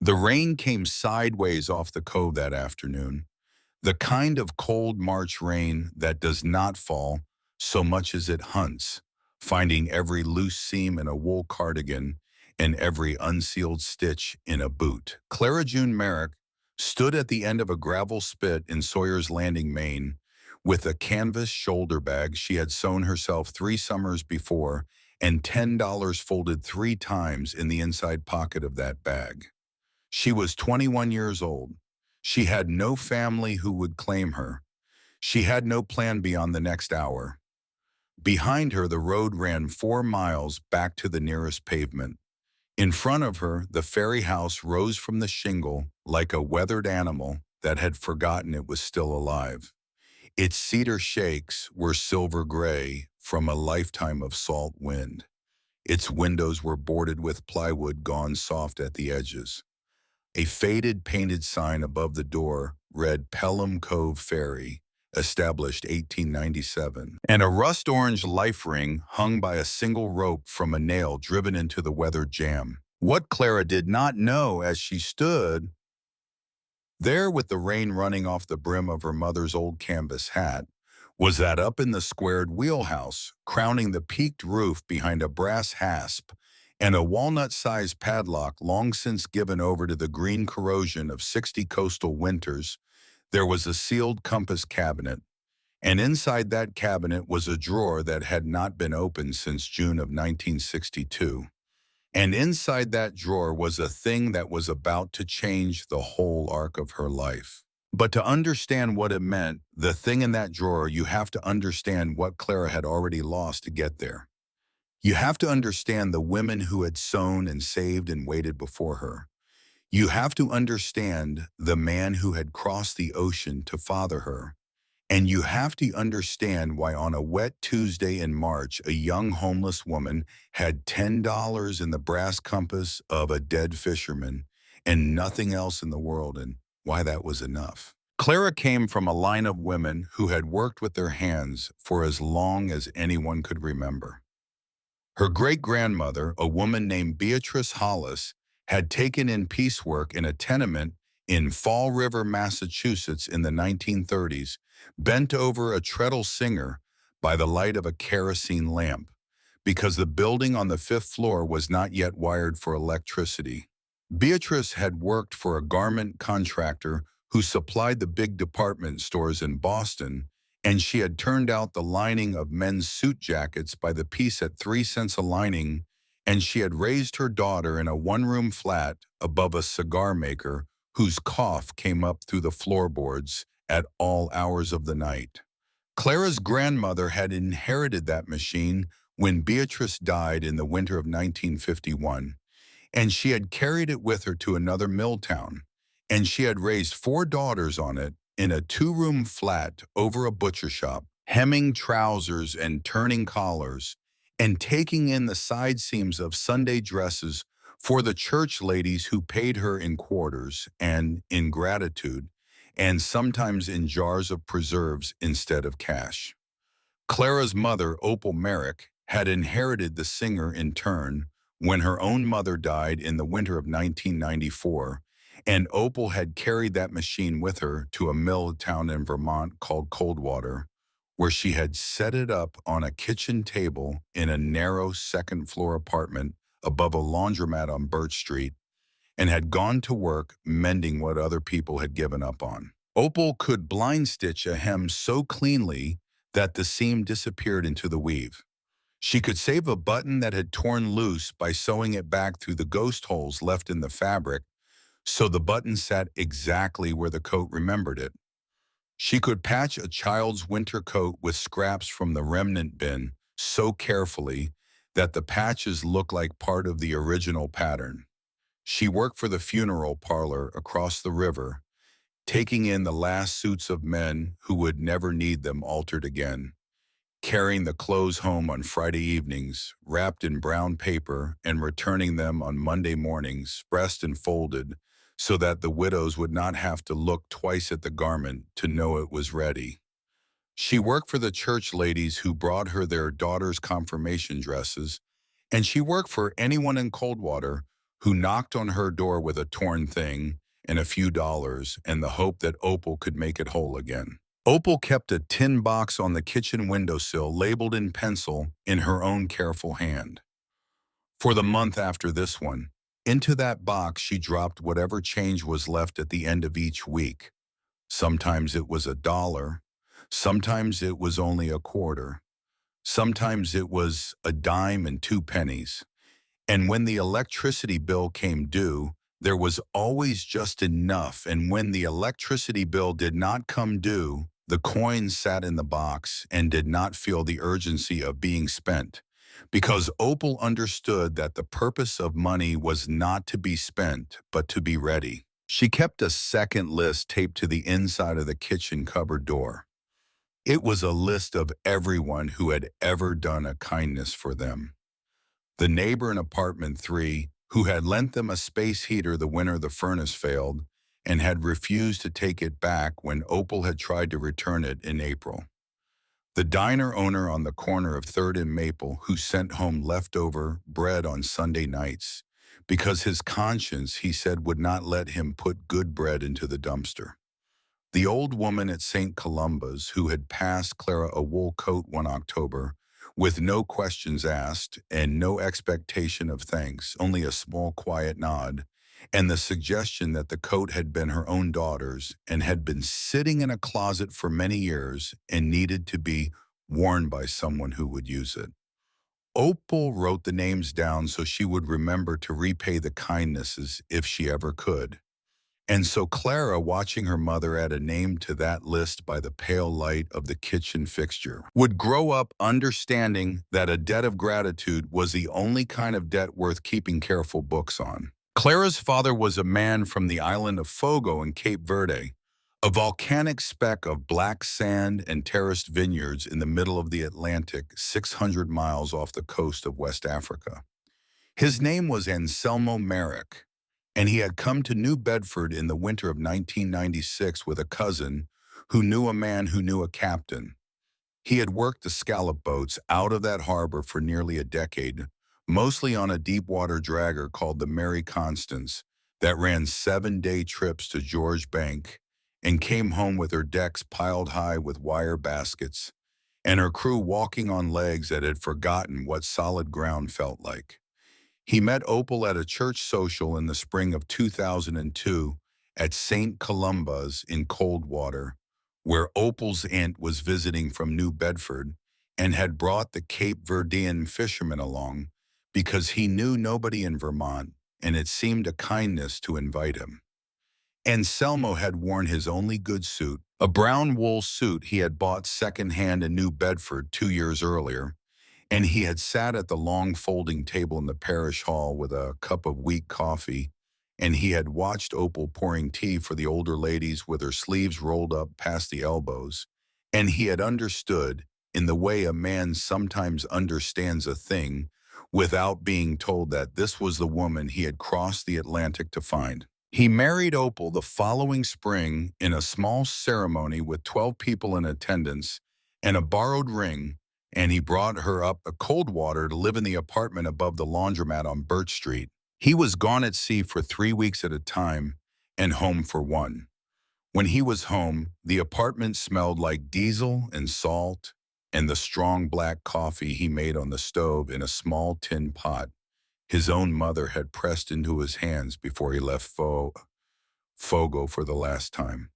The rain came sideways off the cove that afternoon, the kind of cold March rain that does not fall so much as it hunts, finding every loose seam in a wool cardigan and every unsealed stitch in a boot. Clara June Merrick stood at the end of a gravel spit in Sawyer's Landing, Maine, with a canvas shoulder bag she had sewn herself 3 summers before and $10 folded 3 times in the inside pocket of that bag. She was 21 years old. She had no family who would claim her. She had no plan beyond the next hour. Behind her, the road ran 4 miles back to the nearest pavement. In front of her, the Ferry house rose from the shingle like a weathered animal that had forgotten it was still alive. Its cedar shakes were silver gray from a lifetime of salt wind. Its windows were boarded with plywood gone soft at the edges. A faded painted sign above the door read Pelham Cove Ferry, established 1897, and a rust-orange life ring hung by a single rope from a nail driven into the weathered jamb. What Clara did not know as she stood there with the rain running off the brim of her mother's old canvas hat was that up in the squared wheelhouse, crowning the peaked roof behind a brass hasp and a walnut-sized padlock long since given over to the green corrosion of 60 coastal winters, there was a sealed compass cabinet, and inside that cabinet was a drawer that had not been opened since June of 1962. And inside that drawer was a thing that was about to change the whole arc of her life. But to understand what it meant, the thing in that drawer, you have to understand what Clara had already lost to get there. You have to understand the women who had sown and saved and waited before her. You have to understand the man who had crossed the ocean to father her. And you have to understand why on a wet Tuesday in March, a young homeless woman had $10 in the brass compass of a dead fisherman and nothing else in the world, and why that was enough. Clara came from a line of women who had worked with their hands for as long as anyone could remember. Her great-grandmother, a woman named Beatrice Hollis, had taken in piecework in a tenement in Fall River, Massachusetts in the 1930s, bent over a treadle singer by the light of a kerosene lamp, because the building on the 5th floor was not yet wired for electricity. Beatrice had worked for a garment contractor who supplied the big department stores in Boston, and she had turned out the lining of men's suit jackets by the piece at 3 cents a lining, and she had raised her daughter in a one-room flat above a cigar maker whose cough came up through the floorboards at all hours of the night. Clara's grandmother had inherited that machine when Beatrice died in the winter of 1951, and she had carried it with her to another mill town, and she had raised 4 daughters on it in a 2-room flat over a butcher shop, hemming trousers and turning collars, and taking in the side seams of Sunday dresses for the church ladies who paid her in quarters and in gratitude, and sometimes in jars of preserves instead of cash. Clara's mother, Opal Merrick, had inherited the singer in turn when her own mother died in the winter of 1994, and Opal had carried that machine with her to a mill town in Vermont called Coldwater, where she had set it up on a kitchen table in a narrow 2nd-floor apartment above a laundromat on Birch Street, and had gone to work mending what other people had given up on. Opal could blind stitch a hem so cleanly that the seam disappeared into the weave. She could save a button that had torn loose by sewing it back through the ghost holes left in the fabric, so the button sat exactly where the coat remembered it. She could patch a child's winter coat with scraps from the remnant bin so carefully that the patches looked like part of the original pattern. She worked for the funeral parlor across the river, taking in the last suits of men who would never need them altered again, carrying the clothes home on Friday evenings, wrapped in brown paper, and returning them on Monday mornings, pressed and folded, so that the widows would not have to look twice at the garment to know it was ready. She worked for the church ladies who brought her their daughters' confirmation dresses, and she worked for anyone in Coldwater who knocked on her door with a torn thing and a few dollars and the hope that Opal could make it whole again. Opal kept a tin box on the kitchen windowsill labeled in pencil in her own careful hand. For the month after this one, into that box she dropped whatever change was left at the end of each week. Sometimes it was $1, sometimes it was only a quarter, sometimes it was a dime and 2 pennies. And when the electricity bill came due, there was always just enough, and when the electricity bill did not come due, the coins sat in the box and did not feel the urgency of being spent, because Opal understood that the purpose of money was not to be spent, but to be ready. She kept a second list taped to the inside of the kitchen cupboard door. It was a list of everyone who had ever done a kindness for them. The neighbor in apartment 3, who had lent them a space heater the winter the furnace failed, and had refused to take it back when Opal had tried to return it in April. The diner owner on the corner of 3rd and Maple, who sent home leftover bread on Sunday nights, because his conscience, he said, would not let him put good bread into the dumpster. The old woman at St. Columba's, who had passed Clara a wool coat one October, with no questions asked and no expectation of thanks, only a small quiet nod, and the suggestion that the coat had been her own daughter's and had been sitting in a closet for many years and needed to be worn by someone who would use it. Opal wrote the names down so she would remember to repay the kindnesses if she ever could. And so Clara, watching her mother add a name to that list by the pale light of the kitchen fixture, would grow up understanding that a debt of gratitude was the only kind of debt worth keeping careful books on. Clara's father was a man from the island of Fogo in Cape Verde, a volcanic speck of black sand and terraced vineyards in the middle of the Atlantic, 600 miles off the coast of West Africa. His name was Anselmo Merrick, and he had come to New Bedford in the winter of 1996 with a cousin who knew a man who knew a captain. He had worked the scallop boats out of that harbor for nearly a decade, mostly on a deep-water dragger called the Mary Constance that ran 7-day trips to George Bank and came home with her decks piled high with wire baskets and her crew walking on legs that had forgotten what solid ground felt like. He met Opal at a church social in the spring of 2002 at St. Columba's in Coldwater, where Opal's aunt was visiting from New Bedford and had brought the Cape Verdean fishermen along because he knew nobody in Vermont and it seemed a kindness to invite him. Anselmo had worn his only good suit, a brown wool suit he had bought secondhand in New Bedford 2 years earlier, and he had sat at the long folding table in the parish hall with a cup of weak coffee, and he had watched Opal pouring tea for the older ladies with her sleeves rolled up past the elbows, and he had understood, in the way a man sometimes understands a thing, without being told that this was the woman he had crossed the Atlantic to find. He married Opal the following spring in a small ceremony with 12 people in attendance and a borrowed ring, and he brought her up to Coldwater to live in the apartment above the laundromat on Birch Street. He was gone at sea for 3 weeks at a time and home for 1. When he was home, the apartment smelled like diesel and salt and the strong black coffee he made on the stove in a small tin pot his own mother had pressed into his hands before he left Fogo for the last time.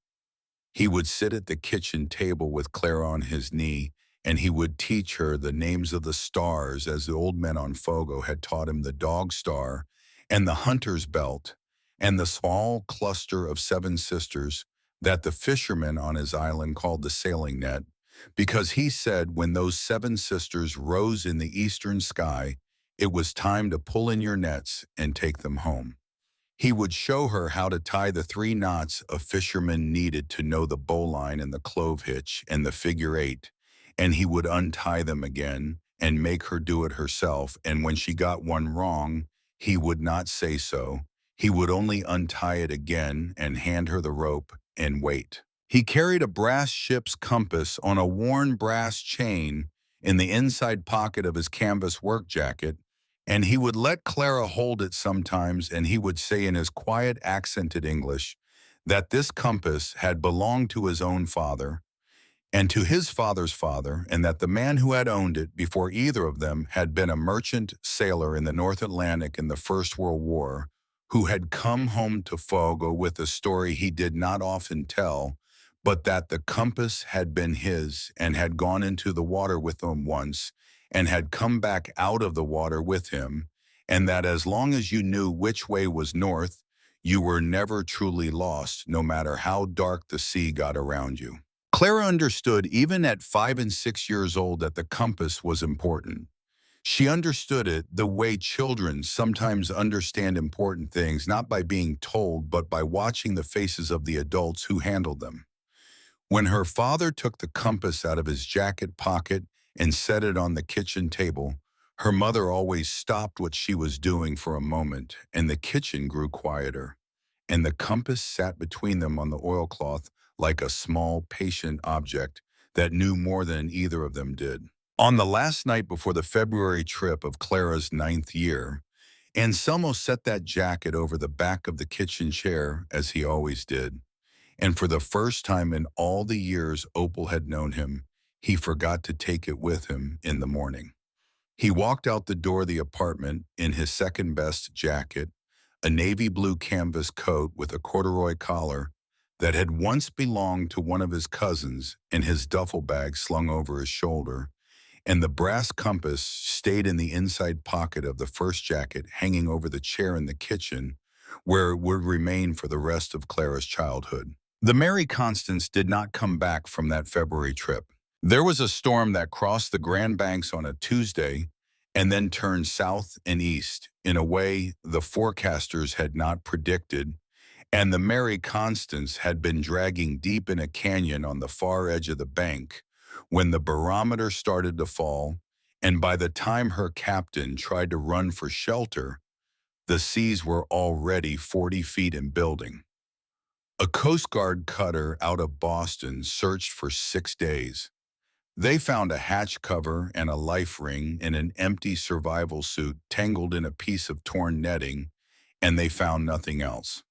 He would sit at the kitchen table with Clara on his knee, and he would teach her the names of the stars as the old men on Fogo had taught him the dog star and the hunter's belt and the small cluster of 7 sisters that the fishermen on his island called the sailing net, because he said when those 7 sisters rose in the eastern sky, it was time to pull in your nets and take them home. He would show her how to tie the 3 knots a fisherman needed to know the bowline and the clove hitch and the figure 8, and he would untie them again and make her do it herself, and when she got one wrong, he would not say so. He would only untie it again and hand her the rope and wait. He carried a brass ship's compass on a worn brass chain in the inside pocket of his canvas work jacket, And he would let Clara hold it sometimes, and he would say in his quiet, accented English that this compass had belonged to his own father and to his father's father, and that the man who had owned it before either of them had been a merchant sailor in the North Atlantic in the First World War, who had come home to Fogo with a story he did not often tell, but that the compass had been his and had gone into the water with him once and had come back out of the water with him, and that as long as you knew which way was north, you were never truly lost, no matter how dark the sea got around you. Clara understood even at 5 and 6 years old that the compass was important. She understood it the way children sometimes understand important things, not by being told, but by watching the faces of the adults who handled them. When her father took the compass out of his jacket pocket and set it on the kitchen table, her mother always stopped what she was doing for a moment, and the kitchen grew quieter, and the compass sat between them on the oilcloth like a small, patient object that knew more than either of them did. On the last night before the February trip of Clara's ninth year, Anselmo set that jacket over the back of the kitchen chair as he always did, and for the first time in all the years Opal had known him, he forgot to take it with him in the morning. He walked out the door of the apartment in his second-best jacket, a navy blue canvas coat with a corduroy collar that had once belonged to one of his cousins, and his duffel bag slung over his shoulder, and the brass compass stayed in the inside pocket of the first jacket hanging over the chair in the kitchen, where it would remain for the rest of Clara's childhood. The Mary Constance did not come back from that February trip. There was a storm that crossed the Grand Banks on a Tuesday and then turned south and east in a way the forecasters had not predicted, and the Mary Constance had been dragging deep in a canyon on the far edge of the bank when the barometer started to fall, and by the time her captain tried to run for shelter, the seas were already 40 feet in building. A Coast Guard cutter out of Boston searched for 6 days. They found a hatch cover and a life ring in an empty survival suit tangled in a piece of torn netting, and they found nothing else.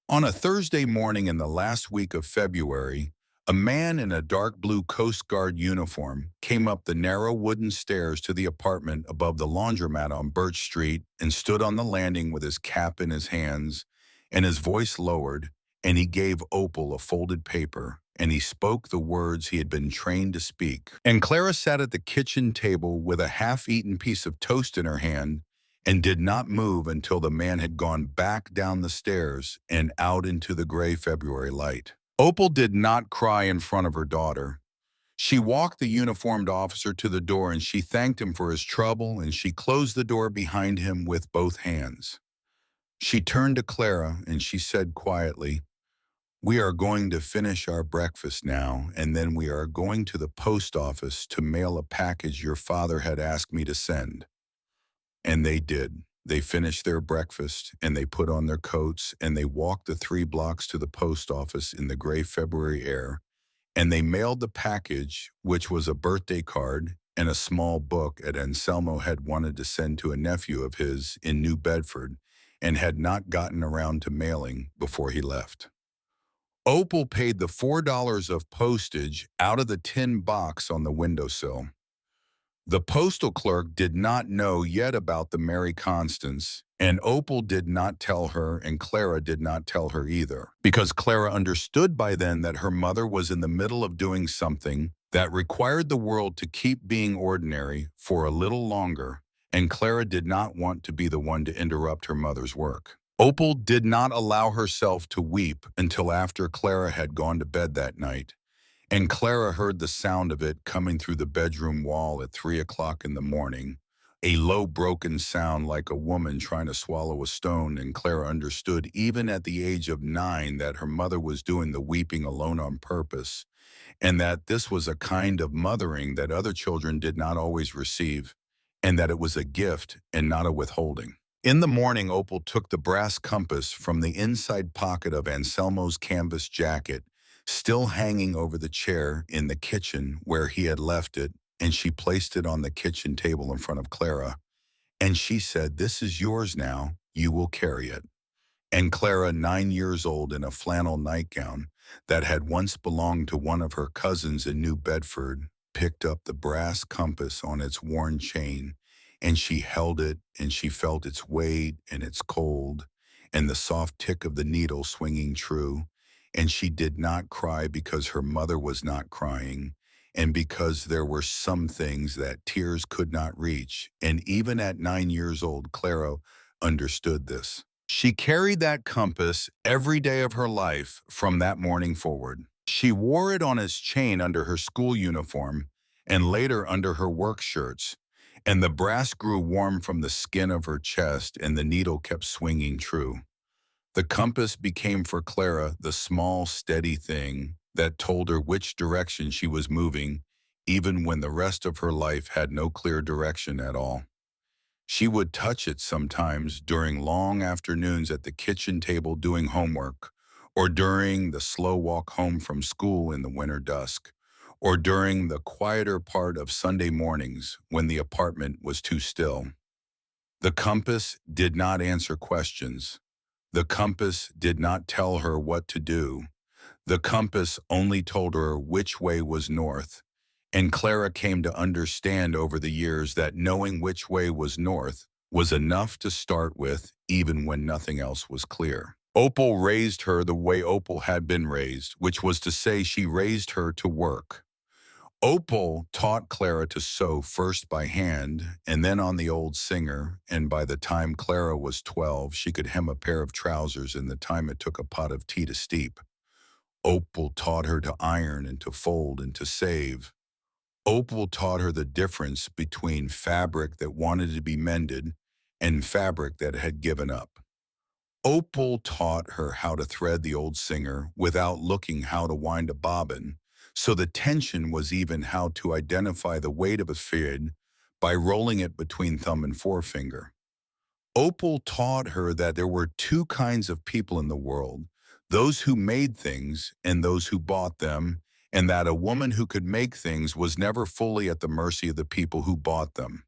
On a Thursday morning in the last week of February, a man in a dark blue Coast Guard uniform came up the narrow wooden stairs to the apartment above the laundromat on Birch Street and stood on the landing with his cap in his hands and his voice lowered, and he gave Opal a folded paper, and he spoke the words he had been trained to speak. And Clara sat at the kitchen table with a half-eaten piece of toast in her hand and did not move until the man had gone back down the stairs and out into the gray February light. Opal did not cry in front of her daughter. She walked the uniformed officer to the door, and she thanked him for his trouble, and she closed the door behind him with both hands. She turned to Clara and she said quietly, "We are going to finish our breakfast now, and then we are going to the post office to mail a package your father had asked me to send." And they did. They finished their breakfast, and they put on their coats, and they walked the 3 blocks to the post office in the gray February air, and they mailed the package, which was a birthday card and a small book that Anselmo had wanted to send to a nephew of his in New Bedford and had not gotten around to mailing before he left. Opal paid the $4 of postage out of the tin box on the windowsill. The postal clerk did not know yet about the Mary Constance, and Opal did not tell her, and Clara did not tell her either, because Clara understood by then that her mother was in the middle of doing something that required the world to keep being ordinary for a little longer, and Clara did not want to be the one to interrupt her mother's work. Opal did not allow herself to weep until after Clara had gone to bed that night, and Clara heard the sound of it coming through the bedroom wall at 3 o'clock in the morning, a low broken sound like a woman trying to swallow a stone, and Clara understood even at the age of 9 that her mother was doing the weeping alone on purpose, and that this was a kind of mothering that other children did not always receive, and that it was a gift and not a withholding. In the morning, Opal took the brass compass from the inside pocket of Anselmo's canvas jacket, still hanging over the chair in the kitchen where he had left it, and she placed it on the kitchen table in front of Clara, And she said, "This is yours now. You will carry it." And Clara, 9 years old in a flannel nightgown that had once belonged to one of her cousins in New Bedford, picked up the brass compass on its worn chain, and she held it, and she felt its weight and its cold, and the soft tick of the needle swinging true. And she did not cry because her mother was not crying, and because there were some things that tears could not reach. And even at 9 years old, Clara understood this. She carried that compass every day of her life from that morning forward. She wore it on its chain under her school uniform and later under her work shirts, and the brass grew warm from the skin of her chest and the needle kept swinging true. The compass became for Clara the small, steady thing that told her which direction she was moving, even when the rest of her life had no clear direction at all. She would touch it sometimes during long afternoons at the kitchen table doing homework, or during the slow walk home from school in the winter dusk, or during the quieter part of Sunday mornings when the apartment was too still. The compass did not answer questions. The compass did not tell her what to do. The compass only told her which way was north. And Clara came to understand over the years that knowing which way was north was enough to start with, even when nothing else was clear. Opal raised her the way Opal had been raised, which was to say she raised her to work. Opal taught Clara to sew first by hand and then on the old singer, and by the time Clara was 12, she could hem a pair of trousers in the time it took a pot of tea to steep. Opal taught her to iron and to fold and to save. Opal taught her the difference between fabric that wanted to be mended and fabric that had given up. Opal taught her how to thread the old singer without looking how to wind a bobbin, so the tension was even how to identify the weight of a thread by rolling it between thumb and forefinger. Opal taught her that there were two kinds of people in the world, those who made things and those who bought them, and that a woman who could make things was never fully at the mercy of the people who bought them.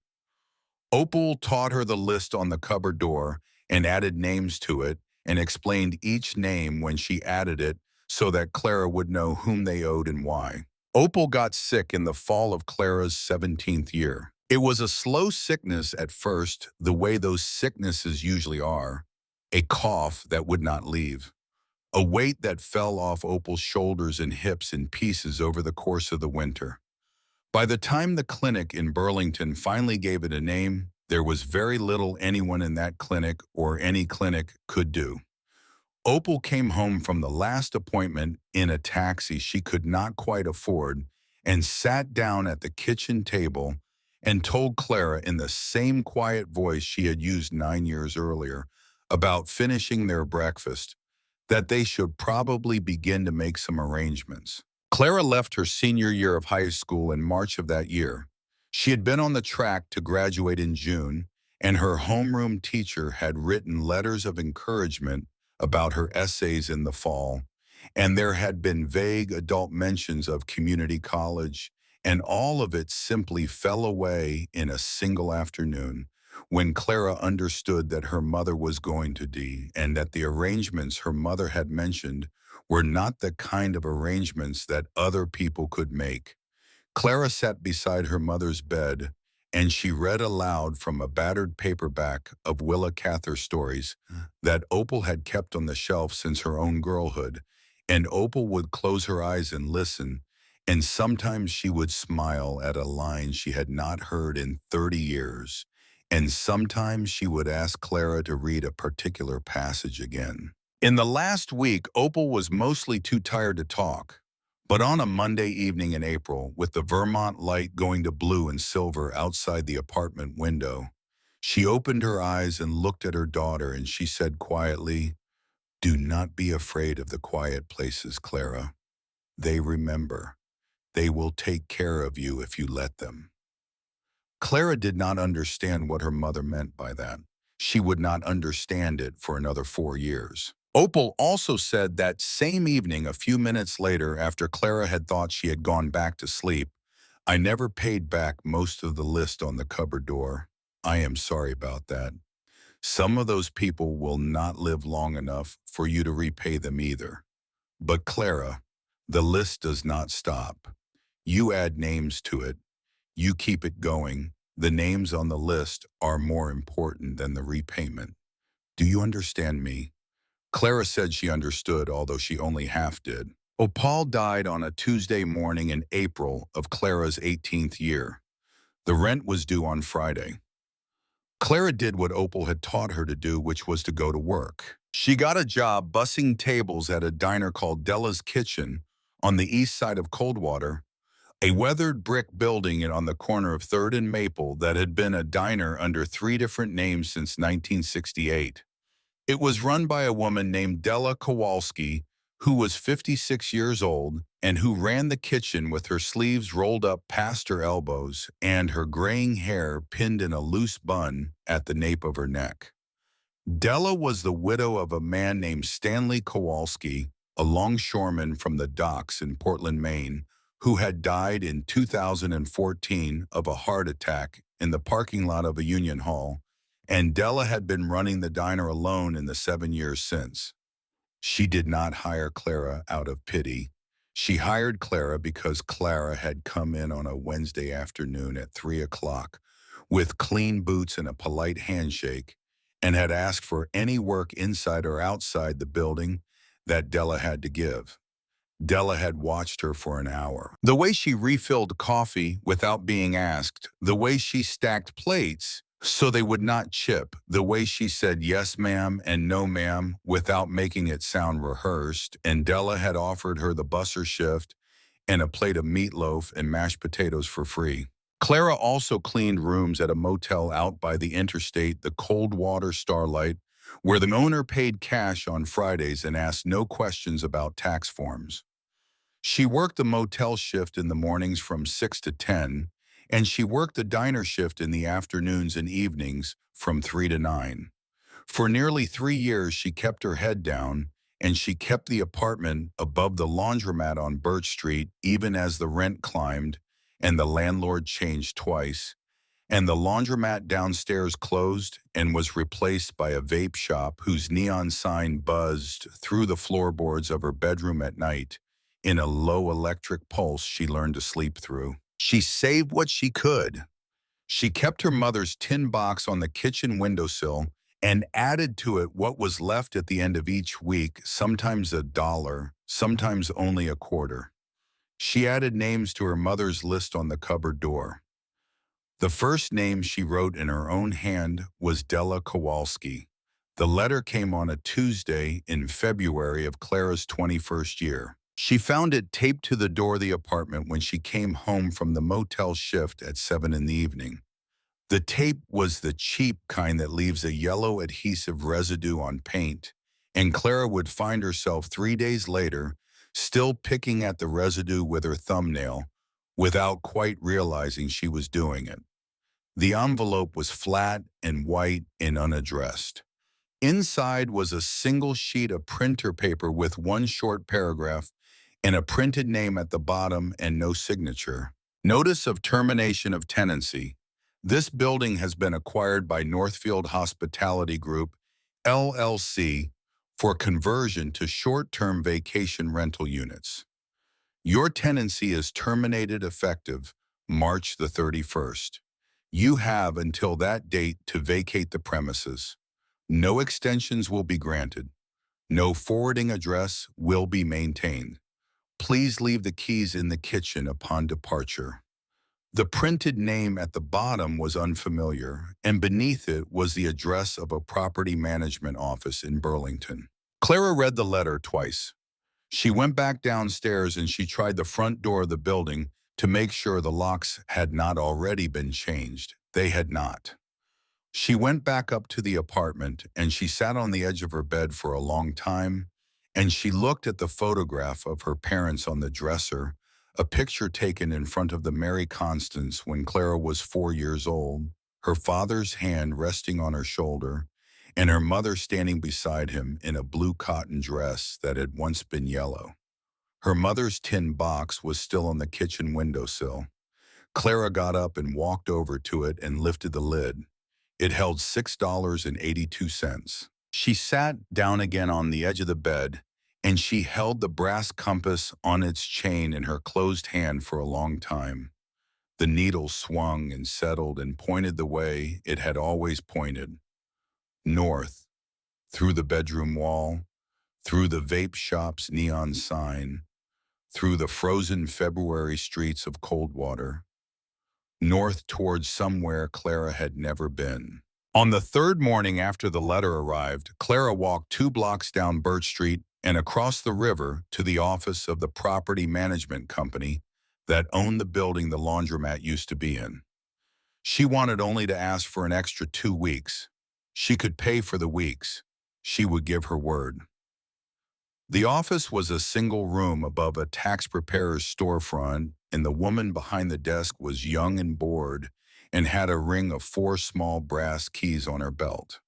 Opal taught her the list on the cupboard door and added names to it and explained each name when she added it so that Clara would know whom they owed and why. Opal got sick in the fall of Clara's 17th year. It was a slow sickness at first, the way those sicknesses usually are, a cough that would not leave, a weight that fell off Opal's shoulders and hips in pieces over the course of the winter. By the time the clinic in Burlington finally gave it a name, there was very little anyone in that clinic or any clinic could do. Opal came home from the last appointment in a taxi she could not quite afford and sat down at the kitchen table and told Clara in the same quiet voice she had used 9 years earlier about finishing their breakfast that they should probably begin to make some arrangements. Clara left her senior year of high school in March of that year. She had been on the track to graduate in June, and her homeroom teacher had written letters of encouragement about her essays in the fall, and there had been vague adult mentions of community college, and all of it simply fell away in a single afternoon when Clara understood that her mother was going to die and that the arrangements her mother had mentioned were not the kind of arrangements that other people could make. Clara sat beside her mother's bed, and she read aloud from a battered paperback of Willa Cather stories that Opal had kept on the shelf since her own girlhood, and Opal would close her eyes and listen, and sometimes she would smile at a line she had not heard in 30 years, and sometimes she would ask Clara to read a particular passage again. In the last week, Opal was mostly too tired to talk. But on a Monday evening in April, with the Vermont light going to blue and silver outside the apartment window, she opened her eyes and looked at her daughter, and she said quietly, "Do not be afraid of the quiet places, Clara. They remember. They will take care of you if you let them." Clara did not understand what her mother meant by that. She would not understand it for another 4 years. Opal also said that same evening, a few minutes later, after Clara had thought she had gone back to sleep, "I never paid back most of the list on the cupboard door." I am sorry about that. Some of those people will not live long enough for you to repay them either. But Clara, the list does not stop. You add names to it. You keep it going. The names on the list are more important than the repayment. Do you understand me? Clara said she understood, although she only half did. Opal died on a Tuesday morning in April of Clara's 18th year. The rent was due on Friday. Clara did what Opal had taught her to do, which was to go to work. She got a job bussing tables at a diner called Della's Kitchen on the east side of Coldwater, a weathered brick building on the corner of 3rd and Maple that had been a diner under 3 different names since 1968. It was run by a woman named Della Kowalski, who was 56 years old and who ran the kitchen with her sleeves rolled up past her elbows and her graying hair pinned in a loose bun at the nape of her neck. Della was the widow of a man named Stanley Kowalski, a longshoreman from the docks in Portland, Maine, who had died in 2014 of a heart attack in the parking lot of a union hall, and Della had been running the diner alone in the 7 years since. She did not hire Clara out of pity. She hired Clara because Clara had come in on a Wednesday afternoon at 3 o'clock with clean boots and a polite handshake and had asked for any work inside or outside the building that Della had to give. Della had watched her for an hour. The way she refilled coffee without being asked, the way she stacked plates so they would not chip, the way she said yes ma'am and no ma'am without making it sound rehearsed, and Della had offered her the busser shift and a plate of meatloaf and mashed potatoes for free. Clara also cleaned rooms at a motel out by the interstate, the Coldwater Starlight, where the owner paid cash on Fridays and asked no questions about tax forms. She worked the motel shift in the mornings from 6 to 10, and she worked the diner shift in the afternoons and evenings from 3 to 9. For nearly 3 years, she kept her head down, and she kept the apartment above the laundromat on Birch Street even as the rent climbed and the landlord changed twice, and the laundromat downstairs closed and was replaced by a vape shop whose neon sign buzzed through the floorboards of her bedroom at night in a low electric pulse she learned to sleep through. She saved what she could. She kept her mother's tin box on the kitchen windowsill and added to it what was left at the end of each week, sometimes $1, sometimes only a quarter. She added names to her mother's list on the cupboard door. The first name she wrote in her own hand was Della Kowalski. The letter came on a Tuesday in February of Clara's 21st year. She found it taped to the door of the apartment when she came home from the motel shift at 7 in the evening. The tape was the cheap kind that leaves a yellow adhesive residue on paint, and Clara would find herself 3 days later still picking at the residue with her thumbnail without quite realizing she was doing it. The envelope was flat and white and unaddressed. Inside was a single sheet of printer paper with one short paragraph and a printed name at the bottom and no signature. Notice of termination of tenancy. This building has been acquired by Northfield Hospitality Group, LLC, for conversion to short-term vacation rental units. Your tenancy is terminated effective March the 31st. You have until that date to vacate the premises. No extensions will be granted. No forwarding address will be maintained. Please leave the keys in the kitchen upon departure. The printed name at the bottom was unfamiliar, and beneath it was the address of a property management office in Burlington. Clara read the letter twice. She went back downstairs and she tried the front door of the building to make sure the locks had not already been changed. They had not. She went back up to the apartment and she sat on the edge of her bed for a long time, and she looked at the photograph of her parents on the dresser, a picture taken in front of the Mary Constance when Clara was 4 years old, her father's hand resting on her shoulder, and her mother standing beside him in a blue cotton dress that had once been yellow. Her mother's tin box was still on the kitchen windowsill. Clara got up and walked over to it and lifted the lid. It held $6.82. She sat down again on the edge of the bed, and she held the brass compass on its chain in her closed hand for a long time. The needle swung and settled and pointed the way it had always pointed, north, through the bedroom wall, through the vape shop's neon sign, through the frozen February streets of Coldwater, north towards somewhere Clara had never been. On the third morning after the letter arrived, Clara walked 2 blocks down Birch Street and across the river to the office of the property management company that owned the building the laundromat used to be in. She wanted only to ask for an extra 2 weeks. She could pay for the weeks. She would give her word. The office was a single room above a tax preparer's storefront, and the woman behind the desk was young and bored and had a ring of 4 small brass keys on her belt.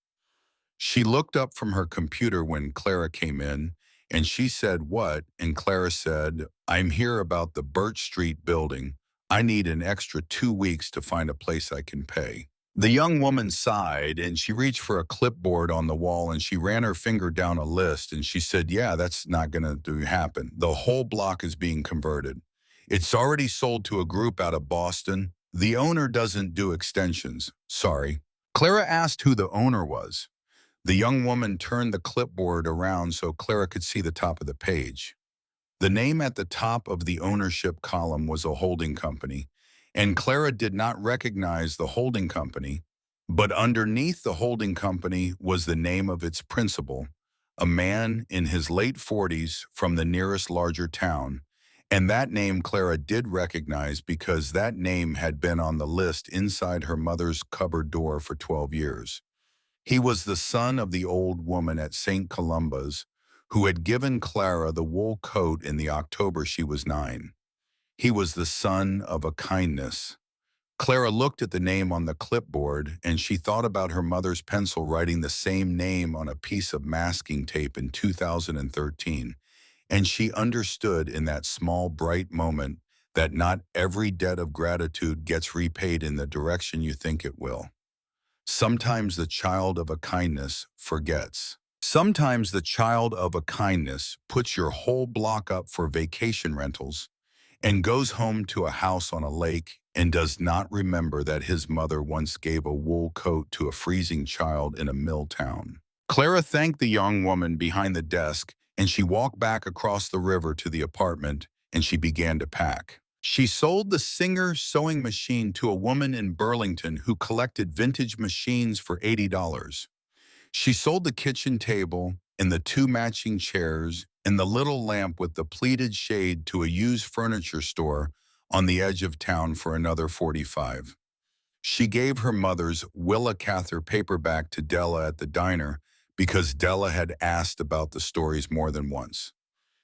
She looked up from her computer when Clara came in, and she said, "What?" And Clara said, "I'm here about the Birch Street building. I need an extra 2 weeks to find a place I can pay." The young woman sighed, and she reached for a clipboard on the wall, and she ran her finger down a list, and she said, "Yeah, that's not going to happen. The whole block is being converted. It's already sold to a group out of Boston. The owner doesn't do extensions. Sorry." Clara asked who the owner was. The young woman turned the clipboard around so Clara could see the top of the page. The name at the top of the ownership column was a holding company, and Clara did not recognize the holding company, but underneath the holding company was the name of its principal, a man in his late 40s from the nearest larger town, and that name Clara did recognize because that name had been on the list inside her mother's cupboard door for 12 years. He was the son of the old woman at St. Columba's who had given Clara the wool coat in the October she was 9. He was the son of a kindness. Clara looked at the name on the clipboard, and she thought about her mother's pencil writing the same name on a piece of masking tape in 2013, and she understood in that small, bright moment that not every debt of gratitude gets repaid in the direction you think it will. Sometimes the child of a kindness forgets. Sometimes the child of a kindness puts your whole block up for vacation rentals and goes home to a house on a lake and does not remember that his mother once gave a wool coat to a freezing child in a mill town. Clara thanked the young woman behind the desk, and she walked back across the river to the apartment, and she began to pack. She sold the Singer sewing machine to a woman in Burlington who collected vintage machines for $80. She sold the kitchen table and the 2 matching chairs and the little lamp with the pleated shade to a used furniture store on the edge of town for another $45. She gave her mother's Willa Cather paperback to Della at the diner because Della had asked about the stories more than once.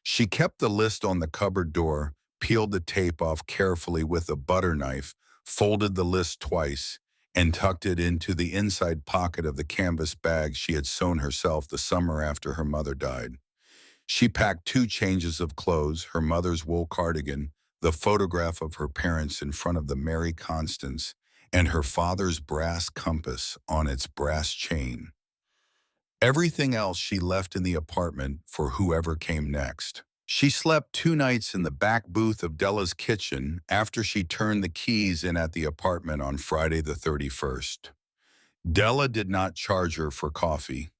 She kept the list on the cupboard door, peeled the tape off carefully with a butter knife, folded the list twice, and tucked it into the inside pocket of the canvas bag she had sewn herself the summer after her mother died. She packed 2 changes of clothes, her mother's wool cardigan, the photograph of her parents in front of the Mary Constance, and her father's brass compass on its brass chain. Everything else she left in the apartment for whoever came next. She slept 2 nights in the back booth of Della's kitchen after she turned the keys in at the apartment on Friday the 31st. Della did not charge her for coffee.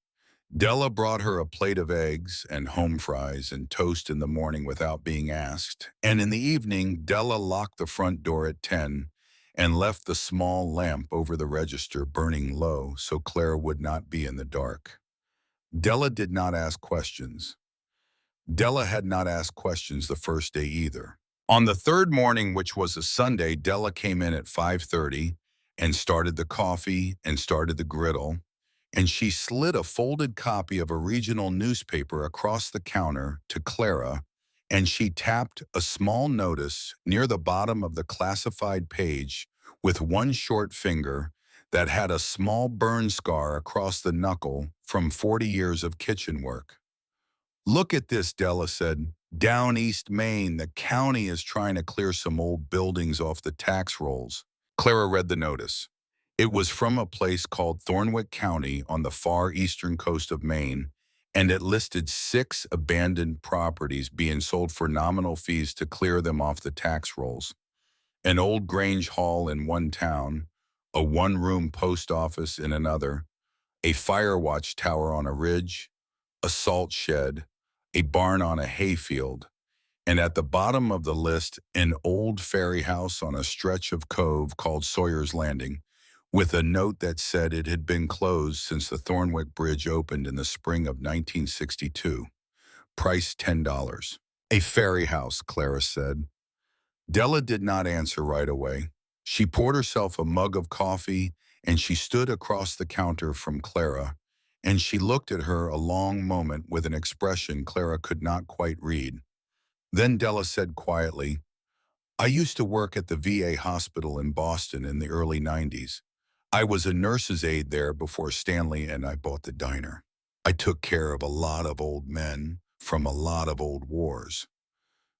Della brought her a plate of eggs and home fries and toast in the morning without being asked, and in the evening, Della locked the front door at 10 and left the small lamp over the register burning low so Clara would not be in the dark. Della did not ask questions. Della had not asked questions the first day either. On the third morning, which was a Sunday, Della came in at 5:30 and started the coffee and started the griddle, and she slid a folded copy of a regional newspaper across the counter to Clara, and she tapped a small notice near the bottom of the classified page with one short finger that had a small burn scar across the knuckle from 40 years of kitchen work. "Look at this," Della said. "Down East Maine, the county is trying to clear some old buildings off the tax rolls." Clara read the notice. It was from a place called Thornwick County on the far eastern coast of Maine, and it listed 6 abandoned properties being sold for nominal fees to clear them off the tax rolls. An old Grange Hall in one town, a one-room post office in another, a fire watch tower on a ridge, a salt shed, a barn on a hayfield, and at the bottom of the list, an old ferry house on a stretch of cove called Sawyer's Landing, with a note that said it had been closed since the Thornwick Bridge opened in the spring of 1962. Price $10. A ferry house, Clara said. Della did not answer right away. She poured herself a mug of coffee, and she stood across the counter from Clara, and she looked at her a long moment with an expression Clara could not quite read. Then Della said quietly, "I used to work at the VA hospital in Boston in the early 90s. I was a nurse's aide there before Stanley and I bought the diner. I took care of a lot of old men from a lot of old wars."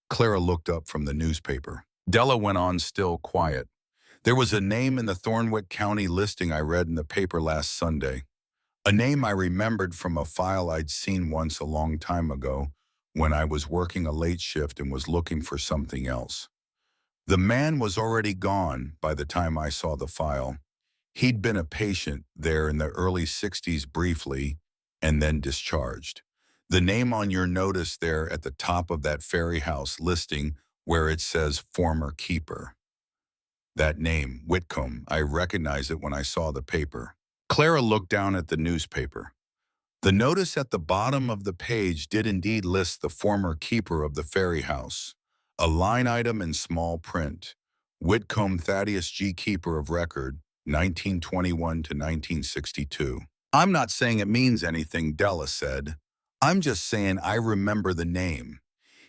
Clara looked up from the newspaper. Della went on, still quiet. "There was a name in the Thornwick County listing I read in the paper last Sunday. A name I remembered from a file I'd seen once a long time ago when I was working a late shift and was looking for something else. The man was already gone by the time I saw the file. He'd been a patient there in the early 60s briefly and then discharged. The name on your notice there at the top of that ferry house listing where it says former keeper. That name, Whitcomb, I recognized it when I saw the paper." Clara looked down at the newspaper. The notice at the bottom of the page did indeed list the former keeper of the ferry house. A line item in small print. Whitcomb Thaddeus G. Keeper of Record, 1921 to 1962. "I'm not saying it means anything," Della said. "I'm just saying I remember the name.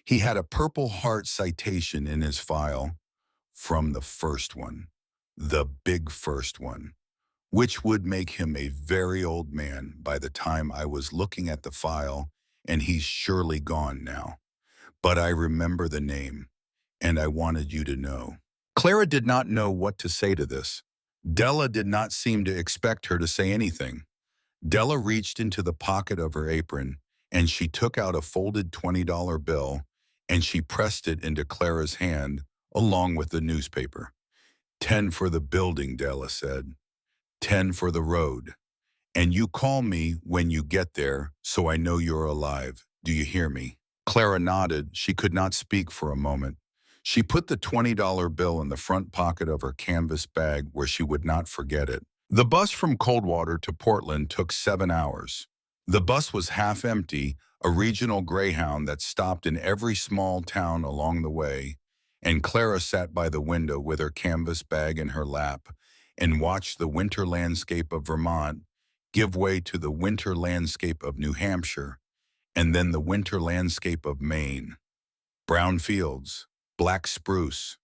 He had a Purple Heart citation in his file from the first one, the big first one, which would make him a very old man by the time I was looking at the file, and he's surely gone now. But I remember the name, and I wanted you to know." Clara did not know what to say to this. Della did not seem to expect her to say anything. Della reached into the pocket of her apron, and she took out a folded $20 bill, and she pressed it into Clara's hand, along with the newspaper. "10 for the building," Della said. "10 for the road. And you call me when you get there so I know you're alive. Do you hear me?" Clara nodded. She could not speak for a moment. She put the $20 bill in the front pocket of her canvas bag where she would not forget it. The bus from Coldwater to Portland took 7 hours. The bus was half empty, a regional Greyhound that stopped in every small town along the way, and Clara sat by the window with her canvas bag in her lap and watched the winter landscape of Vermont give way to the winter landscape of New Hampshire, and then the winter landscape of Maine. Brown fields, black spruce,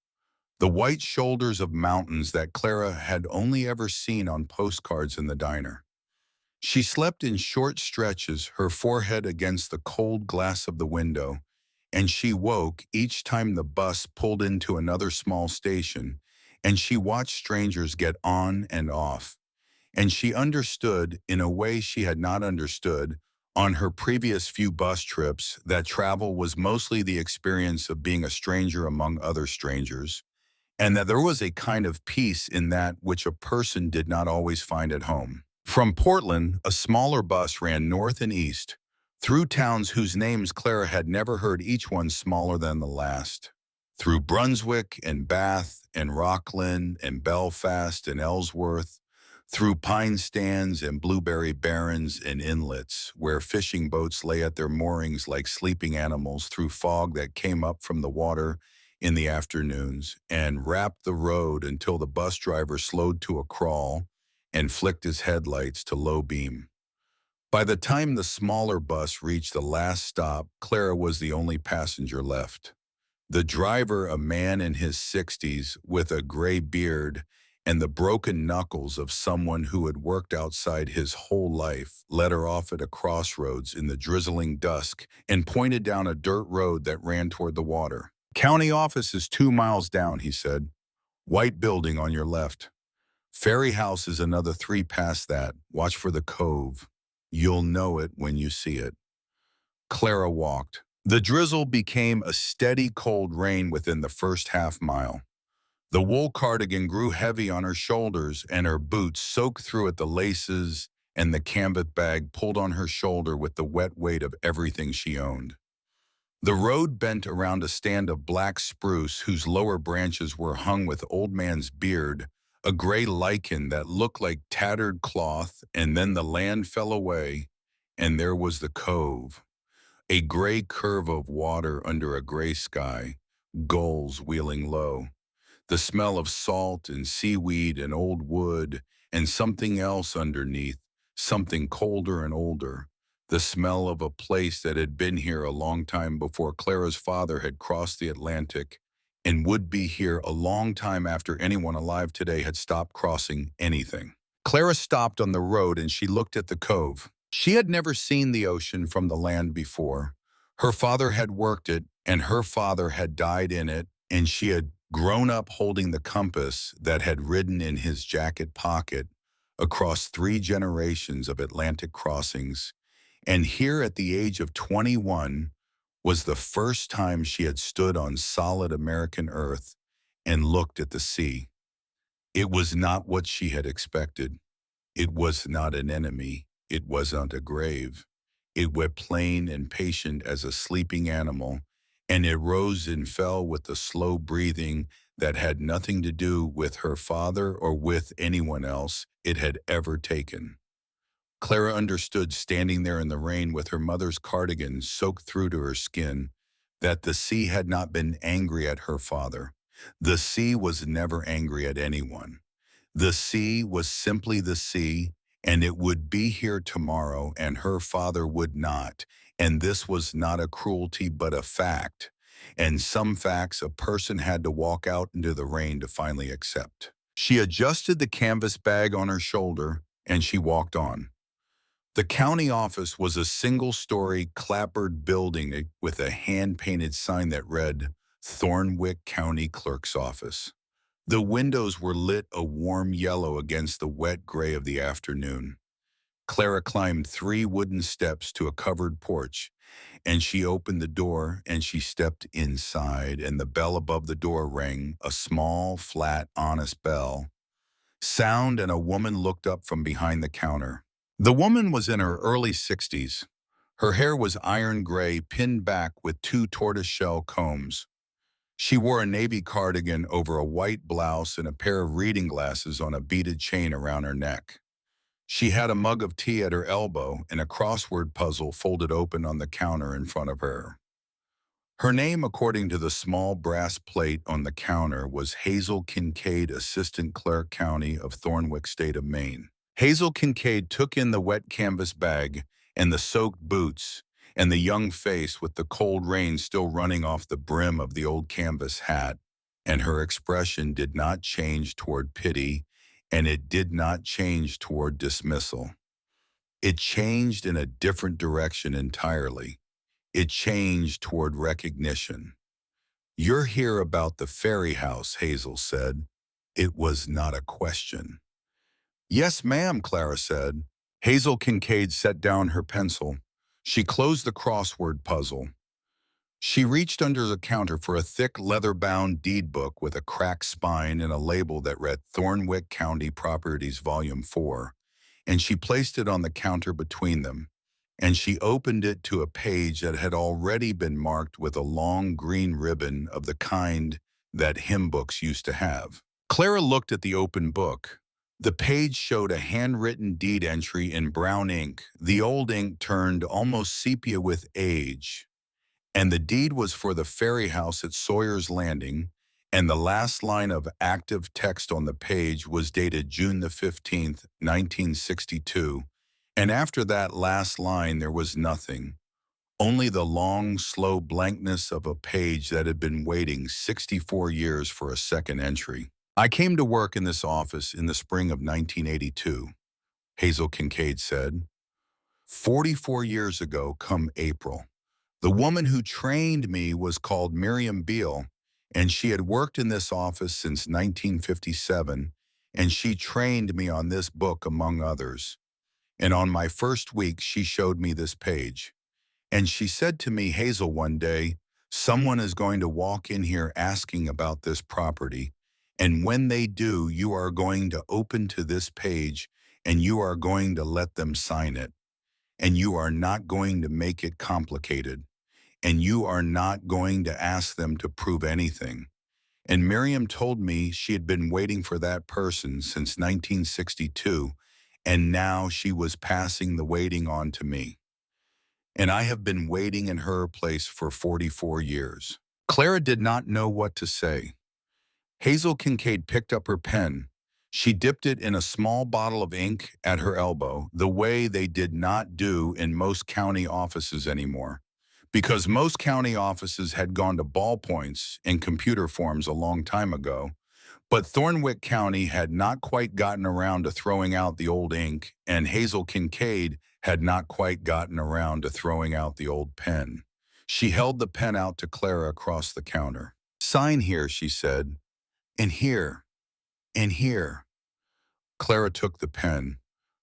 the white shoulders of mountains that Clara had only ever seen on postcards in the diner. She slept in short stretches, her forehead against the cold glass of the window, and she woke each time the bus pulled into another small station, and she watched strangers get on and off. And she understood, in a way she had not understood, on her previous few bus trips, that travel was mostly the experience of being a stranger among other strangers, and that there was a kind of peace in that which a person did not always find at home. From Portland, a smaller bus ran north and east, through towns whose names Clara had never heard, each one smaller than the last. Through Brunswick and Bath and Rockland and Belfast and Ellsworth, through pine stands and blueberry barrens and inlets where fishing boats lay at their moorings like sleeping animals, through fog that came up from the water in the afternoons and wrapped the road until the bus driver slowed to a crawl and flicked his headlights to low beam. By the time the smaller bus reached the last stop, Clara was the only passenger left. The driver, a man in his 60s with a gray beard and the broken knuckles of someone who had worked outside his whole life, led her off at a crossroads in the drizzling dusk and pointed down a dirt road that ran toward the water. "County office is 2 miles down," he said. "White building on your left. Ferry House is another 3 past that. Watch for the cove. You'll know it when you see it. Clara walked. The drizzle became a steady cold rain within the first half mile. The wool cardigan grew heavy on her shoulders, and her boots soaked through at the laces, and the canvas bag pulled on her shoulder with the wet weight of everything she owned. The road bent around a stand of black spruce whose lower branches were hung with old man's beard, a gray lichen that looked like tattered cloth, and then the land fell away, and there was the cove, a gray curve of water under a gray sky, gulls wheeling low. The smell of salt and seaweed and old wood and something else underneath, something colder and older. The smell of a place that had been here a long time before Clara's father had crossed the Atlantic and would be here a long time after anyone alive today had stopped crossing anything. Clara stopped on the road and she looked at the cove. She had never seen the ocean from the land before. Her father had worked it, and her father had died in it, and she had grown up holding the compass that had ridden in his jacket pocket across 3 generations of Atlantic crossings. And here at the age of 21 was the first time she had stood on solid American earth and looked at the sea. It was not what she had expected. It was not an enemy. It wasn't a grave. It was plain and patient as a sleeping animal, and it rose and fell with the slow breathing that had nothing to do with her father or with anyone else it had ever taken. Clara understood, standing there in the rain with her mother's cardigan soaked through to her skin, that the sea had not been angry at her father. The sea was never angry at anyone. The sea was simply the sea, and it would be here tomorrow, and her father would not. And this was not a cruelty, but a fact. And some facts a person had to walk out into the rain to finally accept. She adjusted the canvas bag on her shoulder, and she walked on. The county office was a single-story, clapboard building with a hand-painted sign that read, Thornwick County Clerk's Office. The windows were lit a warm yellow against the wet gray of the afternoon. Clara climbed 3 wooden steps to a covered porch, and she opened the door and she stepped inside, and the bell above the door rang, a small, flat, honest bell. Sound, and a woman looked up from behind the counter. The woman was in her early 60s. Her hair was iron gray, pinned back with 2 tortoiseshell combs. She wore a navy cardigan over a white blouse and a pair of reading glasses on a beaded chain around her neck. She had a mug of tea at her elbow and a crossword puzzle folded open on the counter in front of her. Her name, according to the small brass plate on the counter, was Hazel Kincaid, Assistant Clerk County of Thornwick, State of Maine. Hazel Kincaid took in the wet canvas bag and the soaked boots and the young face with the cold rain still running off the brim of the old canvas hat, and her expression did not change toward pity, and it did not change toward dismissal. It changed in a different direction entirely. It changed toward recognition. "You're here about the Ferry House," Hazel said. It was not a question. "Yes, ma'am," Clara said. Hazel Kincaid set down her pencil. She closed the crossword puzzle. She reached under the counter for a thick leather-bound deed book with a cracked spine and a label that read Thornwick County Properties Volume 4, and she placed it on the counter between them, and she opened it to a page that had already been marked with a long green ribbon of the kind that hymn books used to have. Clara looked at the open book. The page showed a handwritten deed entry in brown ink. The old ink turned almost sepia with age, and the deed was for the ferry house at Sawyer's Landing, and the last line of active text on the page was dated June the 15th, 1962, and after that last line there was nothing, only the long, slow blankness of a page that had been waiting 64 years for a second entry. "I came to work in this office in the spring of 1982, Hazel Kincaid said. 44 years ago come April. The woman who trained me was called Miriam Beale, and she had worked in this office since 1957, and she trained me on this book among others. And on my first week, she showed me this page. And she said to me, Hazel, one day, someone is going to walk in here asking about this property. And when they do, you are going to open to this page and you are going to let them sign it. And you are not going to make it complicated. And you are not going to ask them to prove anything. And Miriam told me she had been waiting for that person since 1962, and now she was passing the waiting on to me. And I have been waiting in her place for 44 years. Clara did not know what to say. Hazel Kincaid picked up her pen. She dipped it in a small bottle of ink at her elbow, the way they did not do in most county offices anymore, because most county offices had gone to ballpoints and computer forms a long time ago. But Thornwick County had not quite gotten around to throwing out the old ink, and Hazel Kincaid had not quite gotten around to throwing out the old pen. She held the pen out to Clara across the counter. "Sign here," she said, "and here, and here." Clara took the pen.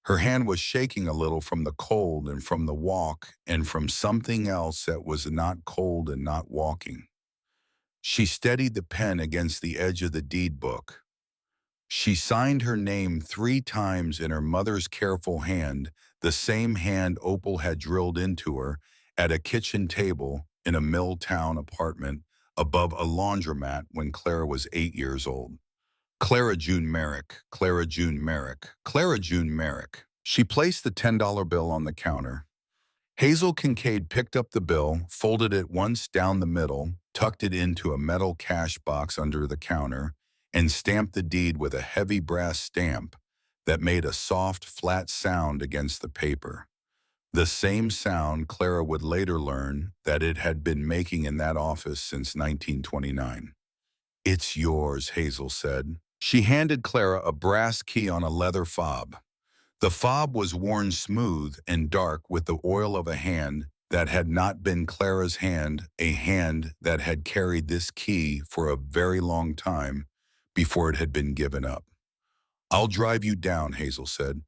Her hand was shaking a little from the cold and from the walk and from something else that was not cold and not walking. She steadied the pen against the edge of the deed book. She signed her name 3 times in her mother's careful hand, the same hand Opal had drilled into her, at a kitchen table in a Milltown apartment above a laundromat when Clara was 8 years old. Clara June Merrick, Clara June Merrick, Clara June Merrick. She placed the $10 bill on the counter. Hazel Kincaid picked up the bill, folded it once down the middle, tucked it into a metal cash box under the counter, and stamped the deed with a heavy brass stamp that made a soft, flat sound against the paper. The same sound Clara would later learn that it had been making in that office since 1929. "It's yours," Hazel said. She handed Clara a brass key on a leather fob. The fob was worn smooth and dark with the oil of a hand that had not been Clara's hand, a hand that had carried this key for a very long time before it had been given up. "I'll drive you down," Hazel said.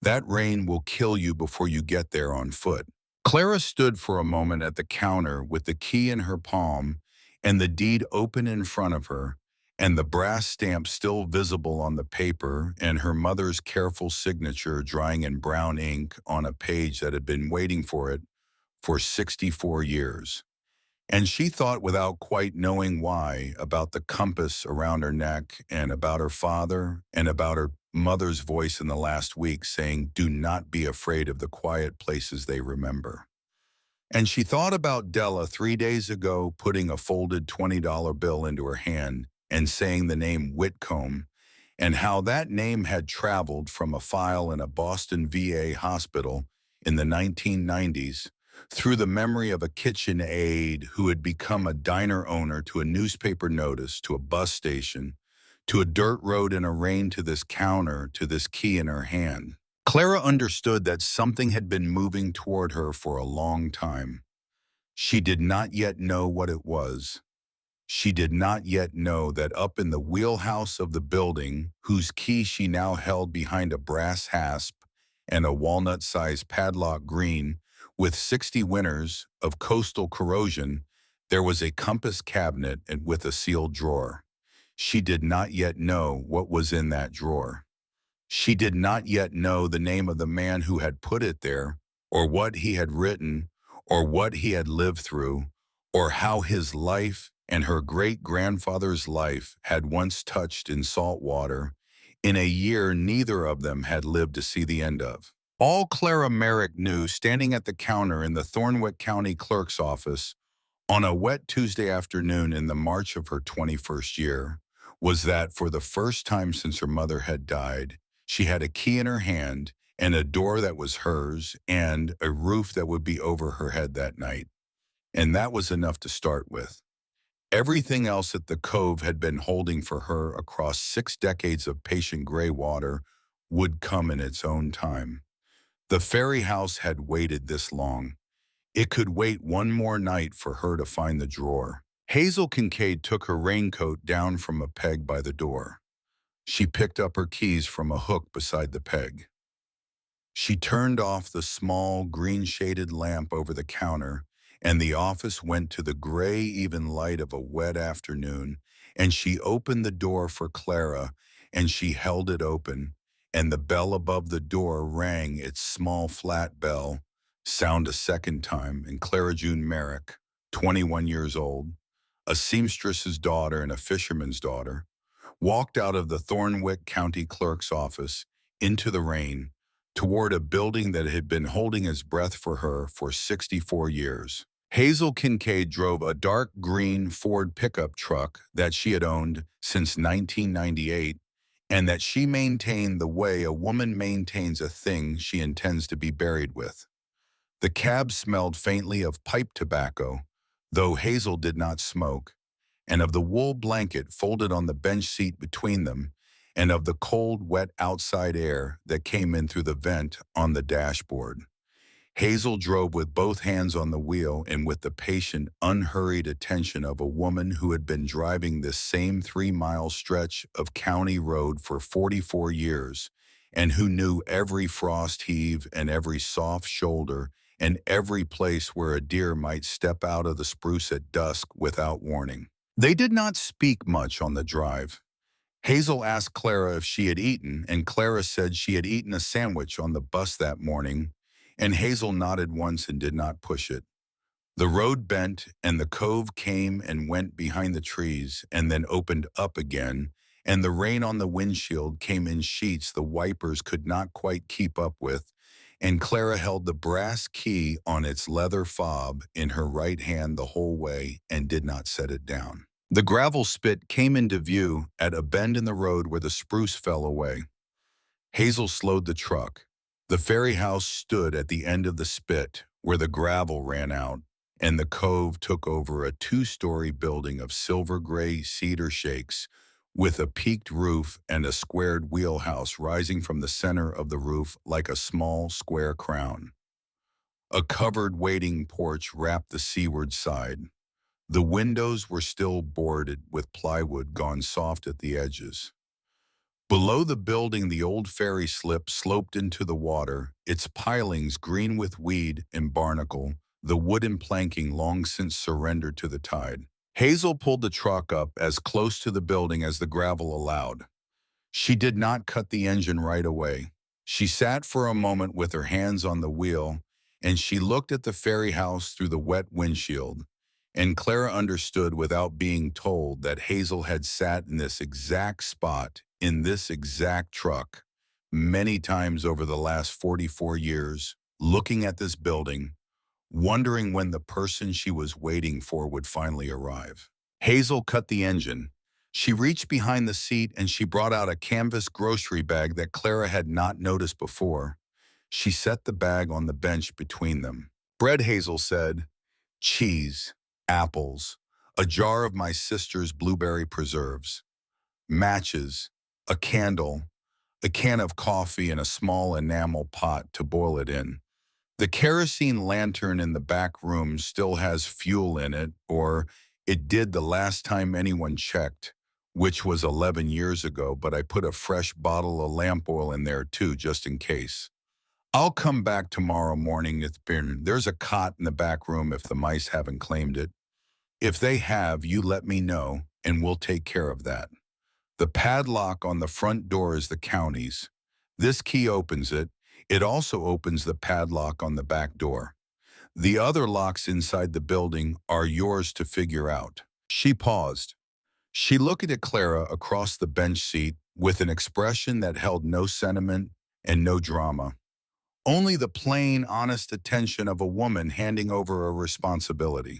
"That rain will kill you before you get there on foot." Clara stood for a moment at the counter with the key in her palm and the deed open in front of her, and the brass stamp still visible on the paper and her mother's careful signature drying in brown ink on a page that had been waiting for it for 64 years. And she thought, without quite knowing why, about the compass around her neck and about her father and about her mother's voice in the last week saying, "Do not be afraid of the quiet places they remember." And she thought about Della 3 days ago putting a folded $20 bill into her hand and saying the name Whitcomb, and how that name had traveled from a file in a Boston VA hospital in the 1990s through the memory of a kitchen aide who had become a diner owner, to a newspaper notice, to a bus station, to a dirt road in a rain, to this counter, to this key in her hand. Clara understood that something had been moving toward her for a long time. She did not yet know what it was. She did not yet know that up in the wheelhouse of the building, whose key she now held behind a brass hasp and a walnut-sized padlock green with 60 winners of coastal corrosion, there was a compass cabinet and with a sealed drawer. She did not yet know what was in that drawer. She did not yet know the name of the man who had put it there, or what he had written, or what he had lived through, or how his life and her great-grandfather's life had once touched in salt water, in a year neither of them had lived to see the end of. All Clara Merrick knew, standing at the counter in the Thornwick County Clerk's office on a wet Tuesday afternoon in the March of her 21st year, was that for the first time since her mother had died, she had a key in her hand and a door that was hers and a roof that would be over her head that night. And that was enough to start with. Everything else that the Cove had been holding for her across 6 decades of patient gray water would come in its own time. The Ferry house had waited this long. It could wait one more night for her to find the drawer. Hazel Kincaid took her raincoat down from a peg by the door. She picked up her keys from a hook beside the peg. She turned off the small, green-shaded lamp over the counter, and the office went to the gray, even light of a wet afternoon, and she opened the door for Clara, and she held it open, and the bell above the door rang its small flat bell, sound a second time, and Clara June Merrick, 21 years old, a seamstress's daughter and a fisherman's daughter, walked out of the Thornwick County Clerk's office into the rain toward a building that had been holding its breath for her for 64 years. Hazel Kincaid drove a dark green Ford pickup truck that she had owned since 1998 and that she maintained the way a woman maintains a thing she intends to be buried with. The cab smelled faintly of pipe tobacco, though Hazel did not smoke, and of the wool blanket folded on the bench seat between them, and of the cold, wet outside air that came in through the vent on the dashboard. Hazel drove with both hands on the wheel and with the patient, unhurried attention of a woman who had been driving this same 3-mile stretch of county road for 44 years, and who knew every frost heave and every soft shoulder and every place where a deer might step out of the spruce at dusk without warning. They did not speak much on the drive. Hazel asked Clara if she had eaten, and Clara said she had eaten a sandwich on the bus that morning, and Hazel nodded once and did not push it. The road bent, and the cove came and went behind the trees, and then opened up again, and the rain on the windshield came in sheets the wipers could not quite keep up with, and Clara held the brass key on its leather fob in her right hand the whole way and did not set it down. The gravel spit came into view at a bend in the road where the spruce fell away. Hazel slowed the truck. The Ferry house stood at the end of the spit where the gravel ran out, and the cove took over a 2-story building of silver-gray cedar shakes with a peaked roof and a squared wheelhouse rising from the center of the roof like a small square crown. A covered waiting porch wrapped the seaward side. The windows were still boarded with plywood gone soft at the edges. Below the building, the old ferry slip sloped into the water, its pilings green with weed and barnacle, the wooden planking long since surrendered to the tide. Hazel pulled the truck up as close to the building as the gravel allowed. She did not cut the engine right away. She sat for a moment with her hands on the wheel, and she looked at the ferry house through the wet windshield. And Clara understood without being told that Hazel had sat in this exact spot, in this exact truck, many times over the last 44 years, looking at this building, wondering when the person she was waiting for would finally arrive. Hazel cut the engine. She reached behind the seat and she brought out a canvas grocery bag that Clara had not noticed before. She set the bag on the bench between them. Bread, Hazel said. Cheese. Apples, a jar of my sister's blueberry preserves, matches, a candle, a can of coffee, and a small enamel pot to boil it in. The kerosene lantern in the back room still has fuel in it, or it did the last time anyone checked, which was 11 years ago, but I put a fresh bottle of lamp oil in there too, just in case. I'll come back tomorrow morning. There's a cot in the back room if the mice haven't claimed it. If they have, you let me know, and we'll take care of that. The padlock on the front door is the county's. This key opens it. It also opens the padlock on the back door. The other locks inside the building are yours to figure out. She paused. She looked at Clara across the bench seat with an expression that held no sentiment and no drama. Only the plain, honest attention of a woman handing over a responsibility.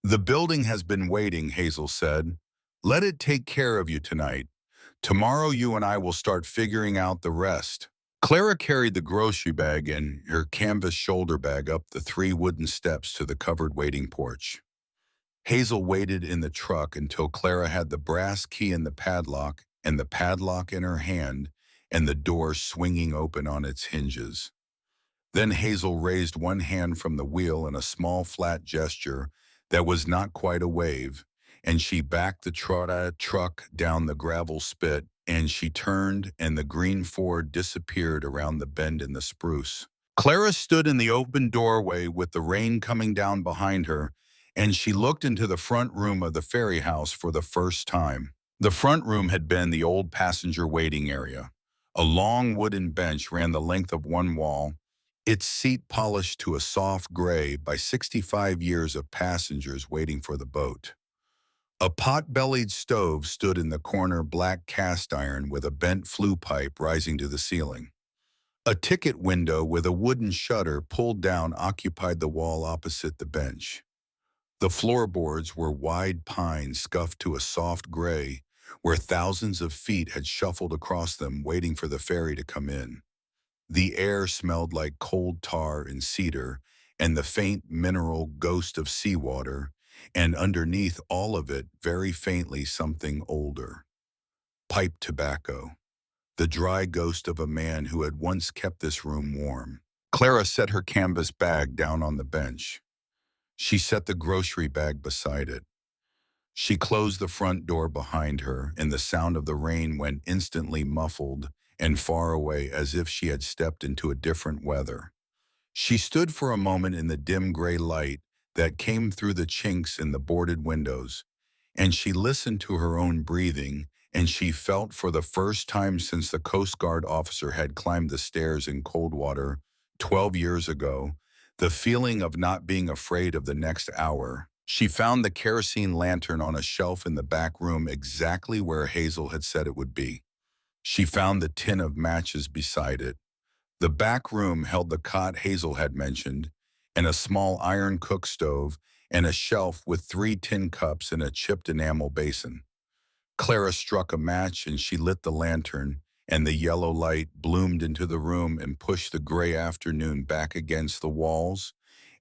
The building has been waiting, Hazel said. Let it take care of you tonight. Tomorrow you and I will start figuring out the rest. Clara carried the grocery bag and her canvas shoulder bag up the 3 wooden steps to the covered waiting porch. Hazel waited in the truck until Clara had the brass key in the padlock and the padlock in her hand and the door swinging open on its hinges. Then Hazel raised one hand from the wheel in a small flat gesture that was not quite a wave, and she backed the truck down the gravel spit and she turned, and the green Ford disappeared around the bend in the spruce. Clara stood in the open doorway with the rain coming down behind her, and she looked into the front room of the Ferry house for the first time. The front room had been the old passenger waiting area. A long wooden bench ran the length of one wall, its seat polished to a soft gray by 65 years of passengers waiting for the boat. A pot-bellied stove stood in the corner, black cast iron with a bent flue pipe rising to the ceiling. A ticket window with a wooden shutter pulled down occupied the wall opposite the bench. The floorboards were wide pine scuffed to a soft gray, where thousands of feet had shuffled across them waiting for the ferry to come in. The air smelled like cold tar and cedar, and the faint mineral ghost of seawater, and underneath all of it, very faintly, something older. Pipe tobacco, the dry ghost of a man who had once kept this room warm. Clara set her canvas bag down on the bench. She set the grocery bag beside it. She closed the front door behind her, and the sound of the rain went instantly muffled and far away as if she had stepped into a different weather. She stood for a moment in the dim gray light that came through the chinks in the boarded windows, and she listened to her own breathing, and she felt for the first time since the Coast Guard officer had climbed the stairs in Coldwater 12 years ago, the feeling of not being afraid of the next hour. She found the kerosene lantern on a shelf in the back room exactly where Hazel had said it would be. She found the tin of matches beside it. The back room held the cot Hazel had mentioned, and a small iron cook stove, and a shelf with 3 tin cups and a chipped enamel basin. Clara struck a match and she lit the lantern, and the yellow light bloomed into the room and pushed the gray afternoon back against the walls,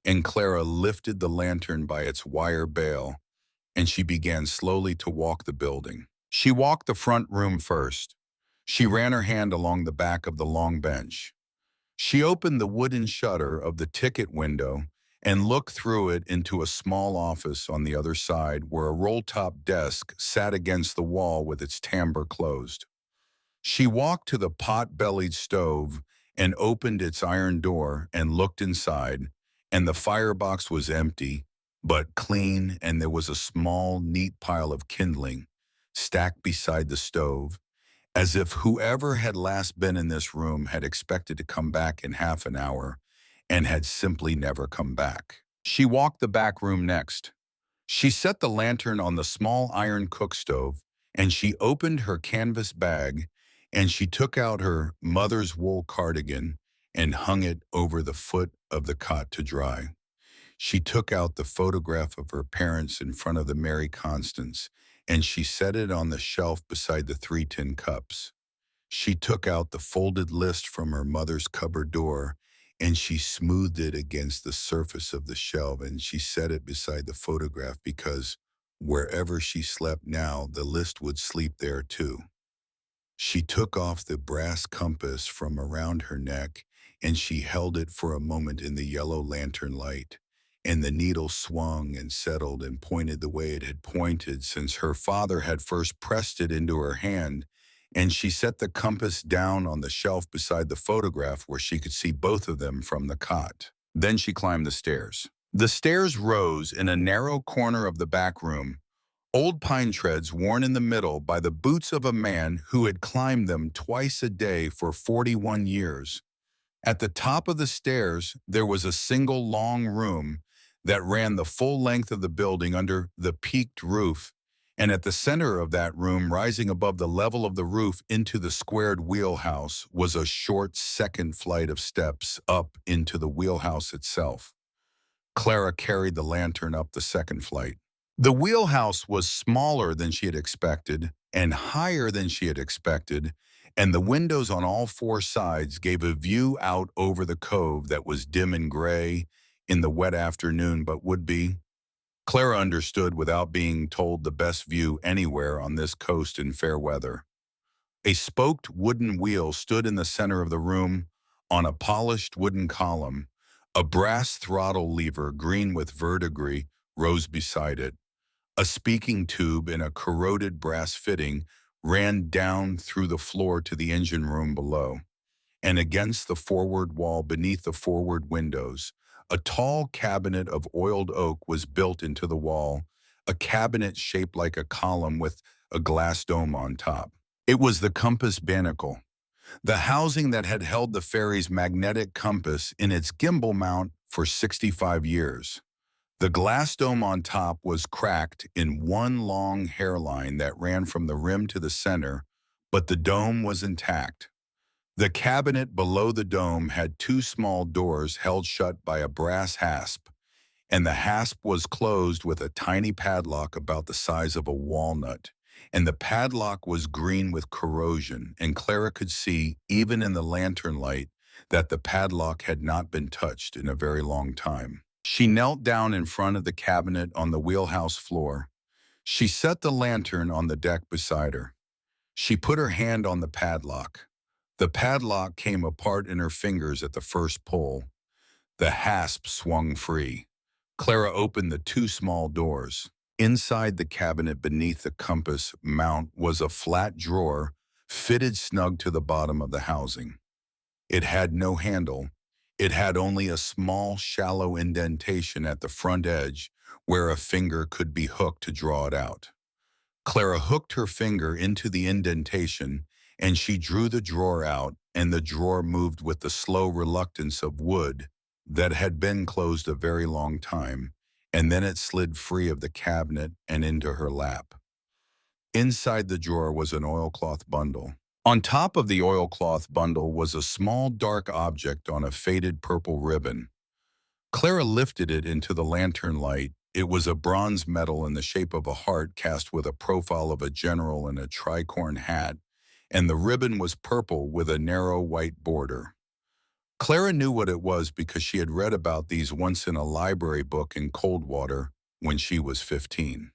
and Clara lifted the lantern by its wire bail, and she began slowly to walk the building. She walked the front room first. She ran her hand along the back of the long bench. She opened the wooden shutter of the ticket window and looked through it into a small office on the other side where a roll-top desk sat against the wall with its timbre closed. She walked to the pot-bellied stove and opened its iron door and looked inside, and the firebox was empty, but clean, and there was a small, neat pile of kindling stacked beside the stove, as if whoever had last been in this room had expected to come back in half an hour and had simply never come back. She walked the back room next. She set the lantern on the small iron cook stove, and she opened her canvas bag, and she took out her mother's wool cardigan and hung it over the foot of the cot to dry. She took out the photograph of her parents in front of the Mary Constance, and she set it on the shelf beside the 3 tin cups. She took out the folded list from her mother's cupboard door, and she smoothed it against the surface of the shelf, and she set it beside the photograph because wherever she slept now, the list would sleep there too. She took off the brass compass from around her neck, and she held it for a moment in the yellow lantern light, and the needle swung and settled and pointed the way it had pointed since her father had first pressed it into her hand, and she set the compass down on the shelf beside the photograph where she could see both of them from the cot. Then she climbed the stairs. The stairs rose in a narrow corner of the back room, old pine treads worn in the middle by the boots of a man who had climbed them twice a day for 41 years. At the top of the stairs, there was a single long room that ran the full length of the building under the peaked roof, and at the center of that room, rising above the level of the roof into the squared wheelhouse, was a short second flight of steps up into the wheelhouse itself. Clara carried the lantern up the second flight. The wheelhouse was smaller than she had expected and higher than she had expected, and the windows on all 4 sides gave a view out over the cove that was dim and gray in the wet afternoon but would be, Clara understood without being told, the best view anywhere on this coast in fair weather. A spoked wooden wheel stood in the center of the room on a polished wooden column. A brass throttle lever, green with verdigris, rose beside it. A speaking tube in a corroded brass fitting ran down through the floor to the engine room below, and against the forward wall beneath the forward windows, a tall cabinet of oiled oak was built into the wall, a cabinet shaped like a column with a glass dome on top. It was the compass binnacle, the housing that had held the ferry's magnetic compass in its gimbal mount for 65 years. The glass dome on top was cracked in one long hairline that ran from the rim to the center, but the dome was intact. The cabinet below the dome had two small doors held shut by a brass hasp, and the hasp was closed with a tiny padlock about the size of a walnut. And the padlock was green with corrosion, and Clara could see, even in the lantern light, that the padlock had not been touched in a very long time. She knelt down in front of the cabinet on the wheelhouse floor. She set the lantern on the deck beside her. She put her hand on the padlock. The padlock came apart in her fingers at the first pull. The hasp swung free. Clara opened the two small doors. Inside the cabinet beneath the compass mount was a flat drawer fitted snug to the bottom of the housing. It had no handle. It had only a small, shallow indentation at the front edge where a finger could be hooked to draw it out. Clara hooked her finger into the indentation, and she drew the drawer out, and the drawer moved with the slow reluctance of wood that had been closed a very long time, and then it slid free of the cabinet and into her lap. Inside the drawer was an oilcloth bundle. On top of the oilcloth bundle was a small dark object on a faded purple ribbon. Clara lifted it into the lantern light. It was a bronze medal in the shape of a heart cast with a profile of a general in a tricorn hat, and the ribbon was purple with a narrow white border. Clara knew what it was because she had read about these once in a library book in Coldwater when she was 15.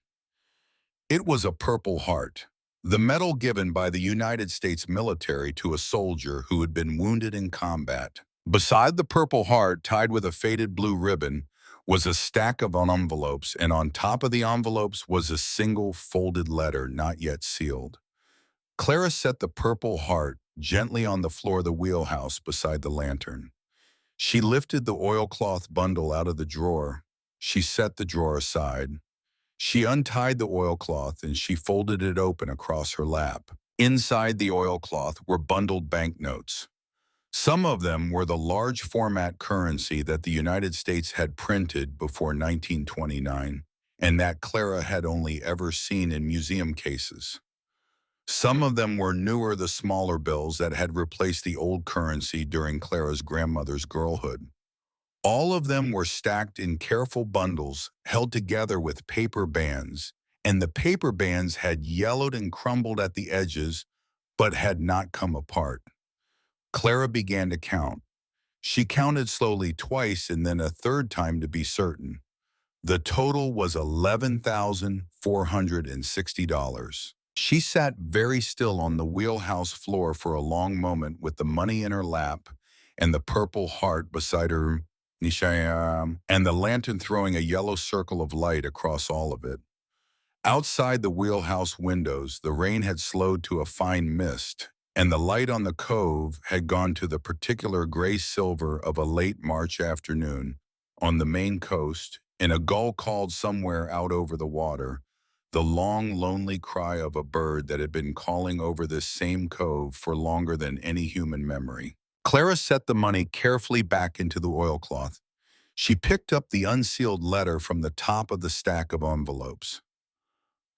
It was a Purple Heart, the medal given by the United States military to a soldier who had been wounded in combat. Beside the Purple Heart, tied with a faded blue ribbon, was a stack of envelopes, and on top of the envelopes was a single folded letter not yet sealed. Clara set the Purple Heart gently on the floor of the wheelhouse beside the lantern. She lifted the oilcloth bundle out of the drawer. She set the drawer aside. She untied the oilcloth and she folded it open across her lap. Inside the oilcloth were bundled banknotes. Some of them were the large format currency that the United States had printed before 1929 and that Clara had only ever seen in museum cases. Some of them were newer, the smaller bills that had replaced the old currency during Clara's grandmother's girlhood. All of them were stacked in careful bundles held together with paper bands, and the paper bands had yellowed and crumbled at the edges but had not come apart. Clara began to count. She counted slowly twice and then a third time to be certain. The total was $11,460. She sat very still on the wheelhouse floor for a long moment with the money in her lap and the Purple Heart beside her, and the lantern throwing a yellow circle of light across all of it. Outside the wheelhouse windows, the rain had slowed to a fine mist, and the light on the cove had gone to the particular gray-silver of a late March afternoon. On the Maine coast, in a gull called somewhere out over the water, the long, lonely cry of a bird that had been calling over this same cove for longer than any human memory. Clara set the money carefully back into the oilcloth. She picked up the unsealed letter from the top of the stack of envelopes.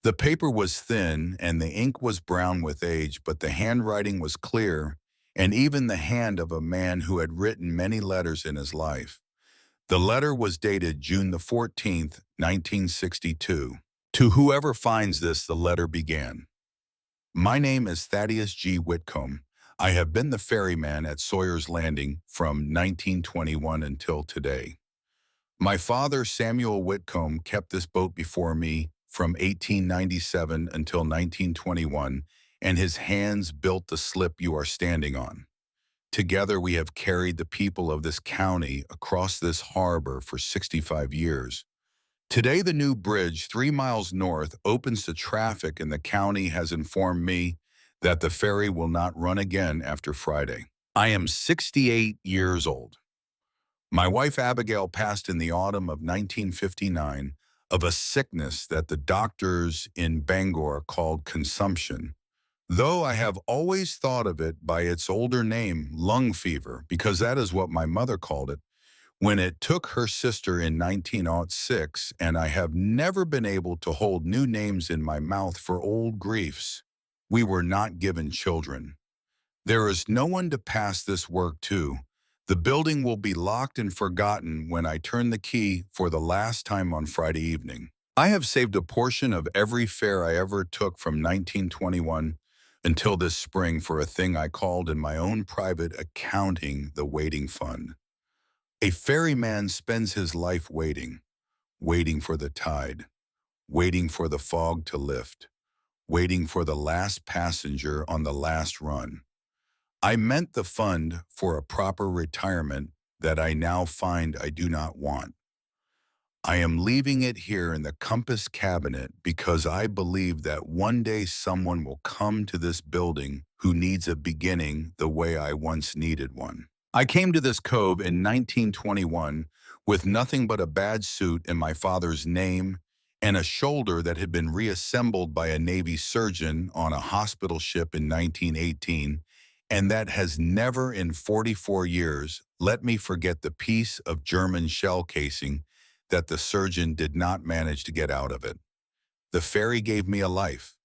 The paper was thin and the ink was brown with age, but the handwriting was clear, and even the hand of a man who had written many letters in his life. The letter was dated June the 14th, 1962. To whoever finds this, the letter began. My name is Thaddeus G. Whitcomb. I have been the ferryman at Sawyer's Landing from 1921 until today. My father, Samuel Whitcomb, kept this boat before me from 1897 until 1921, and his hands built the slip you are standing on. Together we have carried the people of this county across this harbor for 65 years. Today, the new bridge 3 miles north opens to traffic, and the county has informed me that the ferry will not run again after Friday. I am 68 years old. My wife Abigail passed in the autumn of 1959 of a sickness that the doctors in Bangor called consumption, though I have always thought of it by its older name, lung fever, because that is what my mother called it when it took her sister in 1906, and I have never been able to hold new names in my mouth for old griefs. We were not given children. There is no one to pass this work to. The building will be locked and forgotten when I turn the key for the last time on Friday evening. I have saved a portion of every fare I ever took from 1921 until this spring for a thing I called in my own private accounting the waiting fund. A ferryman spends his life waiting, waiting for the tide, waiting for the fog to lift, waiting for the last passenger on the last run. I meant the fund for a proper retirement that I now find I do not want. I am leaving it here in the compass cabinet because I believe that one day someone will come to this building who needs a beginning the way I once needed one. I came to this cove in 1921 with nothing but a badge suit and my father's name and a shoulder that had been reassembled by a Navy surgeon on a hospital ship in 1918, and that has never in 44 years let me forget the piece of German shell casing that the surgeon did not manage to get out of it. The ferry gave me a life.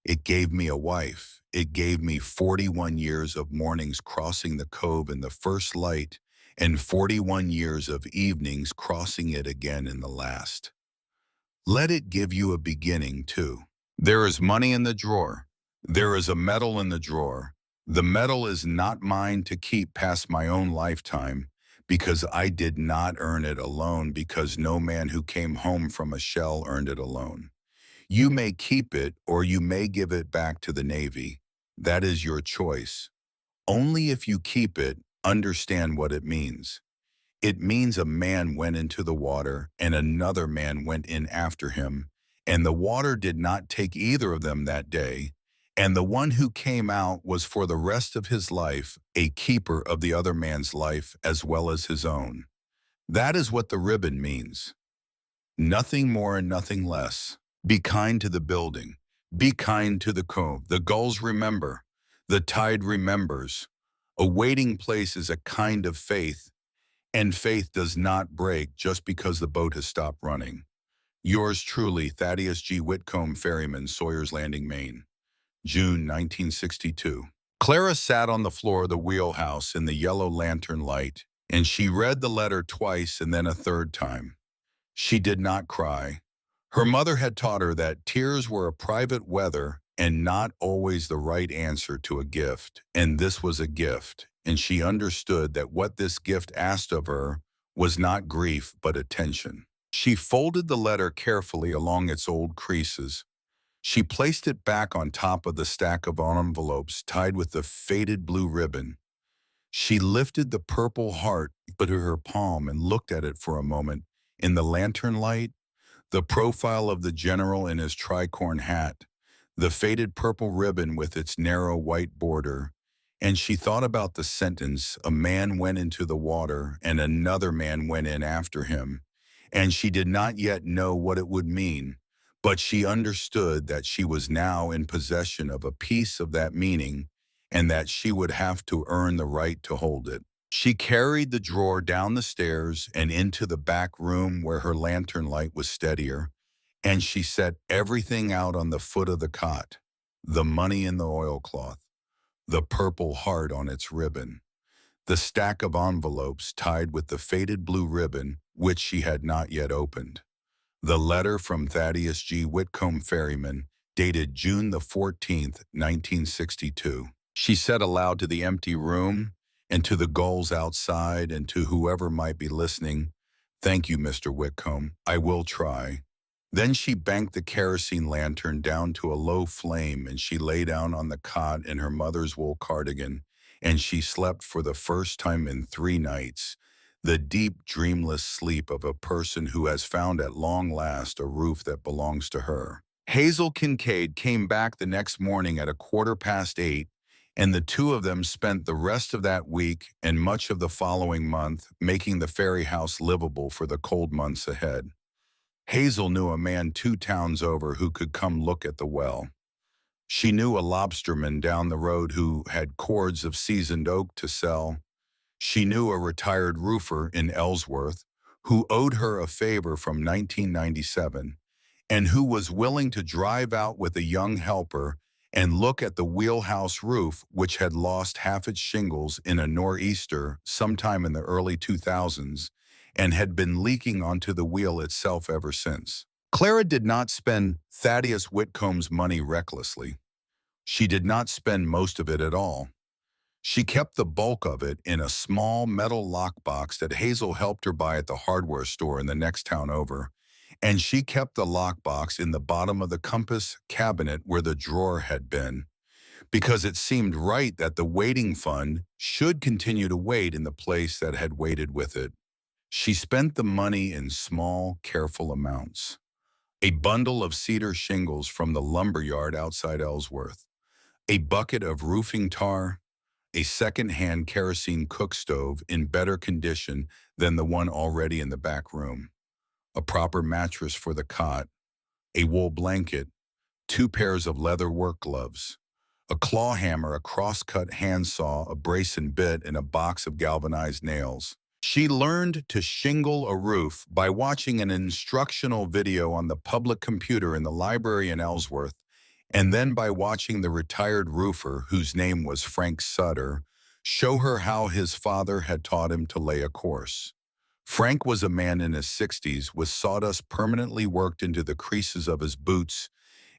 It gave me a wife. It gave me 41 years of mornings crossing the cove in the first light and 41 years of evenings crossing it again in the last. Let it give you a beginning, too. There is money in the drawer. There is a medal in the drawer. The medal is not mine to keep past my own lifetime because I did not earn it alone, because no man who came home from a shell earned it alone. You may keep it or you may give it back to the Navy. That is your choice. Only if you keep it, understand what it means. It means a man went into the water and another man went in after him, and the water did not take either of them that day, and the one who came out was for the rest of his life a keeper of the other man's life as well as his own. That is what the ribbon means. Nothing more and nothing less. Be kind to the building. Be kind to the cove. The gulls remember. The tide remembers. A waiting place is a kind of faith, and faith does not break just because the boat has stopped running. Yours truly, Thaddeus G. Whitcomb, Ferryman, Sawyer's Landing, Maine. June 1962. Clara sat on the floor of the wheelhouse in the yellow lantern light, and she read the letter twice and then a third time. She did not cry. Her mother had taught her that tears were a private weather and not always the right answer to a gift, and this was a gift, and she understood that what this gift asked of her was not grief but attention. She folded the letter carefully along its old creases. She placed it back on top of the stack of envelopes tied with the faded blue ribbon. She lifted the purple heart to her palm and looked at it for a moment. In the lantern light, the profile of the general in his tricorn hat, the faded purple ribbon with its narrow white border, and she thought about the sentence, "A man went into the water and another man went in after him," and she did not yet know what it would mean, but she understood that she was now in possession of a piece of that meaning and that she would have to earn the right to hold it. She carried the drawer down the stairs and into the back room where her lantern light was steadier, and she set everything out on the foot of the cot, the money in the oilcloth, the purple heart on its ribbon, the stack of envelopes tied with the faded blue ribbon, which she had not yet opened, the letter from Thaddeus G. Whitcomb, Ferryman, dated June the 14th, 1962. She said aloud to the empty room and to the gulls outside and to whoever might be listening, "Thank you, Mr. Whitcomb. I will try." Then she banked the kerosene lantern down to a low flame, and she lay down on the cot in her mother's wool cardigan, and she slept for the first time in 3 nights. the deep, dreamless sleep of a person who has found at long last a roof that belongs to her. Hazel Kincaid came back the next morning at 8:15, and the two of them spent the rest of that week and much of the following month making the Ferry house livable for the cold months ahead. Hazel knew a man 2 towns over who could come look at the well. She knew a lobsterman down the road who had cords of seasoned oak to sell. She knew a retired roofer in Ellsworth who owed her a favor from 1997 and who was willing to drive out with a young helper and look at the wheelhouse roof, which had lost half its shingles in a nor'easter sometime in the early 2000s and had been leaking onto the wheel itself ever since. Clara did not spend Thaddeus Whitcomb's money recklessly. She did not spend most of it at all. She kept the bulk of it in a small metal lockbox that Hazel helped her buy at the hardware store in the next town over, and she kept the lockbox in the bottom of the compass cabinet where the drawer had been, because it seemed right that the waiting fund should continue to wait in the place that had waited with it. She spent the money in small, careful amounts. A bundle of cedar shingles from the lumber yard outside Ellsworth, a bucket of roofing tar, a second-hand kerosene cook stove in better condition than the one already in the back room, a proper mattress for the cot, a wool blanket, 2 pairs of leather work gloves, a claw hammer, a cross-cut handsaw, a brace and bit, and a box of galvanized nails. She learned to shingle a roof by watching an instructional video on the public computer in the library in Ellsworth, and then by watching the retired roofer, whose name was Frank Sutter, show her how his father had taught him to lay a course. Frank was a man in his 60s with sawdust permanently worked into the creases of his boots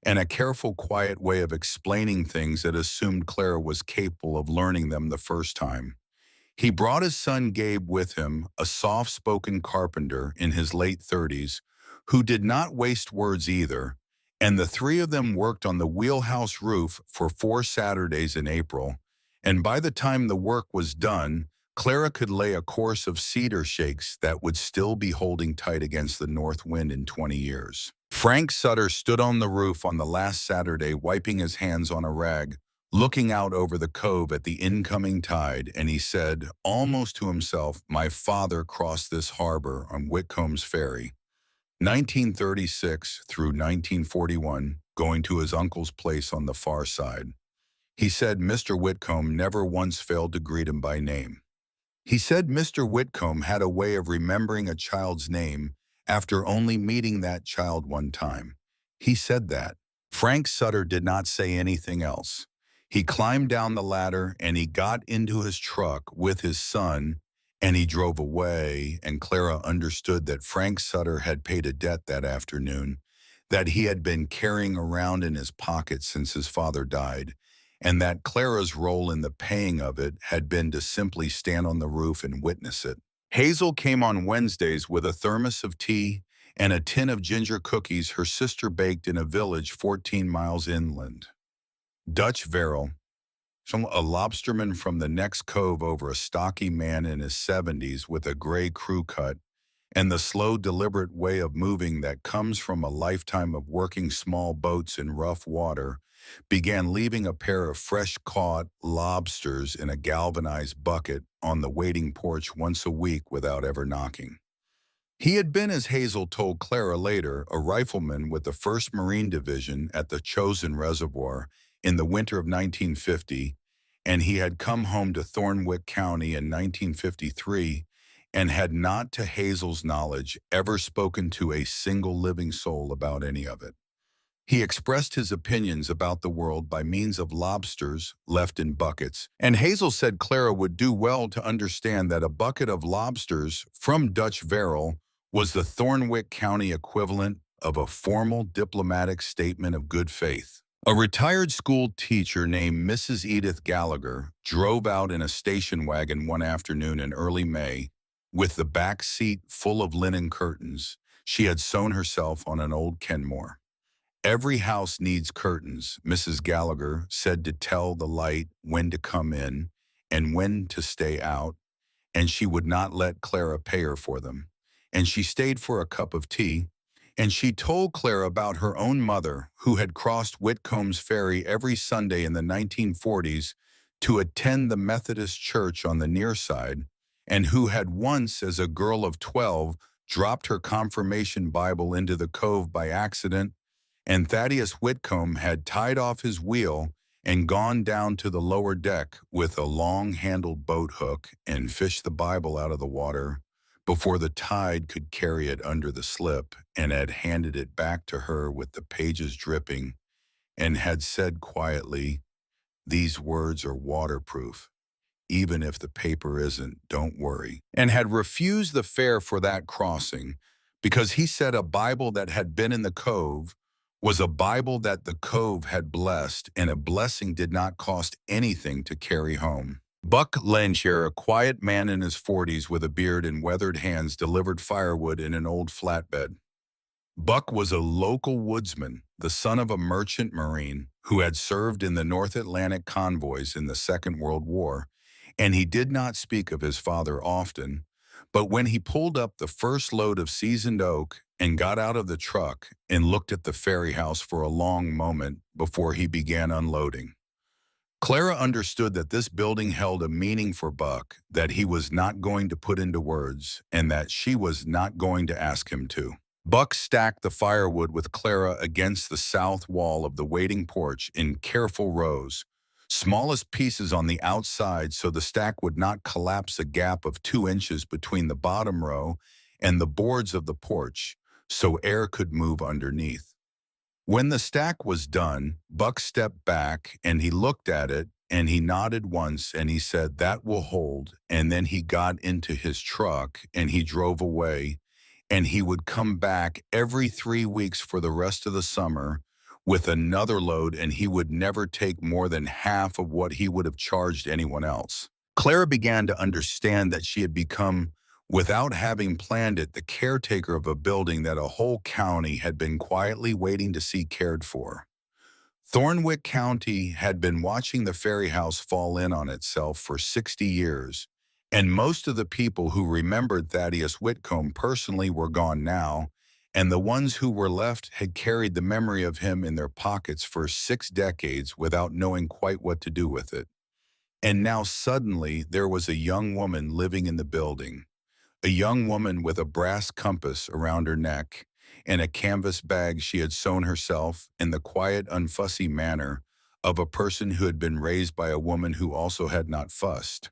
and a careful, quiet way of explaining things that assumed Clara was capable of learning them the first time. He brought his son Gabe with him, a soft-spoken carpenter in his late 30s, who did not waste words either, and the three of them worked on the wheelhouse roof for 4 Saturdays in April, and by the time the work was done, Clara could lay a course of cedar shakes that would still be holding tight against the north wind in 20 years. Frank Sutter stood on the roof on the last Saturday, wiping his hands on a rag, looking out over the cove at the incoming tide, and he said, almost to himself, "My father crossed this harbor on Whitcomb's Ferry, 1936 through 1941, going to his uncle's place on the far side." He said Mr. Whitcomb never once failed to greet him by name. He said Mr. Whitcomb had a way of remembering a child's name after only meeting that child one time. He said that. Frank Sutter did not say anything else. He climbed down the ladder and he got into his truck with his son and he drove away, and Clara understood that Frank Sutter had paid a debt that afternoon that he had been carrying around in his pocket since his father died, and that Clara's role in the paying of it had been to simply stand on the roof and witness it. Hazel came on Wednesdays with a thermos of tea and a tin of ginger cookies her sister baked in a village 14 miles inland. Dutch Verrill, a lobsterman from the next cove over, a stocky man in his 70s with a gray crew cut and the slow, deliberate way of moving that comes from a lifetime of working small boats in rough water, began leaving a pair of fresh-caught lobsters in a galvanized bucket on the waiting porch once a week without ever knocking. He had been, as Hazel told Clara later, a rifleman with the 1st Marine Division at the Chosin Reservoir in the winter of 1950, and he had come home to Thornwick County in 1953 and had not, to Hazel's knowledge, ever spoken to a single living soul about any of it. He expressed his opinions about the world by means of lobsters left in buckets, and Hazel said Clara would do well to understand that a bucket of lobsters from Dutch Verrill was the Thornwick County equivalent of a formal diplomatic statement of good faith. A retired school teacher named Mrs. Edith Gallagher drove out in a station wagon one afternoon in early May with the back seat full of linen curtains she had sewn herself on an old Kenmore. "Every house needs curtains," Mrs. Gallagher said, "to tell the light when to come in and when to stay out, and she would not let Clara pay her for them. And she stayed for a cup of tea, and she told Clara about her own mother, who had crossed Whitcomb's Ferry every Sunday in the 1940s to attend the Methodist church on the near side, and who had once, as a girl of 12, dropped her confirmation Bible into the cove by accident, and Thaddeus Whitcomb had tied off his wheel and gone down to the lower deck with a long-handled boat hook and fished the Bible out of the water before the tide could carry it under the slip, and had handed it back to her with the pages dripping, and had said quietly, "These words are waterproof. Even if the paper isn't, don't worry," and had refused the fare for that crossing because he said a Bible that had been in the cove was a Bible that the cove had blessed, and a blessing did not cost anything to carry home. Buck Lanchier, a quiet man in his 40s with a beard and weathered hands, delivered firewood in an old flatbed. Buck was a local woodsman, the son of a merchant marine who had served in the North Atlantic convoys in the Second World War, and he did not speak of his father often, but when he pulled up the first load of seasoned oak and got out of the truck and looked at the ferry house for a long moment before he began unloading, Clara understood that this building held a meaning for Buck that he was not going to put into words, and that she was not going to ask him to. Buck stacked the firewood with Clara against the south wall of the waiting porch in careful rows, smallest pieces on the outside so the stack would not collapse, a gap of 2 inches between the bottom row and the boards of the porch, so air could move underneath. When the stack was done, Buck stepped back and he looked at it and he nodded once and he said, "That will hold," and then he got into his truck and he drove away, and he would come back every 3 weeks for the rest of the summer with another load, and he would never take more than half of what he would have charged anyone else. Clara began to understand that she had become, without having planned it, the caretaker of a building that a whole county had been quietly waiting to see cared for. Thornwick County had been watching the ferry house fall in on itself for 60 years, and most of the people who remembered Thaddeus Whitcomb personally were gone now, and the ones who were left had carried the memory of him in their pockets for 6 decades without knowing quite what to do with it. And now suddenly there was a young woman living in the building, a young woman with a brass compass around her neck and a canvas bag she had sewn herself, in the quiet, unfussy manner of a person who had been raised by a woman who also had not fussed.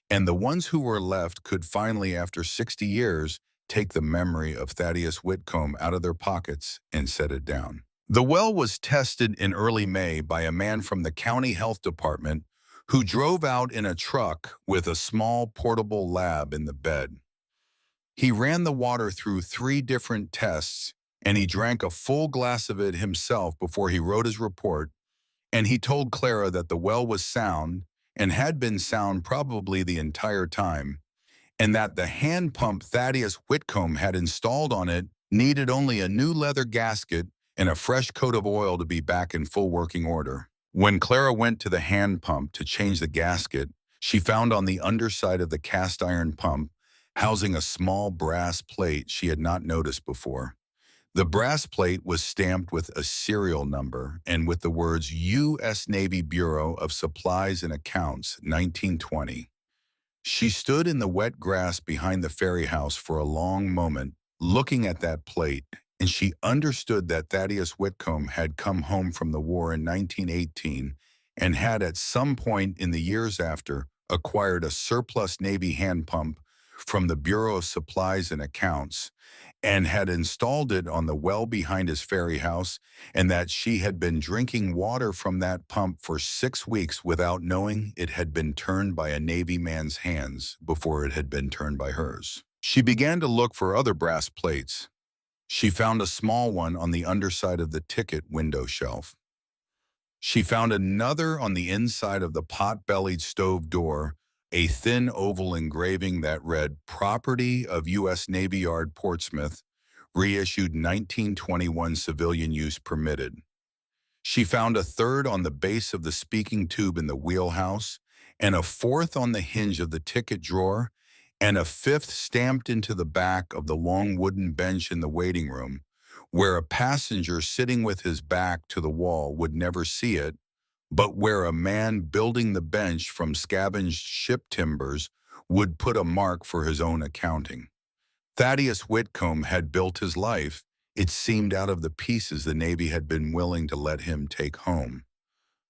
And the ones who were left could finally, after 60 years, take the memory of Thaddeus Whitcomb out of their pockets and set it down. The well was tested in early May by a man from the county health department who drove out in a truck with a small portable lab in the bed. He ran the water through 3 different tests, and he drank a full glass of it himself before he wrote his report, and he told Clara that the well was sound and had been sound probably the entire time, and that the hand pump Thaddeus Whitcomb had installed on it needed only a new leather gasket and a fresh coat of oil to be back in full working order. When Clara went to the hand pump to change the gasket, she found on the underside of the cast iron pump housing a small brass plate she had not noticed before. The brass plate was stamped with a serial number and with the words U.S. Navy Bureau of Supplies and Accounts, 1920. She stood in the wet grass behind the ferry house for a long moment, looking at that plate, and she understood that Thaddeus Whitcomb had come home from the war in 1918 and had at some point in the years after acquired a surplus Navy hand pump from the Bureau of Supplies and Accounts and had installed it on the well behind his ferry house, and that she had been drinking water from that pump for 6 weeks without knowing it had been turned by a Navy man's hands before it had been turned by hers. She began to look for other brass plates. She found a small one on the underside of the ticket window shelf. She found another on the inside of the pot-bellied stove door, a thin oval engraving that read, "Property of U.S. Navy Yard, Portsmouth, reissued 1921, civilian use permitted." She found a third on the base of the speaking tube in the wheelhouse, and a fourth on the hinge of the ticket drawer, and a fifth stamped into the back of the long wooden bench in the waiting room, where a passenger sitting with his back to the wall would never see it, but where a man building the bench from scavenged ship timbers would put a mark for his own accounting. Thaddeus Whitcomb had built his life, it seemed, out of the pieces the Navy had been willing to let him take home.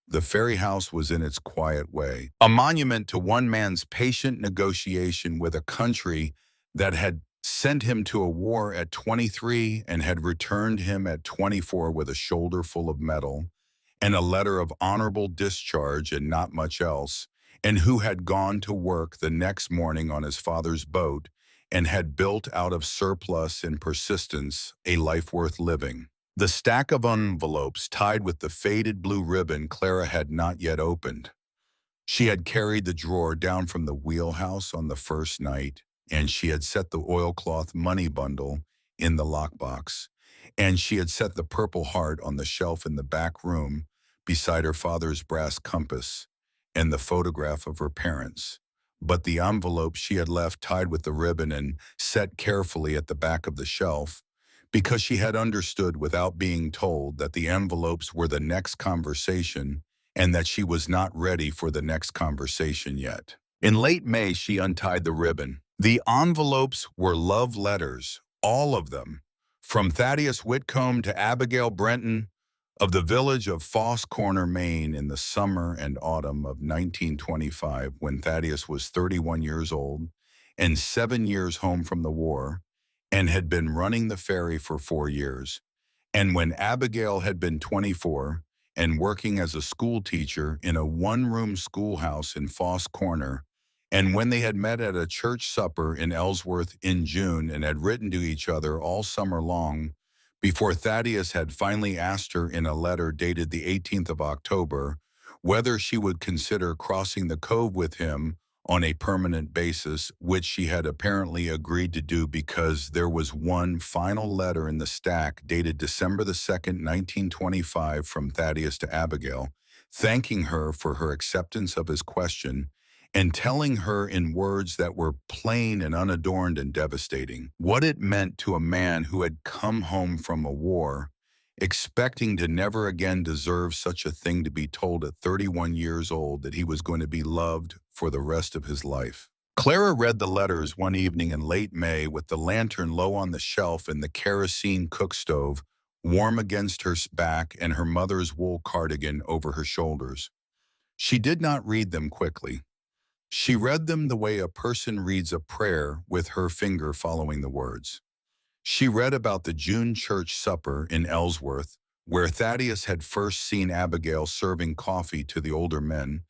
The Ferry house was in its quiet way a monument to one man's patient negotiation with a country that had sent him to a war at 23 and had returned him at 24 with a shoulder full of metal and a letter of honorable discharge and not much else, and who had gone to work the next morning on his father's boat and had built out of surplus and persistence a life worth living. The stack of envelopes tied with the faded blue ribbon Clara had not yet opened. She had carried the drawer down from the wheelhouse on the first night, and she had set the oilcloth money bundle in the lockbox, and she had set the Purple Heart on the shelf in the back room beside her father's brass compass and the photograph of her parents. But the envelope she had left tied with the ribbon and set carefully at the back of the shelf, because she had understood without being told that the envelopes were the next conversation and that she was not ready for the next conversation yet. In late May, she untied the ribbon. The envelopes were love letters, all of them, from Thaddeus Whitcomb to Abigail Brenton of the village of Foss Corner, Maine, in the summer and autumn of 1925, when Thaddeus was 31 years old and 7 years home from the war, and had been running the ferry for 4 years, and when Abigail had been 24 and working as a school teacher in a one-room schoolhouse in Foss Corner, and when they had met at a church supper in Ellsworth in June and had written to each other all summer long, before Thaddeus had finally asked her in a letter dated the 18th of October whether she would consider crossing the cove with him on a permanent basis, which she had apparently agreed to do because there was one final letter in the stack dated December the 2nd, 1925, from Thaddeus to Abigail, thanking her for her acceptance of his question and telling her in words that were plain and unadorned and devastating what it meant to a man who had come home from a war, expecting to never again deserve such a thing, to be told at 31 years old that he was going to be loved for the rest of his life. Clara read the letters one evening in late May with the lantern low on the shelf and the kerosene cook stove warm against her back and her mother's wool cardigan over her shoulders. She did not read them quickly. She read them the way a person reads a prayer, with her finger following the words. She read about the June church supper in Ellsworth, where Thaddeus had first seen Abigail serving coffee to the older men,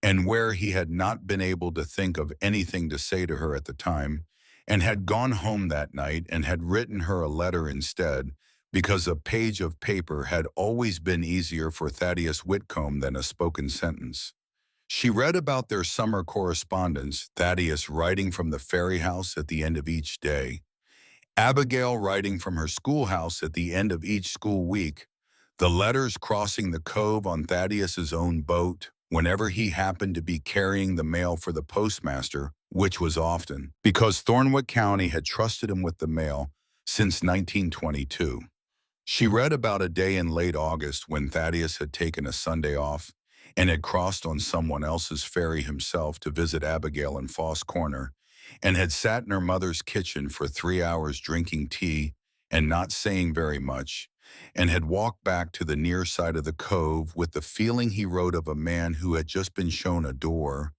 and where he had not been able to think of anything to say to her at the time, and had gone home that night and had written her a letter instead, because a page of paper had always been easier for Thaddeus Whitcomb than a spoken sentence. She read about their summer correspondence, Thaddeus writing from the Ferry house at the end of each day, Abigail writing from her schoolhouse at the end of each school week, the letters crossing the cove on Thaddeus's own boat whenever he happened to be carrying the mail for the postmaster, which was often, because Thornwick County had trusted him with the mail since 1922. She read about a day in late August when Thaddeus had taken a Sunday off and had crossed on someone else's ferry himself to visit Abigail in Foss Corner, and had sat in her mother's kitchen for 3 hours drinking tea and not saying very much, and had walked back to the near side of the cove with the feeling he wrote of a man who had just been shown a door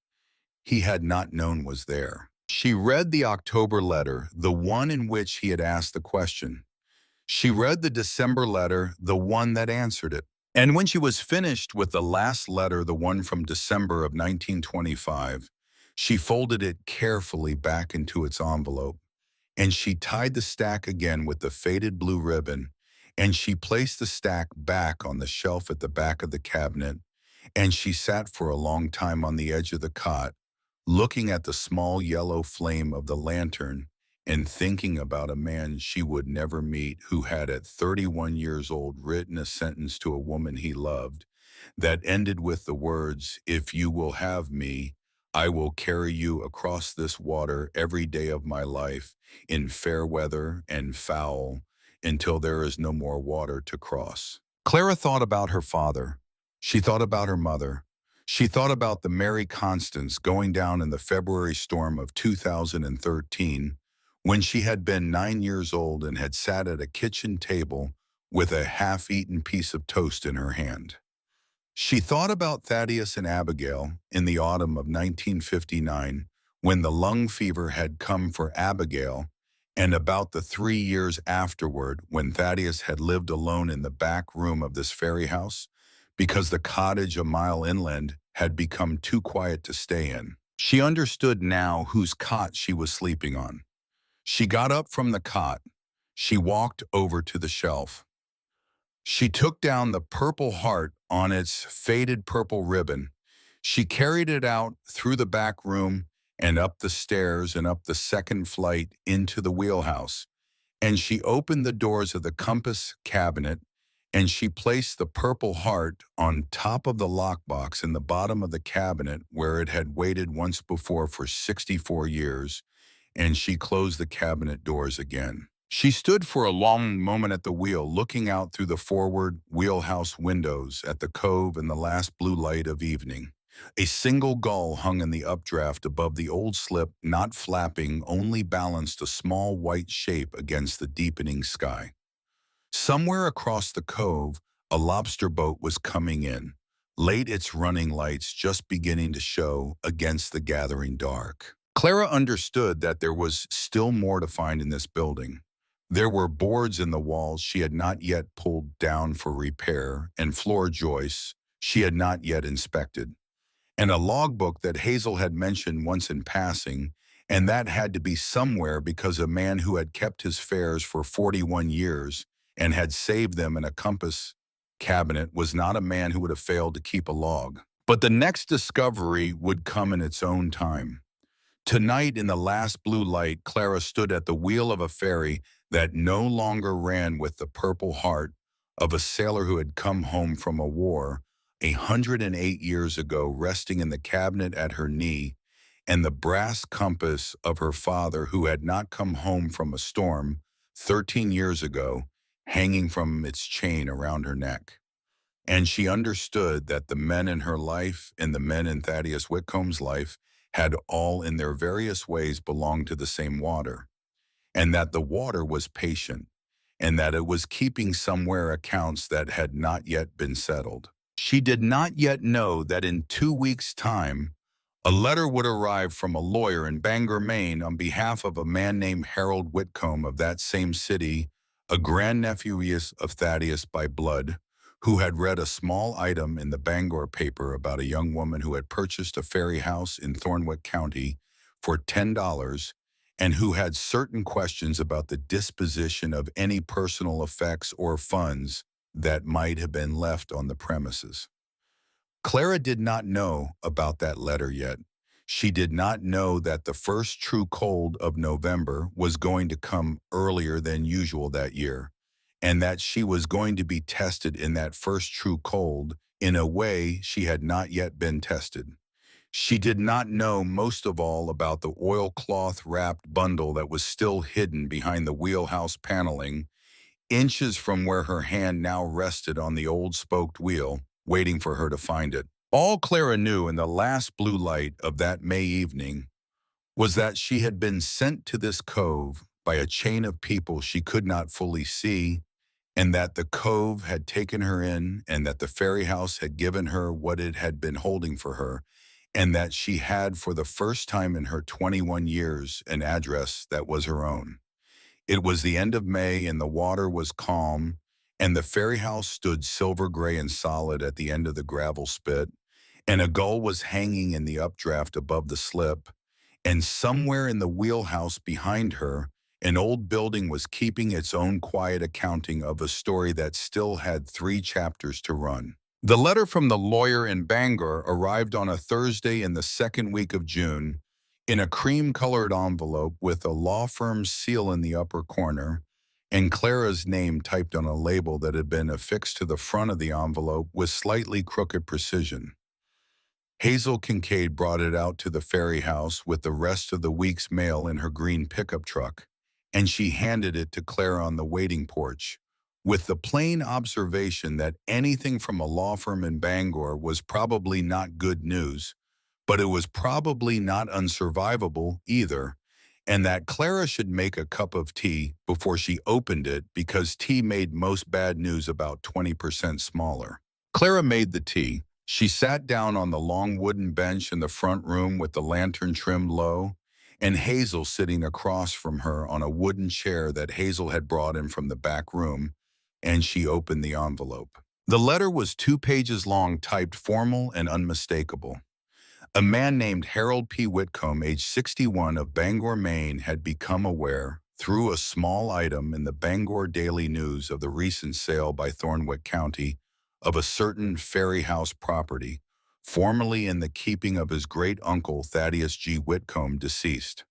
he had not known was there. She read the October letter, the one in which he had asked the question. She read the December letter, the one that answered it. And when she was finished with the last letter, the one from December of 1925, she folded it carefully back into its envelope, and she tied the stack again with the faded blue ribbon, and she placed the stack back on the shelf at the back of the cabinet, and she sat for a long time on the edge of the cot, looking at the small yellow flame of the lantern and thinking about a man she would never meet who had at 31 years old written a sentence to a woman he loved that ended with the words, "If you will have me, I will carry you across this water every day of my life, in fair weather and foul, until there is no more water to cross. Clara thought about her father. She thought about her mother. She thought about the Mary Constance going down in the February storm of 2013, when she had been 9 years old and had sat at a kitchen table with a half-eaten piece of toast in her hand. She thought about Thaddeus and Abigail in the autumn of 1959, when the lung fever had come for Abigail, and about the 3 years afterward when Thaddeus had lived alone in the back room of this ferry house because the cottage a mile inland had become too quiet to stay in. She understood now whose cot she was sleeping on. She got up from the cot. She walked over to the shelf. She took down the Purple Heart on its faded purple ribbon. She carried it out through the back room and up the stairs and up the second flight into the wheelhouse. And she opened the doors of the compass cabinet, and she placed the Purple Heart on top of the lockbox in the bottom of the cabinet where it had waited once before for 64 years, and she closed the cabinet doors again. She stood for a long moment at the wheel, looking out through the forward wheelhouse windows at the cove and the last blue light of evening. A single gull hung in the updraft above the old slip, not flapping, only balanced a small white shape against the deepening sky. Somewhere across the cove, a lobster boat was coming in, late, its running lights just beginning to show against the gathering dark. Clara understood that there was still more to find in this building. There were boards in the walls she had not yet pulled down for repair, and floor joists she had not yet inspected, and a logbook that Hazel had mentioned once in passing, and that had to be somewhere because a man who had kept his fares for 41 years and had saved them in a compass cabinet was not a man who would have failed to keep a log. But the next discovery would come in its own time. Tonight, in the last blue light, Clara stood at the wheel of a ferry that no longer ran with the Purple Heart of a sailor who had come home from a war 108 years ago, resting in the cabinet at her knee, and the brass compass of her father, who had not come home from a storm 13 years ago, hanging from its chain around her neck. And she understood that the men in her life and the men in Thaddeus Whitcomb's life had all in their various ways belonged to the same water, and that the water was patient, and that it was keeping somewhere accounts that had not yet been settled. She did not yet know that in 2 weeks' time, a letter would arrive from a lawyer in Bangor, Maine, on behalf of a man named Harold Whitcomb of that same city, a grandnephew of Thaddeus by blood, who had read a small item in the Bangor paper about a young woman who had purchased a ferry house in Thornwick County for $10 and who had certain questions about the disposition of any personal effects or funds that might have been left on the premises. Clara did not know about that letter yet. She did not know that the first true cold of November was going to come earlier than usual that year, and that she was going to be tested in that first true cold in a way she had not yet been tested. She did not know most of all about the oilcloth-wrapped bundle that was still hidden behind the wheelhouse paneling, inches from where her hand now rested on the old spoked wheel, waiting for her to find it. All Clara knew in the last blue light of that May evening was that she had been sent to this cove by a chain of people she could not fully see, and that the cove had taken her in, and that the ferry house had given her what it had been holding for her, and that she had for the first time in her 21 years an address that was her own. It was the end of May, and the water was calm, and the ferry house stood silver gray and solid at the end of the gravel spit, and a gull was hanging in the updraft above the slip, and somewhere in the wheelhouse behind her, an old building was keeping its own quiet accounting of a story that still had 3 chapters to run. The letter from the lawyer in Bangor arrived on a Thursday in the second week of June, in a cream-colored envelope with a law firm's seal in the upper corner, and Clara's name typed on a label that had been affixed to the front of the envelope with slightly crooked precision. Hazel Kincaid brought it out to the Ferry house with the rest of the week's mail in her green pickup truck, and she handed it to Clara on the waiting porch, with the plain observation that anything from a law firm in Bangor was probably not good news, but it was probably not unsurvivable either, and that Clara should make a cup of tea before she opened it because tea made most bad news about 20% smaller. Clara made the tea. She sat down on the long wooden bench in the front room with the lantern trimmed low, and Hazel sitting across from her on a wooden chair that Hazel had brought in from the back room, and she opened the envelope. The letter was 2 pages long, typed formal and unmistakable. A man named Harold P. Whitcomb, age 61, of Bangor, Maine, had become aware, through a small item in the Bangor Daily News, of the recent sale by Thornwick County of a certain Ferry House property, formerly in the keeping of his great-uncle Thaddeus G. Whitcomb, deceased.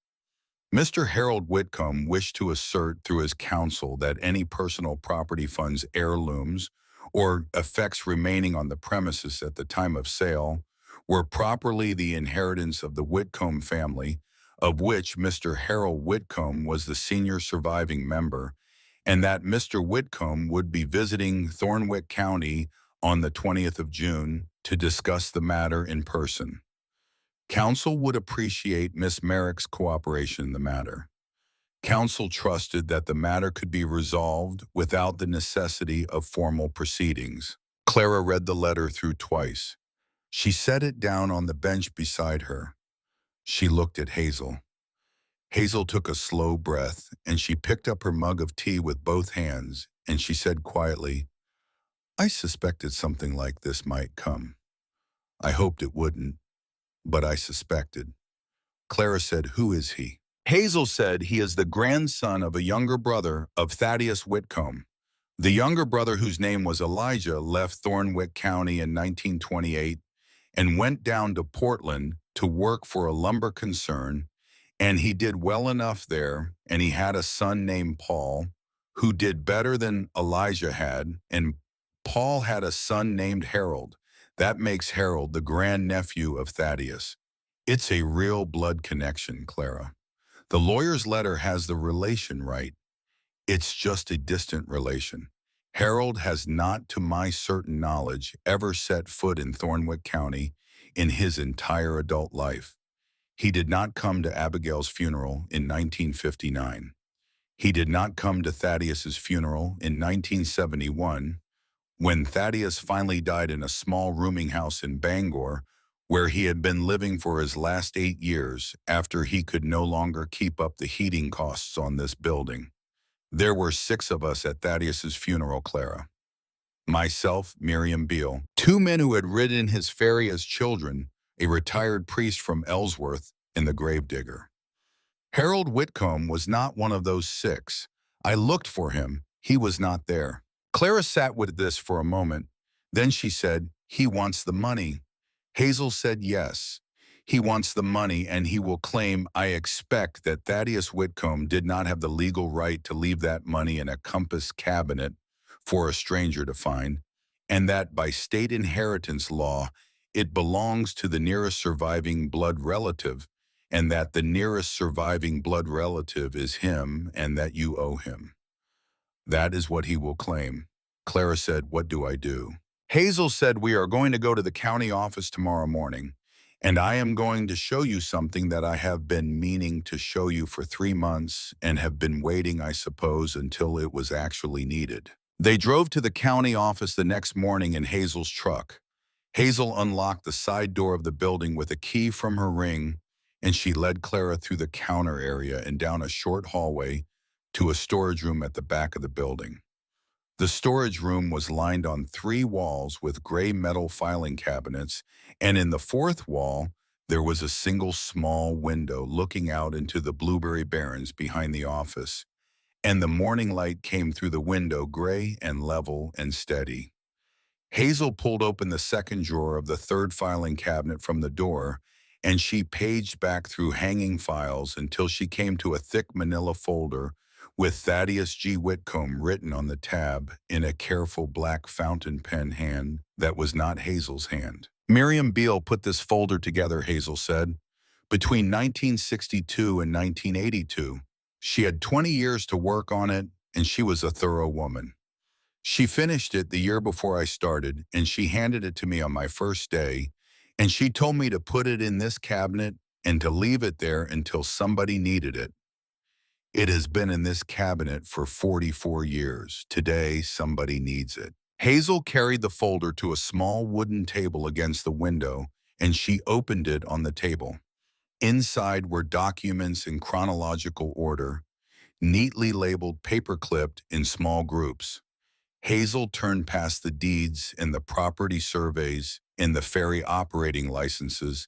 Mr. Harold Whitcomb wished to assert through his counsel that any personal property funds, heirlooms, or effects remaining on the premises at the time of sale were properly the inheritance of the Whitcomb family, of which Mr. Harold Whitcomb was the senior surviving member, and that Mr. Whitcomb would be visiting Thornwick County on the 20th of June to discuss the matter in person. Counsel would appreciate Miss Merrick's cooperation in the matter. Counsel trusted that the matter could be resolved without the necessity of formal proceedings. Clara read the letter through twice. She set it down on the bench beside her. She looked at Hazel. Hazel took a slow breath, and she picked up her mug of tea with both hands, and she said quietly, "I suspected something like this might come. I hoped it wouldn't, but I suspected." Clara said, "Who is he?" Hazel said, "He is the grandson of a younger brother of Thaddeus Whitcomb. The younger brother, whose name was Elijah, left Thornwick County in 1928 and went down to Portland to work for a lumber concern, and he did well enough there, and he had a son named Paul, who did better than Elijah had, and Paul had a son named Harold. That makes Harold the grandnephew of Thaddeus. It's a real blood connection, Clara. The lawyer's letter has the relation right. It's just a distant relation. Harold has not, to my certain knowledge, ever set foot in Thornwick County in his entire adult life. He did not come to Abigail's funeral in 1959. He did not come to Thaddeus's funeral in 1971, when Thaddeus finally died in a small rooming house in Bangor, where he had been living for his last 8 years after he could no longer keep up the heating costs on this building. There were 6 of us at Thaddeus's funeral, Clara. Myself, Miriam Beale, 2 men who had ridden his ferry as children, a retired priest from Ellsworth, and the gravedigger. Harold Whitcomb was not one of those 6. I looked for him. He was not there. Clara sat with this for a moment. Then she said, "He wants the money." Hazel said, "Yes. He wants the money, and he will claim, I expect, that Thaddeus Whitcomb did not have the legal right to leave that money in a compass cabinet for a stranger to find, and that by state inheritance law, it belongs to the nearest surviving blood relative, and that the nearest surviving blood relative is him, and that you owe him. That is what he will claim." Clara said, "What do I do?" Hazel said, "We are going to go to the county office tomorrow morning, and I am going to show you something that I have been meaning to show you for 3 months and have been waiting, I suppose, until it was actually needed." They drove to the county office the next morning in Hazel's truck. Hazel unlocked the side door of the building with a key from her ring, and she led Clara through the counter area and down a short hallway to a storage room at the back of the building. The storage room was lined on 3 walls with gray metal filing cabinets, and in the 4th wall, there was a single small window looking out into the blueberry barrens behind the office, and the morning light came through the window, gray and level and steady. Hazel pulled open the 2nd drawer of the 3rd filing cabinet from the door, and she paged back through hanging files until she came to a thick manila folder with Thaddeus G. Whitcomb written on the tab in a careful black fountain pen hand that was not Hazel's hand. Miriam Beale put this folder together, Hazel said. Between 1962 and 1982, she had 20 years to work on it, and she was a thorough woman. She finished it the year before I started, and she handed it to me on my first day, and she told me to put it in this cabinet and to leave it there until somebody needed it. It has been in this cabinet for 44 years. Today, somebody needs it. Hazel carried the folder to a small wooden table against the window, and she opened it on the table. Inside were documents in chronological order, neatly labeled paper-clipped in small groups. Hazel turned past the deeds and the property surveys and the Ferry operating licenses,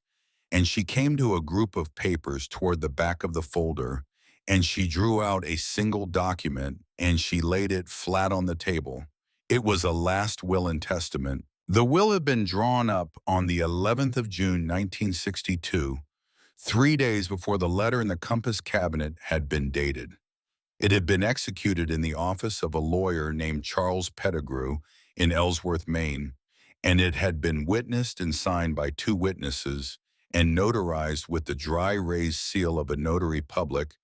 and she came to a group of papers toward the back of the folder, and she drew out a single document and she laid it flat on the table. It was a last will and testament. The will had been drawn up on the 11th of June, 1962, 3 days before the letter in the Compass cabinet had been dated. It had been executed in the office of a lawyer named Charles Pettigrew in Ellsworth, Maine, and it had been witnessed and signed by 2 witnesses and notarized with the dry raised seal of a notary public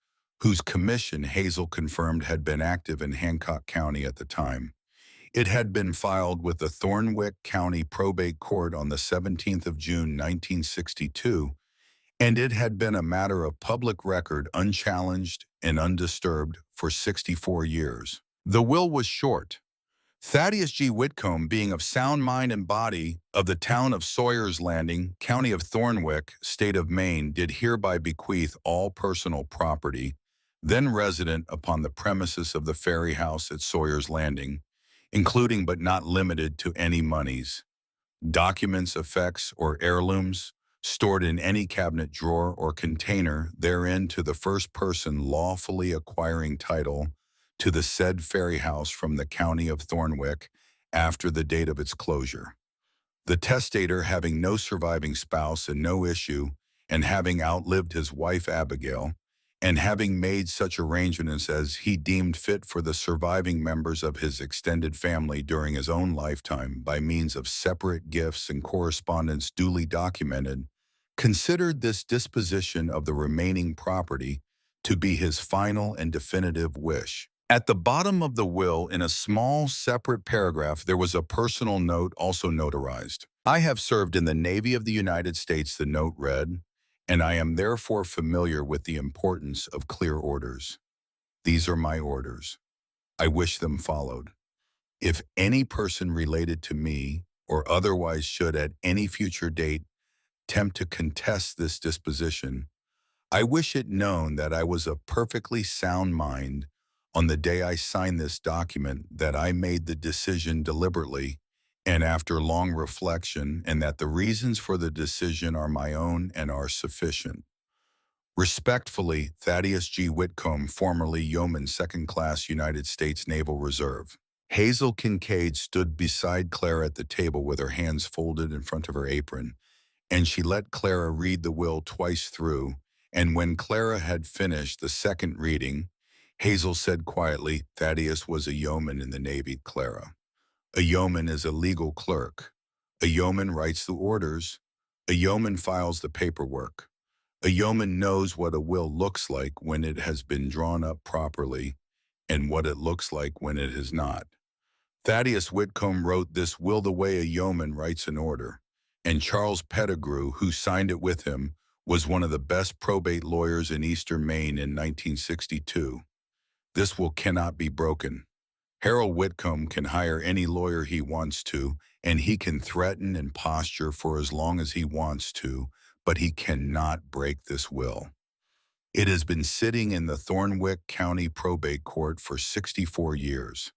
whose commission Hazel confirmed had been active in Hancock County at the time. It had been filed with the Thornwick County Probate Court on the 17th of June, 1962, and it had been a matter of public record unchallenged and undisturbed for 64 years. The will was short. Thaddeus G. Whitcomb, being of sound mind and body, of the town of Sawyer's Landing, county of Thornwick, state of Maine, did hereby bequeath all personal property, then resident upon the premises of the Ferry House at Sawyer's Landing, including but not limited to any moneys, documents, effects, or heirlooms, stored in any cabinet drawer or container therein to the first person lawfully acquiring title to the said Ferry House from the county of Thornwick after the date of its closure. The testator having no surviving spouse and no issue, and having outlived his wife Abigail, and having made such arrangements as he deemed fit for the surviving members of his extended family during his own lifetime by means of separate gifts and correspondence duly documented, considered this disposition of the remaining property to be his final and definitive wish. At the bottom of the will, in a small separate paragraph, there was a personal note also notarized. I have served in the Navy of the United States, the note read, and I am therefore familiar with the importance of clear orders. These are my orders. I wish them followed. If any person related to me or otherwise should at any future date attempt to contest this disposition, I wish it known that I was of perfectly sound mind on the day I signed this document, that I made the decision deliberately and after long reflection, and that the reasons for the decision are my own and are sufficient. Respectfully, Thaddeus G. Whitcomb, formerly Yeoman 2nd Class United States Naval Reserve. Hazel Kincaid stood beside Clara at the table with her hands folded in front of her apron, and she let Clara read the will twice through, and when Clara had finished the second reading, Hazel said quietly, "Thaddeus was a yeoman in the Navy, Clara. A yeoman is a legal clerk. A yeoman writes the orders. A yeoman files the paperwork. A yeoman knows what a will looks like when it has been drawn up properly and what it looks like when it is not. Thaddeus Whitcomb wrote this will the way a yeoman writes an order, and Charles Pettigrew, who signed it with him, was one of the best probate lawyers in Eastern Maine in 1962. This will cannot be broken. Harold Whitcomb can hire any lawyer he wants to, and he can threaten and posture for as long as he wants to, but he cannot break this will. It has been sitting in the Thornwick County Probate Court for 64 years.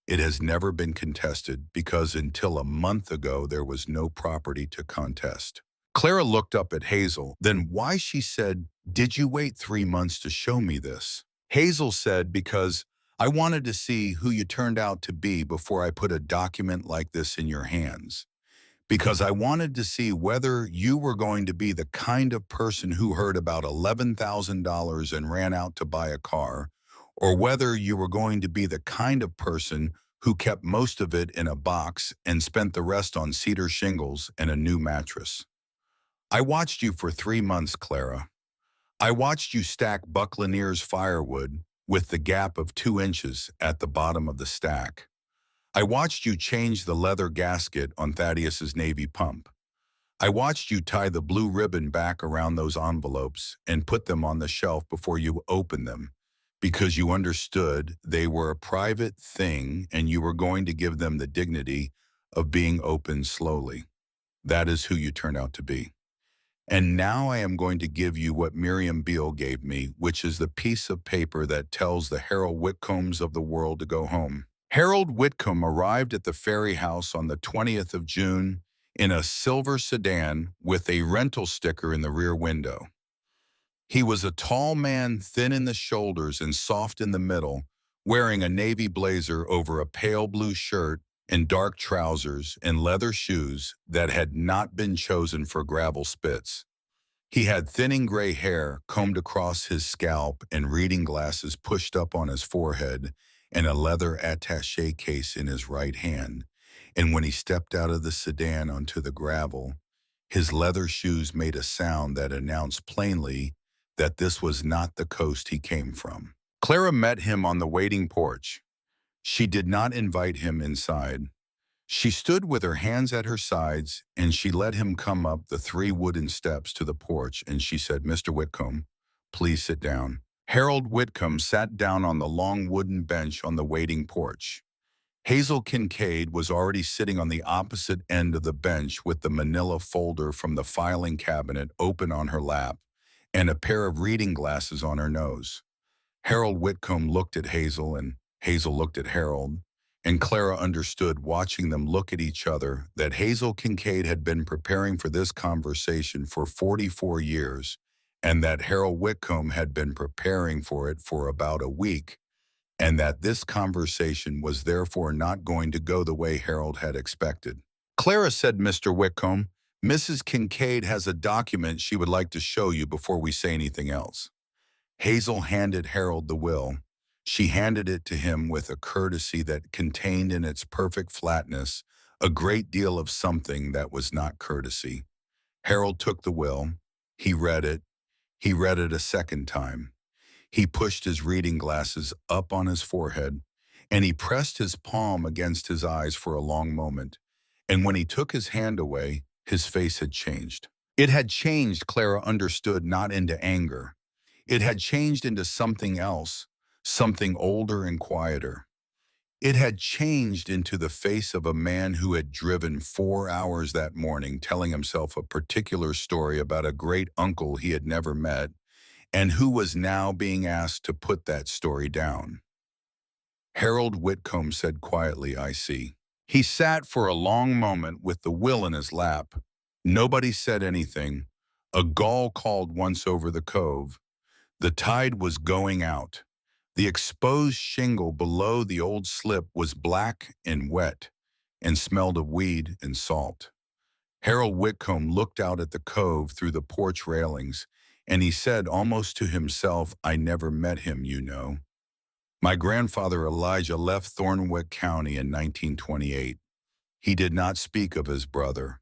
It has never been contested because until a month ago there was no property to contest." Clara looked up at Hazel, then why she said, "Did you wait 3 months to show me this?" Hazel said, "Because I wanted to see who you turned out to be before I put a document like this in your hands. Because I wanted to see whether you were going to be the kind of person who heard about $11,000 and ran out to buy a car, or whether you were going to be the kind of person who kept most of it in a box and spent the rest on cedar shingles and a new mattress. I watched you for 3 months, Clara. I watched you stack Buccaneer's firewood with the gap of 2 inches at the bottom of the stack. I watched you change the leather gasket on Thaddeus's Navy pump. I watched you tie the blue ribbon back around those envelopes and put them on the shelf before you opened them, because you understood they were a private thing and you were going to give them the dignity of being opened slowly. That is who you turned out to be. And now I am going to give you what Miriam Beale gave me, which is the piece of paper that tells the Harold Whitcombs of the world to go home. Harold Whitcomb arrived at the Ferry house on the 20th of June in a silver sedan with a rental sticker in the rear window. He was a tall man, thin in the shoulders and soft in the middle, wearing a navy blazer over a pale blue shirt and dark trousers and leather shoes that had not been chosen for gravel spits. He had thinning gray hair combed across his scalp and reading glasses pushed up on his forehead and a leather attaché case in his right hand. And when he stepped out of the sedan onto the gravel, his leather shoes made a sound that announced plainly that this was not the coast he came from. Clara met him on the waiting porch. She did not invite him inside. She stood with her hands at her sides, and she let him come up the 3 wooden steps to the porch, and she said, "Mr. Whitcomb, please sit down." Harold Whitcomb sat down on the long wooden bench on the waiting porch. Hazel Kincaid was already sitting on the opposite end of the bench with the manila folder from the filing cabinet open on her lap and a pair of reading glasses on her nose. Harold Whitcomb looked at Hazel and Hazel looked at Harold, and Clara understood, watching them look at each other, that Hazel Kincaid had been preparing for this conversation for 44 years and that Harold Whitcomb had been preparing for it for about a week, and that this conversation was therefore not going to go the way Harold had expected. "Clara," said Mr. Whitcomb, "Mrs. Kincaid has a document she would like to show you before we say anything else." Hazel handed Harold the will. She handed it to him with a courtesy that contained in its perfect flatness a great deal of something that was not courtesy. Harold took the will. He read it. He read it a second time. He pushed his reading glasses up on his forehead, and he pressed his palm against his eyes for a long moment. And when he took his hand away, his face had changed. It had changed, Clara understood, not into anger. It had changed into something else, something older and quieter. It had changed into the face of a man who had driven 4 hours that morning telling himself a particular story about a great uncle he had never met, and who was now being asked to put that story down. Harold Whitcomb said quietly, "I see." He sat for a long moment with the will in his lap. Nobody said anything. A gull called once over the cove. The tide was going out. The exposed shingle below the old slip was black and wet and smelled of weed and salt. Harold Whitcomb looked out at the cove through the porch railings, and he said almost to himself, "I never met him, you know. My grandfather Elijah left Thornwick County in 1928. He did not speak of his brother.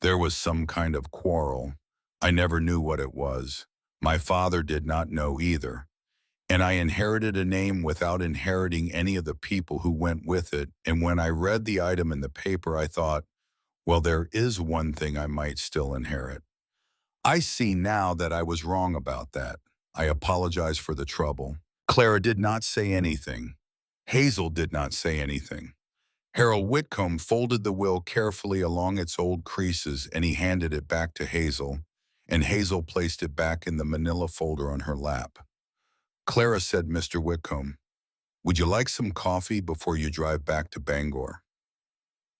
There was some kind of quarrel. I never knew what it was. My father did not know either. And I inherited a name without inheriting any of the people who went with it, and when I read the item in the paper, I thought, well, there is one thing I might still inherit. I see now that I was wrong about that. I apologize for the trouble." Clara did not say anything. Hazel did not say anything. Harold Whitcomb folded the will carefully along its old creases, and he handed it back to Hazel, and Hazel placed it back in the manila folder on her lap. Clara said, "Mr. Whitcomb, would you like some coffee before you drive back to Bangor?"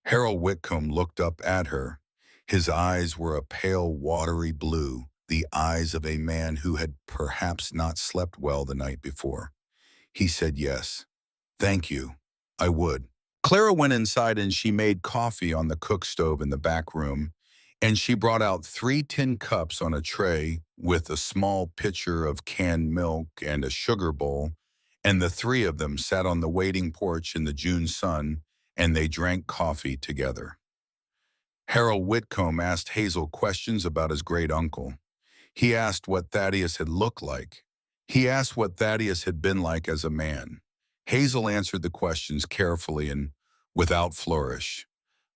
Harold Whitcomb looked up at her. His eyes were a pale, watery blue, the eyes of a man who had perhaps not slept well the night before. He said, "Yes, thank you, I would." Clara went inside and she made coffee on the cook stove in the back room, and she brought out 3 tin cups on a tray with a small pitcher of canned milk and a sugar bowl and the three of them sat on the waiting porch in the June sun, and they drank coffee together. Harold Whitcomb asked Hazel questions about his great-uncle. He asked what Thaddeus had looked like. He asked what Thaddeus had been like as a man. Hazel answered the questions carefully and without flourish.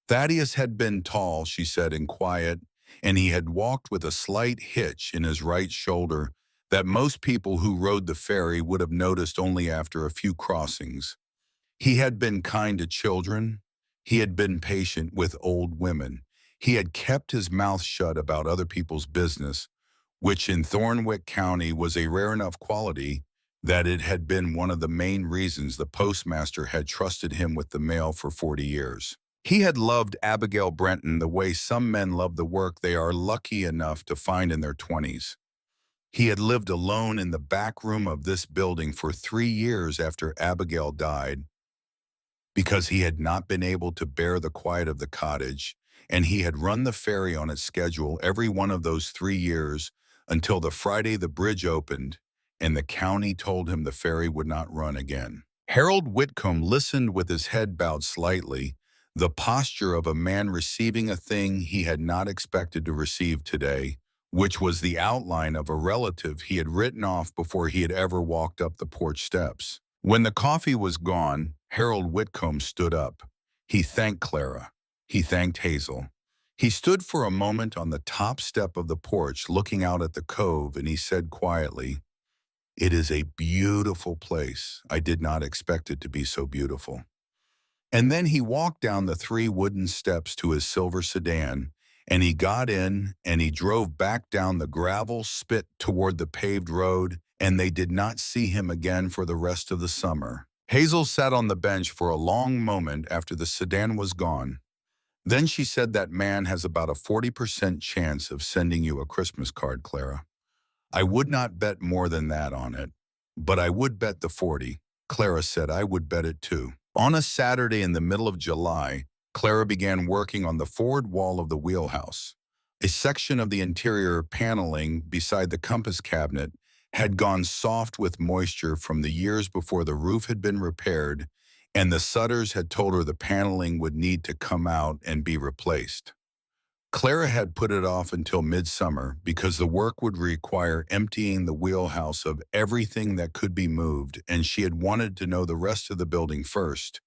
Thaddeus had been tall, she said, and quiet, and he had walked with a slight hitch in his right shoulder that most people who rode the ferry would have noticed only after a few crossings. He had been kind to children. He had been patient with old women. He had kept his mouth shut about other people's business, which in Thornwick County was a rare enough quality that it had been one of the main reasons the postmaster had trusted him with the mail for 40 years. He had loved Abigail Brenton the way some men love the work they are lucky enough to find in their 20s. He had lived alone in the back room of this building for 3 years after Abigail died because he had not been able to bear the quiet of the cottage, and he had run the ferry on its schedule every one of those 3 years until the Friday the bridge opened and the county told him the ferry would not run again. Harold Whitcomb listened with his head bowed slightly, the posture of a man receiving a thing he had not expected to receive today, which was the outline of a relative he had written off before he had ever walked up the porch steps. When the coffee was gone, Harold Whitcomb stood up. He thanked Clara. He thanked Hazel. He stood for a moment on the top step of the porch looking out at the cove, and he said quietly, "It is a beautiful place. I did not expect it to be so beautiful." And then he walked down the 3 wooden steps to his silver sedan, and he got in and he drove back down the gravel spit toward the paved road, and they did not see him again for the rest of the summer. Hazel sat on the bench for a long moment after the sedan was gone. Then she said, "That man has about a 40% chance of sending you a Christmas card, Clara. I would not bet more than that on it, but I would bet the 40. Clara said I would bet it too. On a Saturday in the middle of July, Clara began working on the forward wall of the wheelhouse. A section of the interior paneling beside the compass cabinet had gone soft with moisture from the years before the roof had been repaired, and the Sutters had told her the paneling would need to come out and be replaced. Clara had put it off until midsummer because the work would require emptying the wheelhouse of everything that could be moved, and she had wanted to know the rest of the building first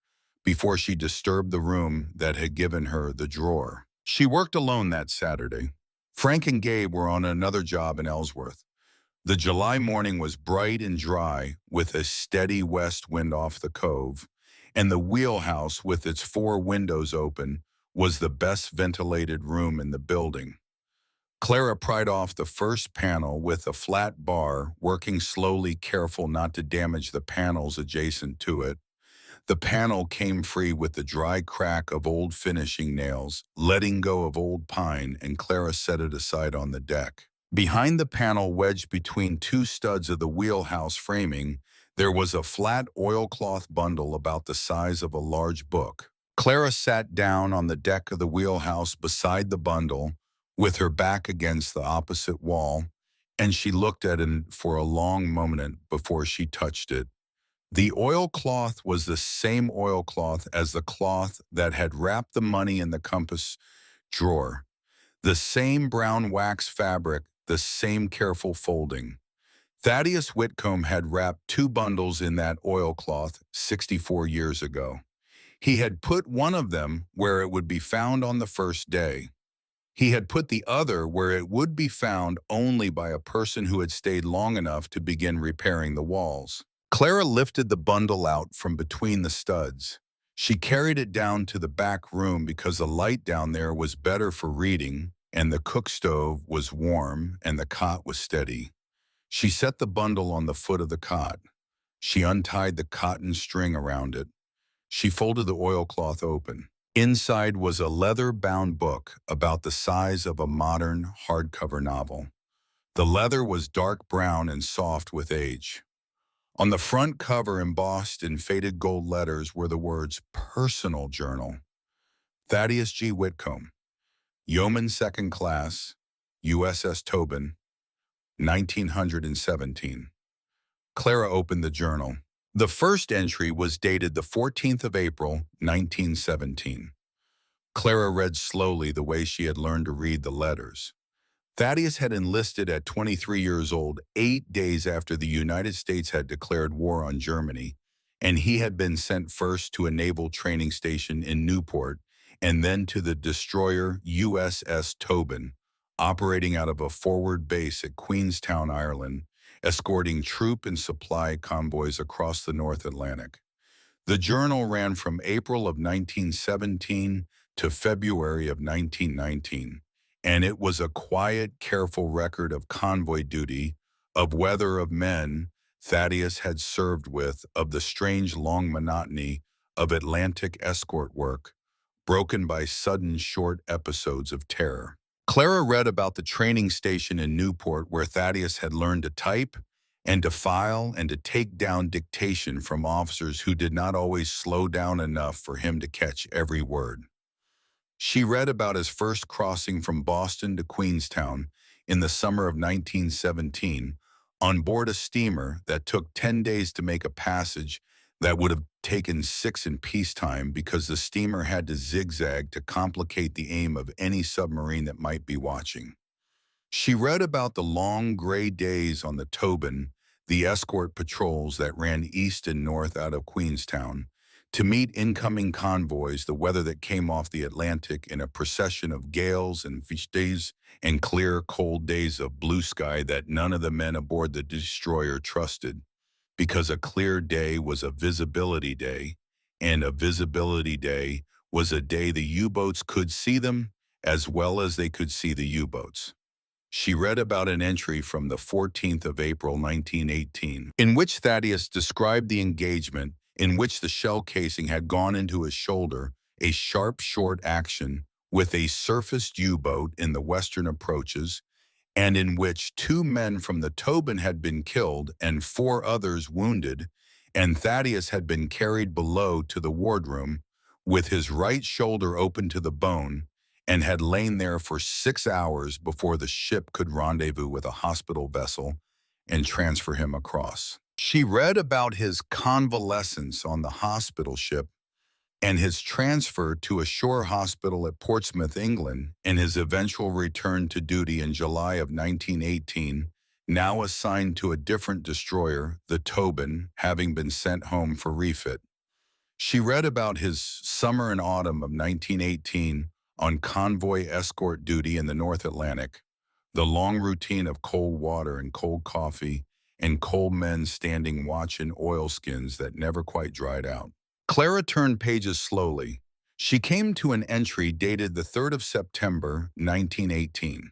before she disturbed the room that had given her the drawer. She worked alone that Saturday. Frank and Gabe were on another job in Ellsworth. The July morning was bright and dry with a steady west wind off the cove, and the wheelhouse with its 4 windows open was the best ventilated room in the building. Clara pried off the first panel with a flat bar, working slowly, careful not to damage the panels adjacent to it. The panel came free with the dry crack of old finishing nails, letting go of old pine, and Clara set it aside on the deck. Behind the panel, wedged between 2 studs of the wheelhouse framing, there was a flat oilcloth bundle about the size of a large book. Clara sat down on the deck of the wheelhouse beside the bundle, with her back against the opposite wall, and she looked at it for a long moment before she touched it. The oilcloth was the same oilcloth as the cloth that had wrapped the money in the compass drawer. The same brown wax fabric, the same careful folding. Thaddeus Whitcomb had wrapped 2 bundles in that oilcloth 64 years ago. He had put one of them where it would be found on the first day. He had put the other where it would be found only by a person who had stayed long enough to begin repairing the walls. Clara lifted the bundle out from between the studs. She carried it down to the back room because the light down there was better for reading, and the cook stove was warm, and the cot was steady. She set the bundle on the foot of the cot. She untied the cotton string around it. She folded the oilcloth open. Inside was a leather-bound book about the size of a modern hardcover novel. The leather was dark brown and soft with age. On the front cover, embossed in faded gold letters, were the words "Personal Journal." Thaddeus G. Whitcomb, Yeoman Second Class, USS Tobin, 1917. Clara opened the journal. The first entry was dated the 14th of April, 1917. Clara read slowly the way she had learned to read the letters. Thaddeus had enlisted at 23 years old, 8 days after the United States had declared war on Germany, and he had been sent first to a naval training station in Newport and then to the destroyer USS Tobin, operating out of a forward base at Queenstown, Ireland, escorting troop and supply convoys across the North Atlantic. The journal ran from April of 1917 to February of 1919, and it was a quiet, careful record of convoy duty, of weather, of men Thaddeus had served with, of the strange long monotony of Atlantic escort work, broken by sudden short episodes of terror. Clara read about the training station in Newport where Thaddeus had learned to type and to file and to take down dictation from officers who did not always slow down enough for him to catch every word. She read about his first crossing from Boston to Queenstown in the summer of 1917 on board a steamer that took 10 days to make a passage that would have taken 6 in peacetime because the steamer had to zigzag to complicate the aim of any submarine that might be watching. She read about the long gray days on the Tobin, the escort patrols that ran east and north out of Queenstown, to meet incoming convoys, the weather that came off the Atlantic in a procession of gales and days and clear, cold days of blue sky that none of the men aboard the destroyer trusted, because a clear day was a visibility day, and a visibility day was a day the U-boats could see them as well as they could see the U-boats. She read about an entry from the 14th of April, 1918, in which Thaddeus described the engagement in which the shell casing had gone into his shoulder, a sharp, short action with a surfaced U-boat in the western approaches, and in which 2 men from the Tobin had been killed and 4 others wounded, and Thaddeus had been carried below to the wardroom with his right shoulder open to the bone, and had lain there for 6 hours before the ship could rendezvous with a hospital vessel and transfer him across. She read about his convalescence on the hospital ship and his transfer to a shore hospital at Portsmouth, England, and his eventual return to duty in July of 1918, now assigned to a different destroyer, the Tobin, having been sent home for refit. She read about his summer and autumn of 1918 on convoy escort duty in the North Atlantic, the long routine of cold water and cold coffee and cold men standing watch in oilskins that never quite dried out. Clara turned pages slowly. She came to an entry dated the 3rd of September, 1918.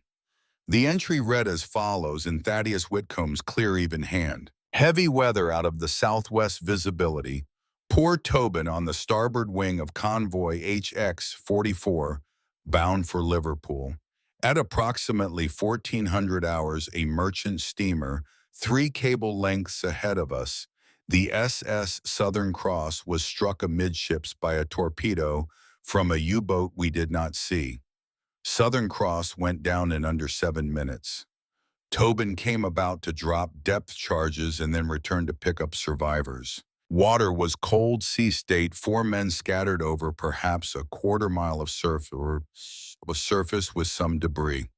The entry read as follows in Thaddeus Whitcomb's clear, even hand. Heavy weather out of the southwest visibility. Poor Tobin on the starboard wing of convoy HX-44, bound for Liverpool. At approximately 1400 hours, a merchant steamer, 3 cable lengths ahead of us, the SS Southern Cross, was struck amidships by a torpedo from a U-boat we did not see. Southern Cross went down in under 7 minutes. Tobin came about to drop depth charges and then returned to pick up survivors. Water was cold sea state, 4 men scattered over perhaps a quarter-mile of surface with some debris.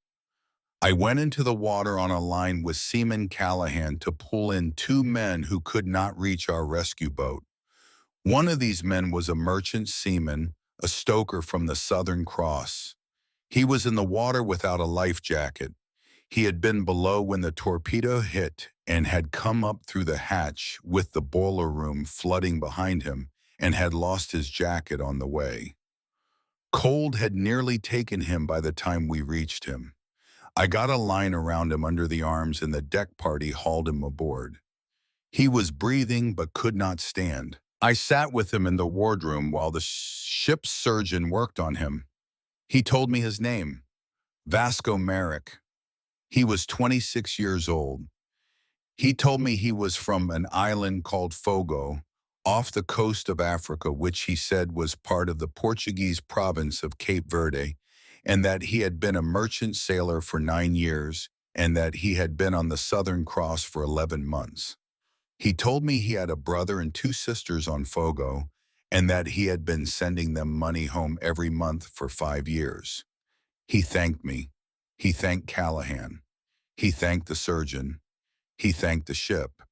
I went into the water on a line with Seaman Callahan to pull in 2 men who could not reach our rescue boat. One of these men was a merchant seaman, a stoker from the Southern Cross. He was in the water without a life jacket. He had been below when the torpedo hit and had come up through the hatch with the boiler room flooding behind him and had lost his jacket on the way. Cold had nearly taken him by the time we reached him. I got a line around him under the arms and the deck party hauled him aboard. He was breathing but could not stand. I sat with him in the wardroom while the ship's surgeon worked on him. He told me his name, Vasco Merrick. He was 26 years old. He told me he was from an island called Fogo, off the coast of Africa, which he said was part of the Portuguese province of Cape Verde, and that he had been a merchant sailor for 9 years, and that he had been on the Southern Cross for 11 months. He told me he had a brother and two sisters on Fogo, and that he had been sending them money home every month for 5 years. He thanked me. He thanked Callahan. He thanked the surgeon. He thanked the ship.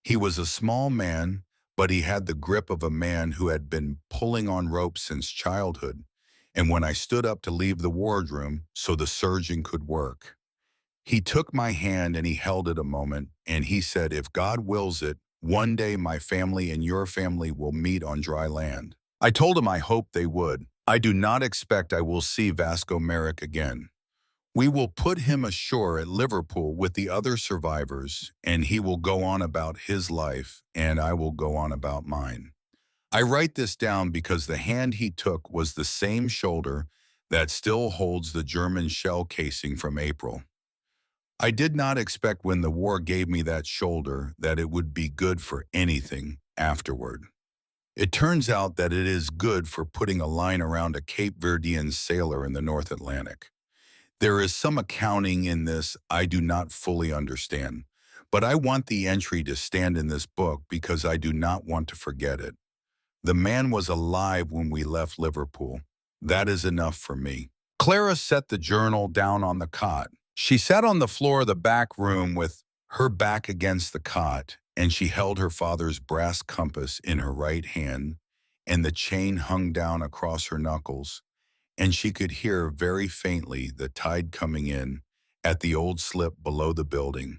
He was a small man, but he had the grip of a man who had been pulling on ropes since childhood. And when I stood up to leave the wardroom so the surgeon could work, he took my hand and he held it a moment, and he said, "If God wills it, one day my family and your family will meet on dry land." I told him I hoped they would. I do not expect I will see Vasco Merrick again. We will put him ashore at Liverpool with the other survivors, and he will go on about his life, and I will go on about mine. I write this down because the hand he took was the same shoulder that still holds the German shell casing from April. I did not expect when the war gave me that shoulder that it would be good for anything afterward. It turns out that it is good for putting a line around a Cape Verdean sailor in the North Atlantic. There is some accounting in this I do not fully understand, but I want the entry to stand in this book because I do not want to forget it. The man was alive when we left Liverpool. That is enough for me. Clara set the journal down on the cot. She sat on the floor of the back room with her back against the cot, and she held her father's brass compass in her right hand, and the chain hung down across her knuckles, and she could hear very faintly the tide coming in at the old slip below the building,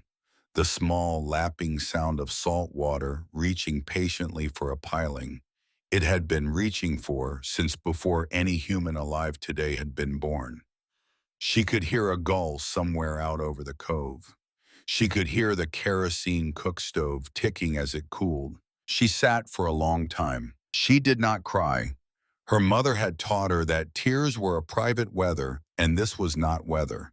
the small lapping sound of salt water reaching patiently for a piling. It had been reaching for since before any human alive today had been born. She could hear a gull somewhere out over the cove. She could hear the kerosene cook stove ticking as it cooled. She sat for a long time. She did not cry. Her mother had taught her that tears were a private weather, and this was not weather.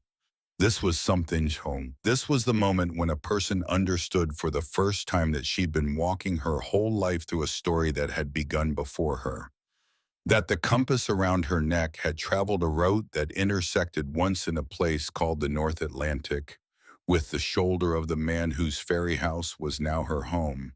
This was something's home. This was the moment when a person understood for the first time that she'd been walking her whole life through a story that had begun before her. That the compass around her neck had traveled a route that intersected once in a place called the North Atlantic with the shoulder of the man whose ferry house was now her home.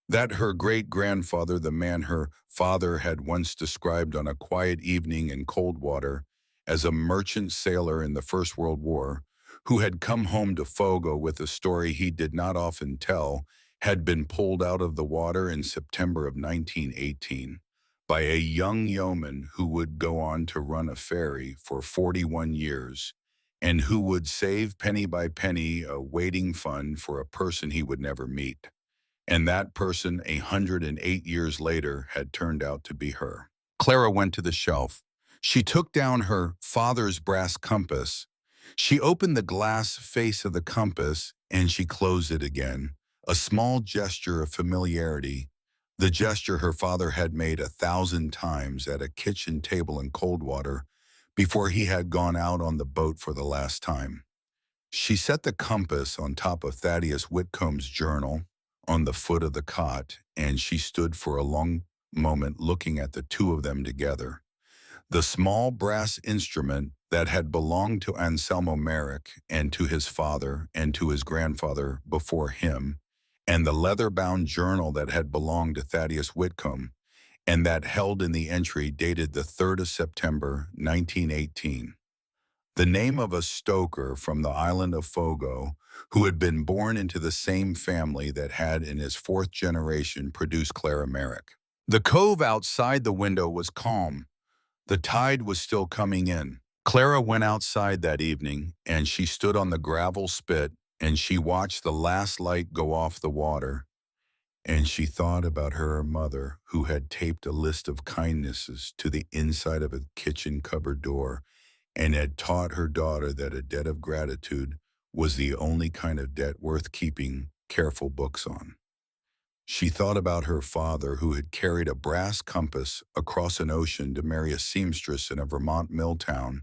That her great-grandfather, the man her father had once described on a quiet evening in Coldwater as a merchant sailor in the First World War, who had come home to Fogo with a story he did not often tell, had been pulled out of the water in September of 1918 by a young yeoman who would go on to run a ferry for 41 years and who would save penny by penny a waiting fund for a person he would never meet. And that person, 108 years later, had turned out to be her. Clara went to the shelf. She took down her father's brass compass. She opened the glass face of the compass, and she closed it again, a small gesture of familiarity, the gesture her father had made 1,000 times at a kitchen table in Coldwater before he had gone out on the boat for the last time. She set the compass on top of Thaddeus Whitcomb's journal on the foot of the cot, and she stood for a long moment looking at the two of them together. The small brass instrument that had belonged to Anselmo Merrick and to his father and to his grandfather before him, and the leather-bound journal that had belonged to Thaddeus Whitcomb, and that held in the entry dated the 3rd of September, 1918. The name of a stoker from the island of Fogo who had been born into the same family that had in his 4th generation produced Clara Merrick. The cove outside the window was calm. The tide was still coming in. Clara went outside that evening, and she stood on the gravel spit, and she watched the last light go off the water, and she thought about her mother who had taped a list of kindnesses to the inside of a kitchen cupboard door and had taught her daughter that a debt of gratitude was the only kind of debt worth keeping careful books on. She thought about her father who had carried a brass compass across an ocean to marry a seamstress in a Vermont mill town,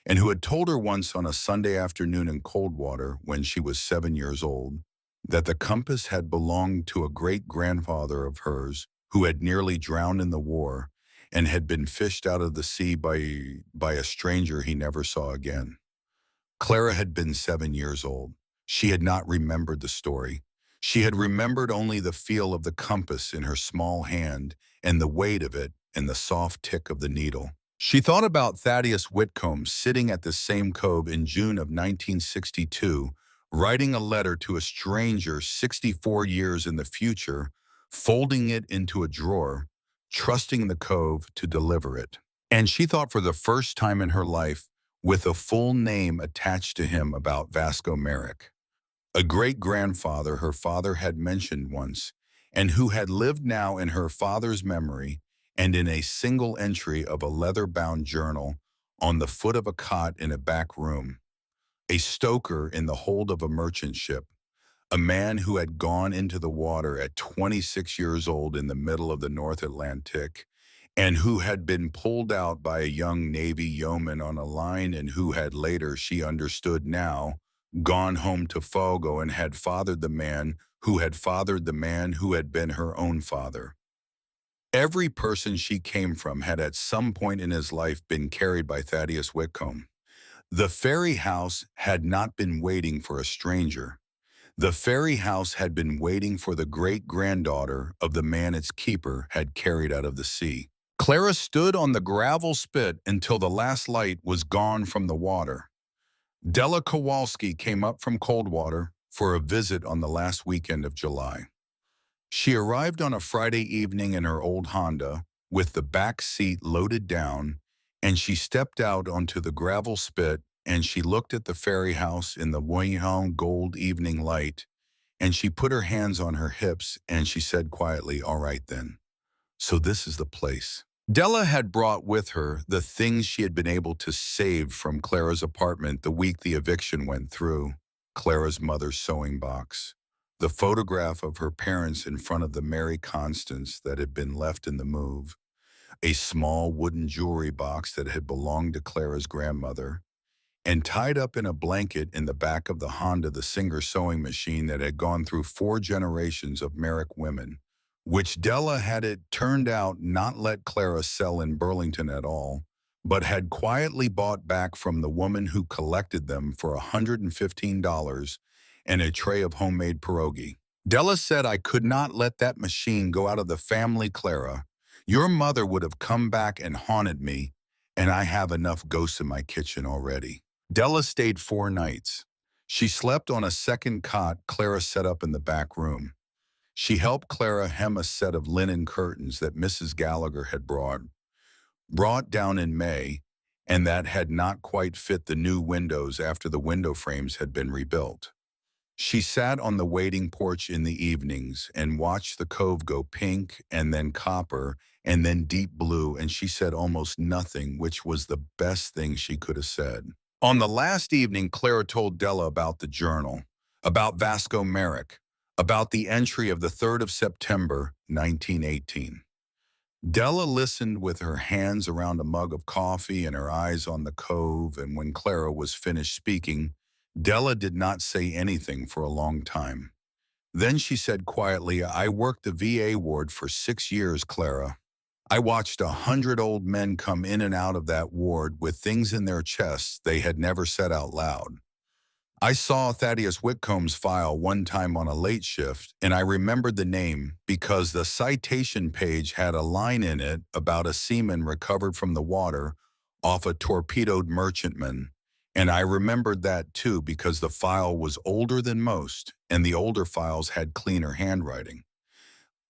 and who had told her once on a Sunday afternoon in Coldwater when she was 7 years old that the compass had belonged to a great-grandfather of hers who had nearly drowned in the war and had been fished out of the sea by a stranger he never saw again. Clara had been 7 years old. She had not remembered the story. She had remembered only the feel of the compass in her small hand and the weight of it and the soft tick of the needle. She thought about Thaddeus Whitcomb sitting at the same cove in June of 1962, writing a letter to a stranger 64 years in the future, folding it into a drawer, trusting the cove to deliver it. And she thought for the first time in her life, with a full name attached to him, about Vasco Merrick, a great-grandfather her father had mentioned once, and who had lived now in her father's memory and in a single entry of a leather-bound journal on the foot of a cot in a back room, a stoker in the hold of a merchant ship, a man who had gone into the water at 26 years old in the middle of the North Atlantic, and who had been pulled out by a young Navy yeoman on a line, and who had later, she understood now, gone home to Fogo and had fathered the man who had fathered the man who had been her own father. Every person she came from had at some point in his life been carried by Thaddeus Whitcomb. The Ferry house had not been waiting for a stranger. The Ferry house had been waiting for the great-granddaughter of the man its keeper had carried out of the sea. Clara stood on the gravel spit until the last light was gone from the water. Della Kowalski came up from Coldwater for a visit on the last weekend of July. She arrived on a Friday evening in her old Honda, with the back seat loaded down, and she stepped out onto the gravel spit, and she looked at the Ferry house in the warm gold evening light, and she put her hands on her hips, and she said quietly, "All right then. So this is the place." Della had brought with her the things she had been able to save from Clara's apartment the week the eviction went through: Clara's mother's sewing box, the photograph of her parents in front of the Mary Constance that had been left in the move, a small wooden jewelry box that had belonged to Clara's grandmother, and tied up in a blanket in the back of the Honda, the Singer sewing machine that had gone through 4 generations of Merrick women, which Della had, it turned out, not let Clara sell in Burlington at all, but had quietly bought back from the woman who collected them for $115 and a tray of homemade pierogi. Della said, "I could not let that machine go out of the family, Clara. Your mother would have come back and haunted me, and I have enough ghosts in my kitchen already." Della stayed 4 nights. She slept on a second cot Clara set up in the back room. She helped Clara hem a set of linen curtains that Mrs. Gallagher had brought down in May, and that had not quite fit the new windows after the window frames had been rebuilt. She sat on the waiting porch in the evenings and watched the cove go pink and then copper and then deep blue, and she said almost nothing, which was the best thing she could have said. On the last evening, Clara told Della about the journal, about Vasco Merrick, about the entry of the 3rd of September, 1918. Della listened with her hands around a mug of coffee and her eyes on the cove, and when Clara was finished speaking, Della did not say anything for a long time. Then she said quietly, "I worked the VA ward for 6 years, Clara. I watched 100 old men come in and out of that ward with things in their chests they had never said out loud. I saw Thaddeus Whitcomb's file one time on a late shift, and I remembered the name because the citation page had a line in it about a seaman recovered from the water off a torpedoed merchantman. And I remembered that too because the file was older than most, and the older files had cleaner handwriting.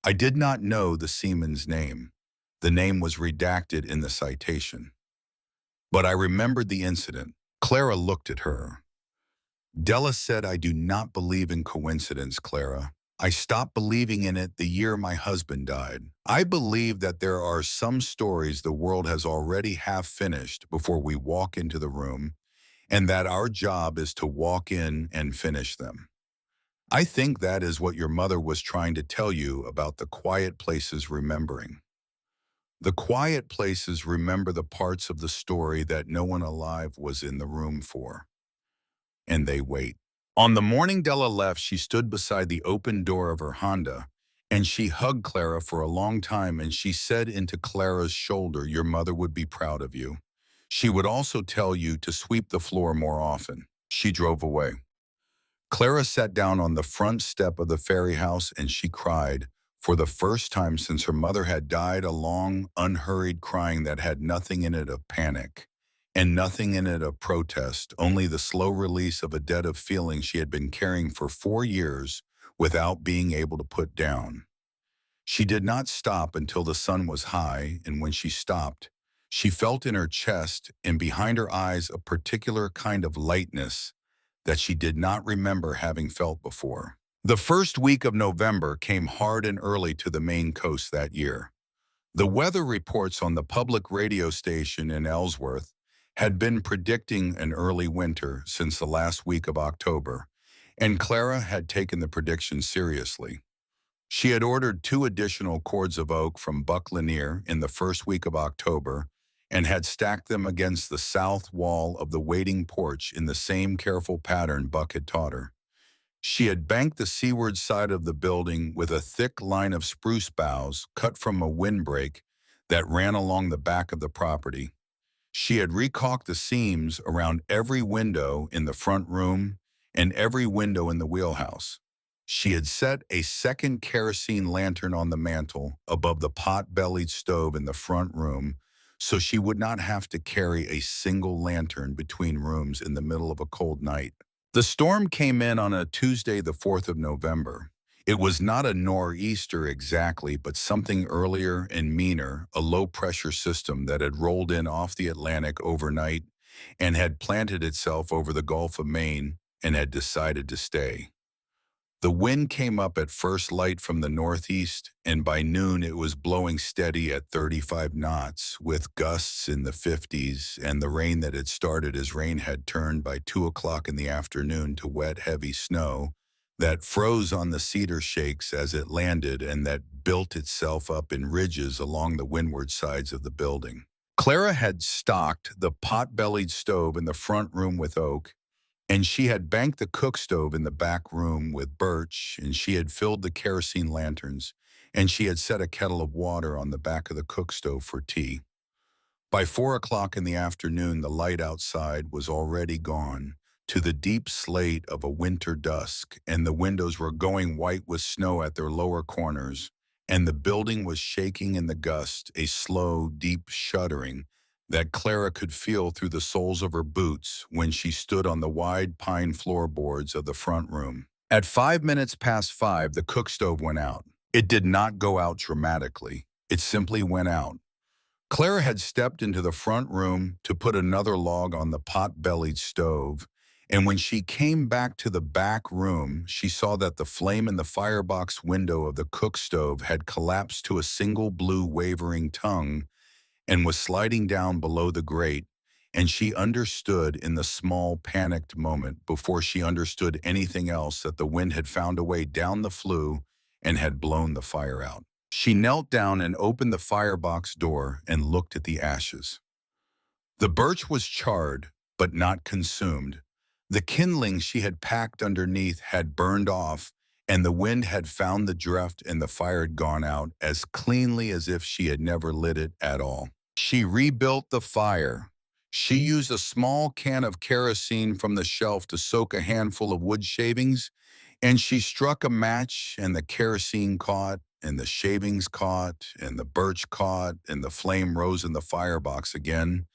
I did not know the seaman's name. The name was redacted in the citation. But I remembered the incident." Clara looked at her. Della said, "I do not believe in coincidence, Clara. I stopped believing in it the year my husband died. I believe that there are some stories the world has already half finished before we walk into the room, and that our job is to walk in and finish them. I think that is what your mother was trying to tell you about the quiet places remembering. The quiet places remember the parts of the story that no one alive was in the room for. And they wait." On the morning Della left, she stood beside the open door of her Honda, and she hugged Clara for a long time, and she said into Clara's shoulder, "Your mother would be proud of you. She would also tell you to sweep the floor more often." She drove away. Clara sat down on the front step of the Ferry house and she cried, for the first time since her mother had died, a long, unhurried crying that had nothing in it of panic and nothing in it of protest, only the slow release of a debt of feeling she had been carrying for 4 years without being able to put down. She did not stop until the sun was high, and when she stopped, she felt in her chest and behind her eyes a particular kind of lightness that she did not remember having felt before. The first week of November came hard and early to the Maine coast that year. The weather reports on the public radio station in Ellsworth had been predicting an early winter since the last week of October, and Clara had taken the prediction seriously. She had ordered 2 additional cords of oak from Buck Lanier in the first week of October and had stacked them against the south wall of the waiting porch in the same careful pattern Buck had taught her. She had banked the seaward side of the building with a thick line of spruce boughs cut from a windbreak that ran along the back of the property. She had recaulked the seams around every window in the front room and every window in the wheelhouse. She had set a second kerosene lantern on the mantel above the pot-bellied stove in the front room so she would not have to carry a single lantern between rooms in the middle of a cold night. The storm came in on a Tuesday, the 4th of November. It was not a nor'easter exactly, but something earlier and meaner, a low-pressure system that had rolled in off the Atlantic overnight and had planted itself over the Gulf of Maine and had decided to stay. The wind came up at first light from the northeast, and by noon it was blowing steady at 35 knots, with gusts in the 50s, and the rain that had started as rain had turned by 2 o'clock in the afternoon to wet, heavy snow that froze on the cedar shakes as it landed and that built itself up in ridges along the windward sides of the building. Clara had stocked the pot-bellied stove in the front room with oak, and she had banked the cook stove in the back room with birch, and she had filled the kerosene lanterns, and she had set a kettle of water on the back of the cook stove for tea. By 4 o'clock in the afternoon, the light outside was already gone to the deep slate of a winter dusk, and the windows were going white with snow at their lower corners, and the building was shaking in the gust, a slow, deep shuddering that Clara could feel through the soles of her boots when she stood on the wide pine floorboards of the front room. At 5 minutes past 5, the cook stove went out. It did not go out dramatically. It simply went out. Clara had stepped into the front room to put another log on the pot-bellied stove, and when she came back to the back room, she saw that the flame in the firebox window of the cook stove had collapsed to a single blue wavering tongue and was sliding down below the grate, and she understood in the small panicked moment before she understood anything else that the wind had found a way down the flue and had blown the fire out. She knelt down and opened the firebox door and looked at the ashes. The birch was charred, but not consumed. The kindling she had packed underneath had burned off, and the wind had found the drift and the fire had gone out as cleanly as if she had never lit it at all. She rebuilt the fire. She used a small can of kerosene from the shelf to soak a handful of wood shavings, and she struck a match, and the kerosene caught, and the shavings caught, and the birch caught, and the flame rose in the firebox again.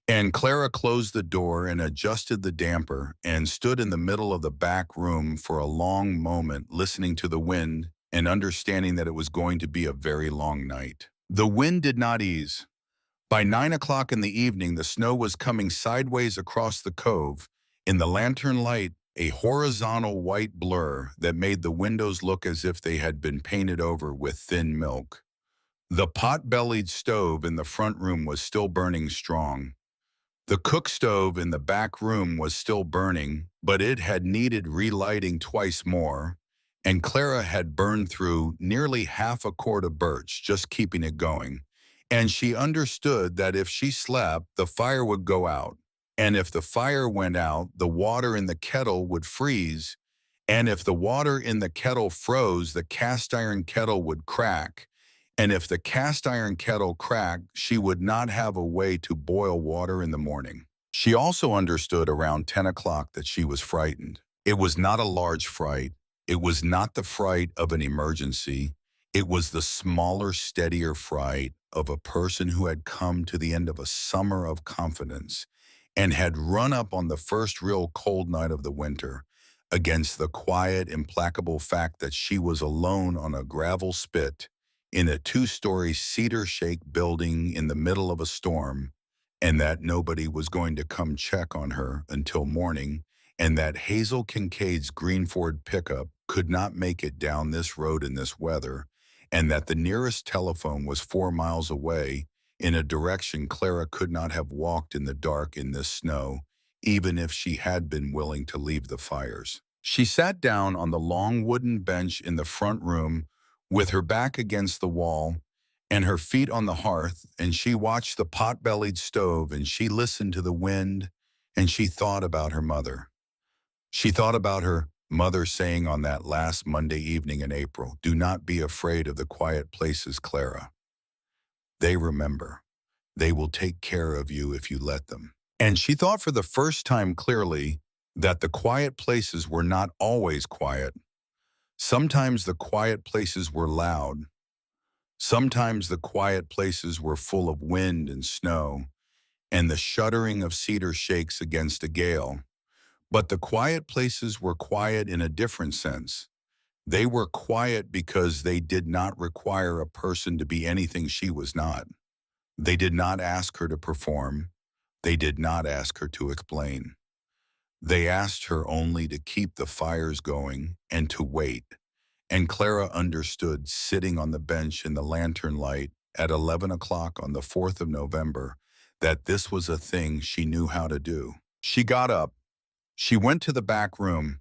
And Clara closed the door and adjusted the damper and stood in the middle of the back room for a long moment, listening to the wind and understanding that it was going to be a very long night. The wind did not ease. By 9 o'clock in the evening, the snow was coming sideways across the cove. In the lantern light, a horizontal white blur that made the windows look as if they had been painted over with thin milk. The pot-bellied stove in the front room was still burning strong. The cook stove in the back room was still burning, but it had needed relighting twice more, and Clara had burned through nearly half a cord of birch just keeping it going. And she understood that if she slept, the fire would go out. And if the fire went out, the water in the kettle would freeze. And if the water in the kettle froze, the cast iron kettle would crack. And if the cast iron kettle cracked, she would not have a way to boil water in the morning. She also understood around 10 o'clock that she was frightened. It was not a large fright. It was not the fright of an emergency. It was the smaller, steadier fright of a person who had come to the end of a summer of confidence and had run up on the first real cold night of the winter against the quiet, implacable fact that she was alone on a gravel spit in a two-story cedar-shake building in the middle of a storm, and that nobody was going to come check on her until morning, and that Hazel Kincaid's green Ford pickup could not make it down this road in this weather, and that the nearest telephone was 4 miles away in a direction Clara could not have walked in the dark in this snow, even if she had been willing to leave the fires. She sat down on the long wooden bench in the front room with her back against the wall and her feet on the hearth, and she watched the pot-bellied stove, and she listened to the wind, and she thought about her mother. She thought about her mother saying on that last Monday evening in April, "Do not be afraid of the quiet places, Clara. They remember. They will take care of you if you let them." And she thought for the first time clearly that the quiet places were not always quiet. Sometimes the quiet places were loud. Sometimes the quiet places were full of wind and snow and the shuddering of cedar shakes against a gale. But the quiet places were quiet in a different sense. They were quiet because they did not require a person to be anything she was not. They did not ask her to perform. They did not ask her to explain. They asked her only to keep the fires going and to wait. And Clara understood, sitting on the bench in the lantern light at 11 o'clock on the 4th of November, that this was a thing she knew how to do. She got up. She went to the back room.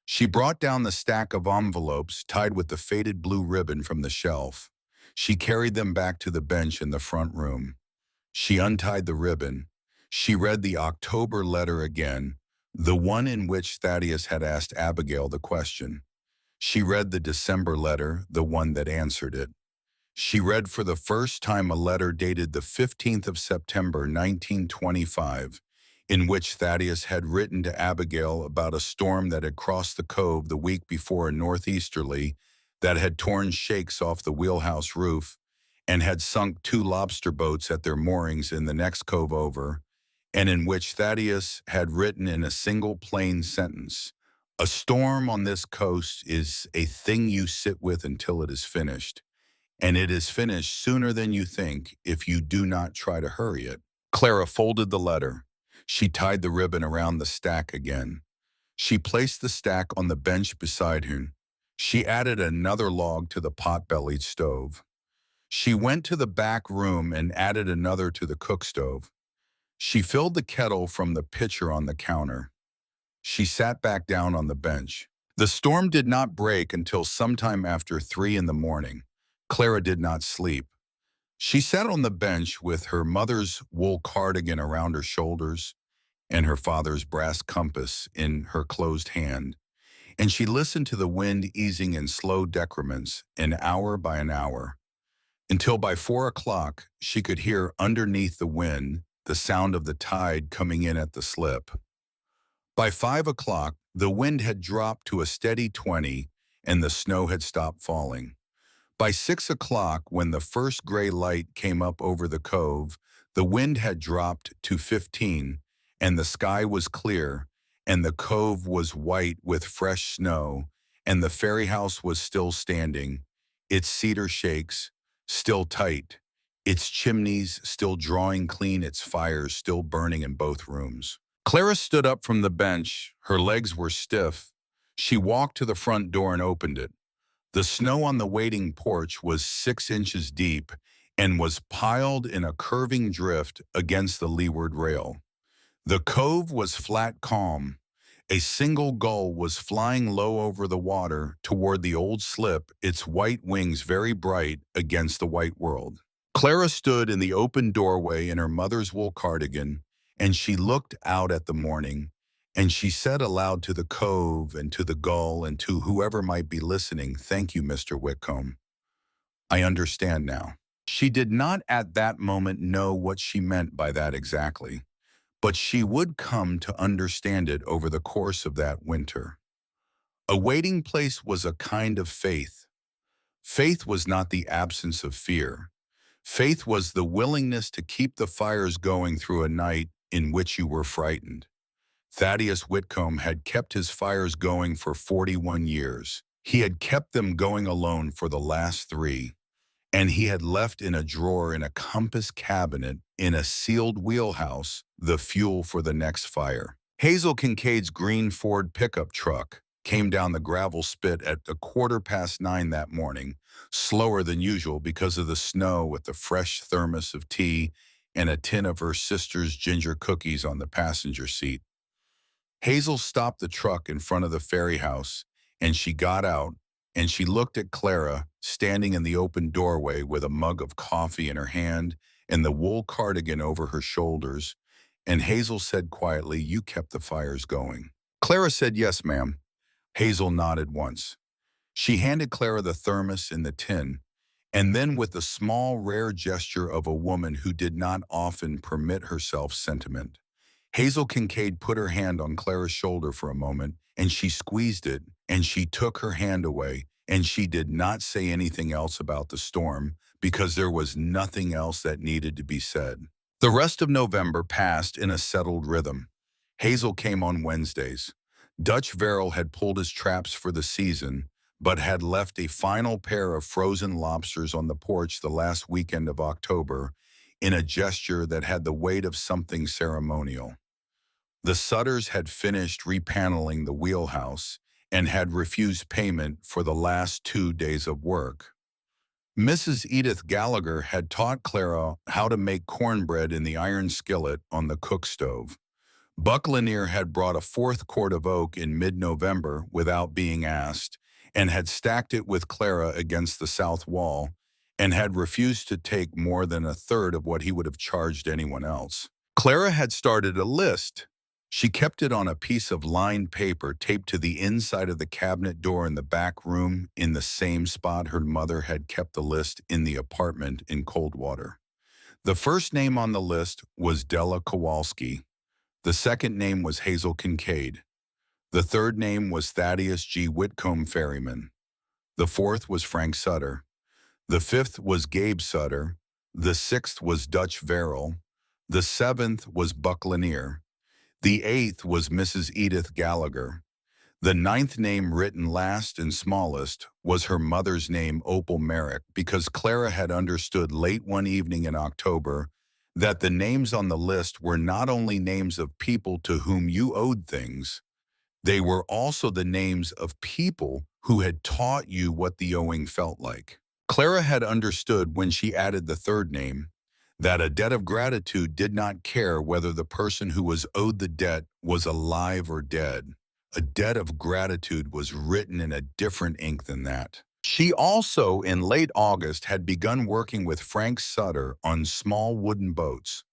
She brought down the stack of envelopes tied with the faded blue ribbon from the shelf. She carried them back to the bench in the front room. She untied the ribbon. She read the October letter again, the one in which Thaddeus had asked Abigail the question. She read the December letter, the one that answered it. She read for the first time a letter dated the 15th of September, 1925, in which Thaddeus had written to Abigail about a storm that had crossed the cove the week before, a northeasterly that had torn shakes off the wheelhouse roof and had sunk 2 lobster boats at their moorings in the next cove over, and in which Thaddeus had written in a single plain sentence, "A storm on this coast is a thing you sit with until it is finished, and it is finished sooner than you think if you do not try to hurry it." Clara folded the letter. She tied the ribbon around the stack again. She placed the stack on the bench beside her. She added another log to the pot-bellied stove. She went to the back room and added another to the cook stove. She filled the kettle from the pitcher on the counter. She sat back down on the bench. The storm did not break until sometime after 3 in the morning. Clara did not sleep. She sat on the bench with her mother's wool cardigan around her shoulders and her father's brass compass in her closed hand, and she listened to the wind easing in slow decrements, an hour by an hour, until by 4 o'clock she could hear underneath the wind the sound of the tide coming in at the slip. By 5 o'clock, the wind had dropped to a steady 20 and the snow had stopped falling. By 6 o'clock, when the first gray light came up over the cove, the wind had dropped to 15 and the sky was clear and the cove was white with fresh snow and the ferry house was still standing, its cedar shakes still tight, its chimneys still drawing clean, its fires still burning in both rooms. Clara stood up from the bench. Her legs were stiff. She walked to the front door and opened it. The snow on the waiting porch was 6 inches deep and was piled in a curving drift against the leeward rail. The cove was flat calm. A single gull was flying low over the water toward the old slip, its white wings very bright against the white world. Clara stood in the open doorway in her mother's wool cardigan, and she looked out at the morning, and she said aloud to the cove and to the gull and to whoever might be listening, "Thank you, Mr. Whitcomb. I understand now." She did not at that moment know what she meant by that exactly, but she would come to understand it over the course of that winter. A waiting place was a kind of faith. Faith was not the absence of fear. Faith was the willingness to keep the fires going through a night in which you were frightened. Thaddeus Whitcomb had kept his fires going for 41 years. He had kept them going alone for the last 3, and he had left in a drawer in a compass cabinet in a sealed wheelhouse the fuel for the next fire. Hazel Kincaid's green Ford pickup truck came down the gravel spit at 9:15 that morning, slower than usual because of the snow, with a fresh thermos of tea and a tin of her sister's ginger cookies on the passenger seat. Hazel stopped the truck in front of the Ferry house, and she got out, and she looked at Clara, standing in the open doorway with a mug of coffee in her hand and the wool cardigan over her shoulders, and Hazel said quietly, "You kept the fires going." Clara said, "Yes, ma'am." Hazel nodded once. She handed Clara the thermos and the tin, and then, with the small, rare gesture of a woman who did not often permit herself sentiment, Hazel Kincaid put her hand on Clara's shoulder for a moment, and she squeezed it, and she took her hand away, and she did not say anything else about the storm because there was nothing else that needed to be said. The rest of November passed in a settled rhythm. Hazel came on Wednesdays. Dutch Verrill had pulled his traps for the season, but had left a final pair of frozen lobsters on the porch the last weekend of October in a gesture that had the weight of something ceremonial. The Sutters had finished repaneling the wheelhouse and had refused payment for the last 2 days of work. Mrs. Edith Gallagher had taught Clara how to make cornbread in the iron skillet on the cook stove. Buck Lanier had brought a 4th quart of oak in mid-November without being asked, and had stacked it with Clara against the south wall, and had refused to take more than a third of what he would have charged anyone else. Clara had started a list. She kept it on a piece of lined paper taped to the inside of the cabinet door in the back room, in the same spot her mother had kept the list in the apartment in Coldwater. The first name on the list was Della Kowalski. The second name was Hazel Kincaid. The third name was Thaddeus G. Whitcomb Ferryman. The fourth was Frank Sutter. The fifth was Gabe Sutter. The sixth was Dutch Verrill. The seventh was Buck Lanier. The eighth was Mrs. Edith Gallagher. The ninth name, written last and smallest, was her mother's name, Opal Merrick, because Clara had understood late one evening in October that the names on the list were not only names of people to whom you owed things, they were also the names of people who had taught you what the owing felt like. Clara had understood when she added the third name that a debt of gratitude did not care whether the person who was owed the debt was alive or dead. A debt of gratitude was written in a different ink than that. She also, in late August, had begun working with Frank Sutter on small wooden boats.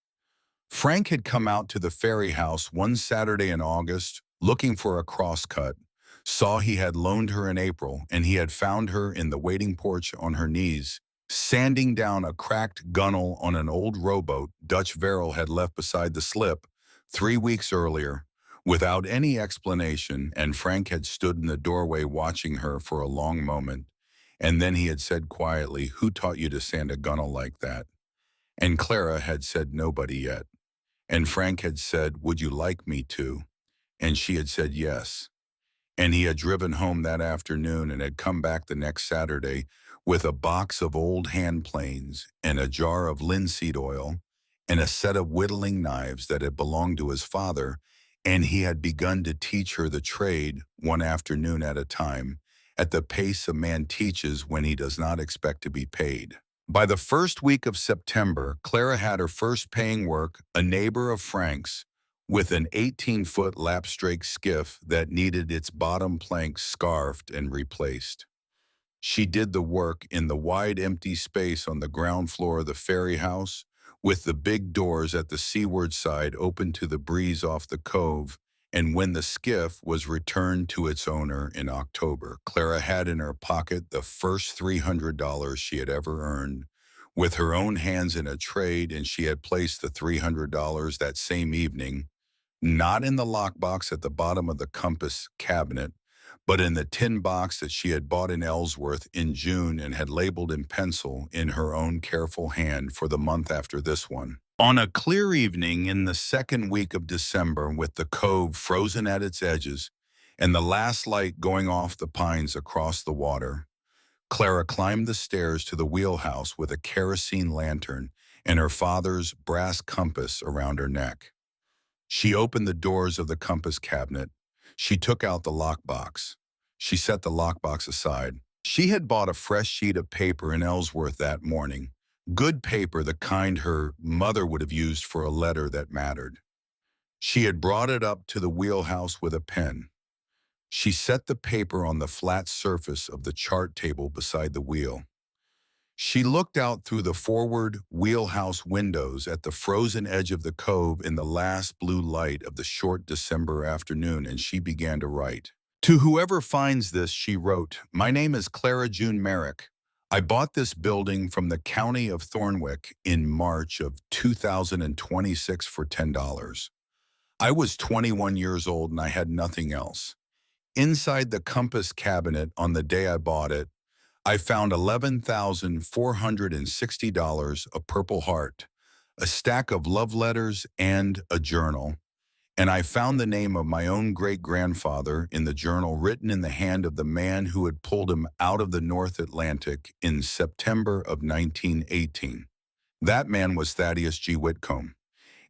Frank had come out to the Ferry house one Saturday in August looking for a crosscut, saw he had loaned her in April, and he had found her in the waiting porch on her knees, sanding down a cracked gunwale on an old rowboat Dutch Verrill had left beside the slip 3 weeks earlier, without any explanation, and Frank had stood in the doorway watching her for a long moment, and then he had said quietly, "Who taught you to sand a gunwale like that?" And Clara had said, "Nobody yet." And Frank had said, "Would you like me to?" And she had said yes. And he had driven home that afternoon and had come back the next Saturday with a box of old hand planes and a jar of linseed oil and a set of whittling knives that had belonged to his father, and he had begun to teach her the trade one afternoon at a time, at the pace a man teaches when he does not expect to be paid. By the first week of September, Clara had her first paying work, a neighbor of Frank's, with an 18-foot lapstrake skiff that needed its bottom plank scarfed and replaced. She did the work in the wide empty space on the ground floor of the Ferry house, with the big doors at the seaward side open to the breeze off the cove, and when the skiff was returned to its owner in October, Clara had in her pocket the first $300 she had ever earned, with her own hands in a trade, and she had placed the $300 that same evening, not in the lockbox at the bottom of the compass cabinet, but in the tin box that she had bought in Ellsworth in June and had labeled in pencil in her own careful hand for the month after this one. On a clear evening in the second week of December, with the cove frozen at its edges and the last light going off the pines across the water, Clara climbed the stairs to the wheelhouse with a kerosene lantern and her father's brass compass around her neck. She opened the doors of the compass cabinet. She took out the lockbox. She set the lockbox aside. She had bought a fresh sheet of paper in Ellsworth that morning. Good paper, the kind her mother would have used for a letter that mattered. She had brought it up to the wheelhouse with a pen. She set the paper on the flat surface of the chart table beside the wheel. She looked out through the forward wheelhouse windows at the frozen edge of the cove in the last blue light of the short December afternoon, and she began to write. To whoever finds this, she wrote, "My name is Clara June Merrick. I bought this building from the county of Thornwick in March of 2026 for $10. I was 21 years old and I had nothing else. Inside the compass cabinet on the day I bought it, I found $11,460, a Purple Heart, a stack of love letters, and a journal. And I found the name of my own great-grandfather in the journal, written in the hand of the man who had pulled him out of the North Atlantic in September of 1918. That man was Thaddeus G. Whitcomb,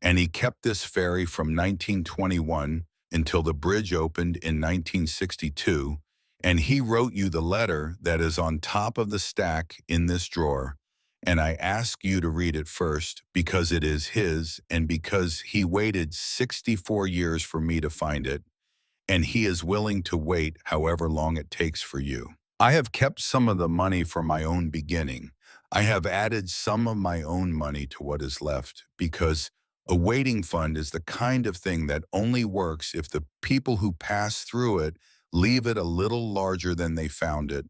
and he kept this ferry from 1921 until the bridge opened in 1962, and he wrote you the letter that is on top of the stack in this drawer, and I ask you to read it first because it is his and because he waited 64 years for me to find it, and he is willing to wait however long it takes for you. I have kept some of the money for my own beginning. I have added some of my own money to what is left because a waiting fund is the kind of thing that only works if the people who pass through it leave it a little larger than they found it,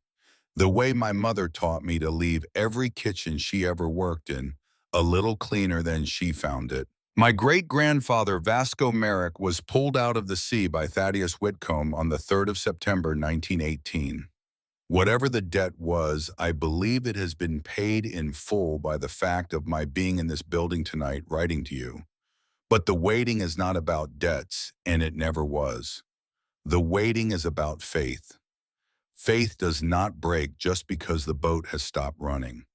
the way my mother taught me to leave every kitchen she ever worked in a little cleaner than she found it. My great-grandfather Vasco Merrick was pulled out of the sea by Thaddeus Whitcomb on the 3rd of September, 1918. Whatever the debt was, I believe it has been paid in full by the fact of my being in this building tonight writing to you. But the waiting is not about debts, and it never was. The waiting is about faith. Faith does not break just because the boat has stopped running.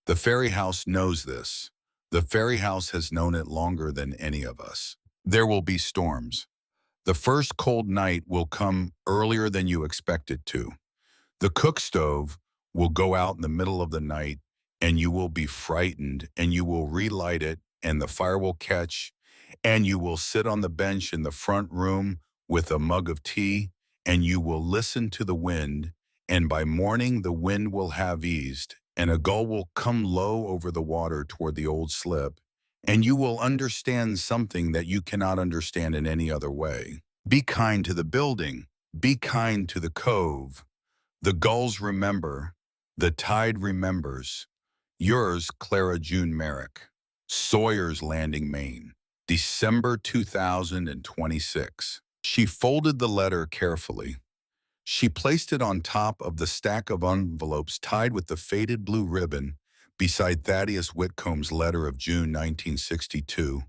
The Ferry House knows this. The Ferry House has known it longer than any of us. There will be storms. The first cold night will come earlier than you expect it to. The cook stove will go out in the middle of the night, and you will be frightened, and you will relight it, and the fire will catch, and you will sit on the bench in the front room with a mug of tea, and you will listen to the wind, and by morning the wind will have eased, and a gull will come low over the water toward the old slip, and you will understand something that you cannot understand in any other way. Be kind to the building. Be kind to the cove. The gulls remember. The tide remembers. Yours, Clara June Merrick. Sawyer's Landing, Maine, December 2026. She folded the letter carefully. She placed it on top of the stack of envelopes tied with the faded blue ribbon beside Thaddeus Whitcomb's letter of June 1962,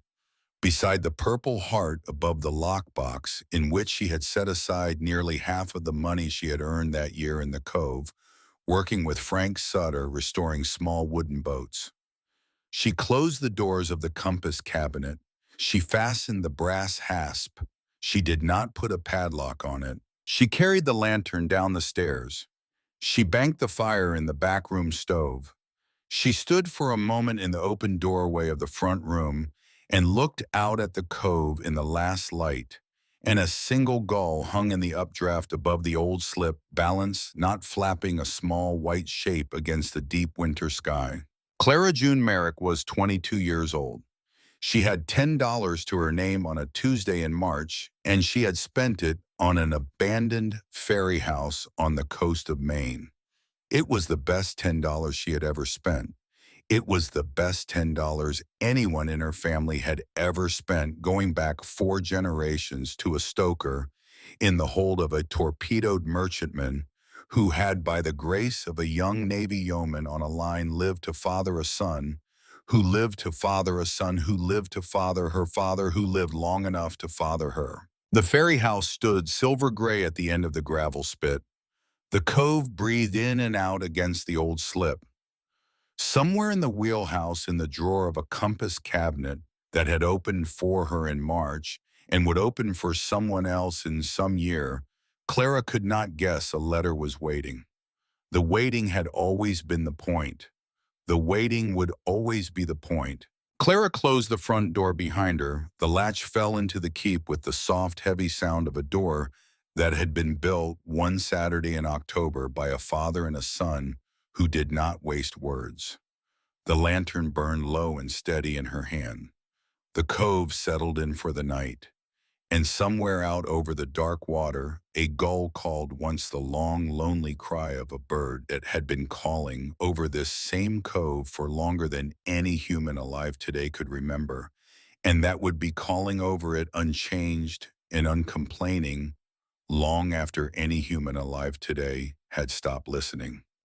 beside the Purple Heart above the lockbox in which she had set aside nearly half of the money she had earned that year in the cove, working with Frank Sutter restoring small wooden boats. She closed the doors of the compass cabinet. She fastened the brass hasp. She did not put a padlock on it. She carried the lantern down the stairs. She banked the fire in the back room stove. She stood for a moment in the open doorway of the front room and looked out at the cove in the last light, and a single gull hung in the updraft above the old slip, balanced, not flapping, a small white shape against the deep winter sky. Clara June Merrick was 22 years old. She had $10 to her name on a Tuesday in March, and she had spent it on an abandoned ferry house on the coast of Maine. It was the best $10 she had ever spent. It was the best $10 anyone in her family had ever spent, going back 4 generations to a stoker in the hold of a torpedoed merchantman who had, by the grace of a young Navy yeoman on a line, lived to father a son, who lived to father a son, who lived to father her father, who lived long enough to father her. The ferry house stood silver gray at the end of the gravel spit. The cove breathed in and out against the old slip. Somewhere in the wheelhouse, in the drawer of a compass cabinet that had opened for her in March and would open for someone else in some year, Clara could not guess a letter was waiting. The waiting had always been the point. The waiting would always be the point. Clara closed the front door behind her. The latch fell into the keep with the soft, heavy sound of a door that had been built one Saturday in October by a father and a son who did not waste words. The lantern burned low and steady in her hand. The cove settled in for the night, and somewhere out over the dark water, a gull called once the long, lonely cry of a bird that had been calling over this same cove for longer than any human alive today could remember, and that would be calling over it unchanged and uncomplaining long after any human alive today had stopped listening.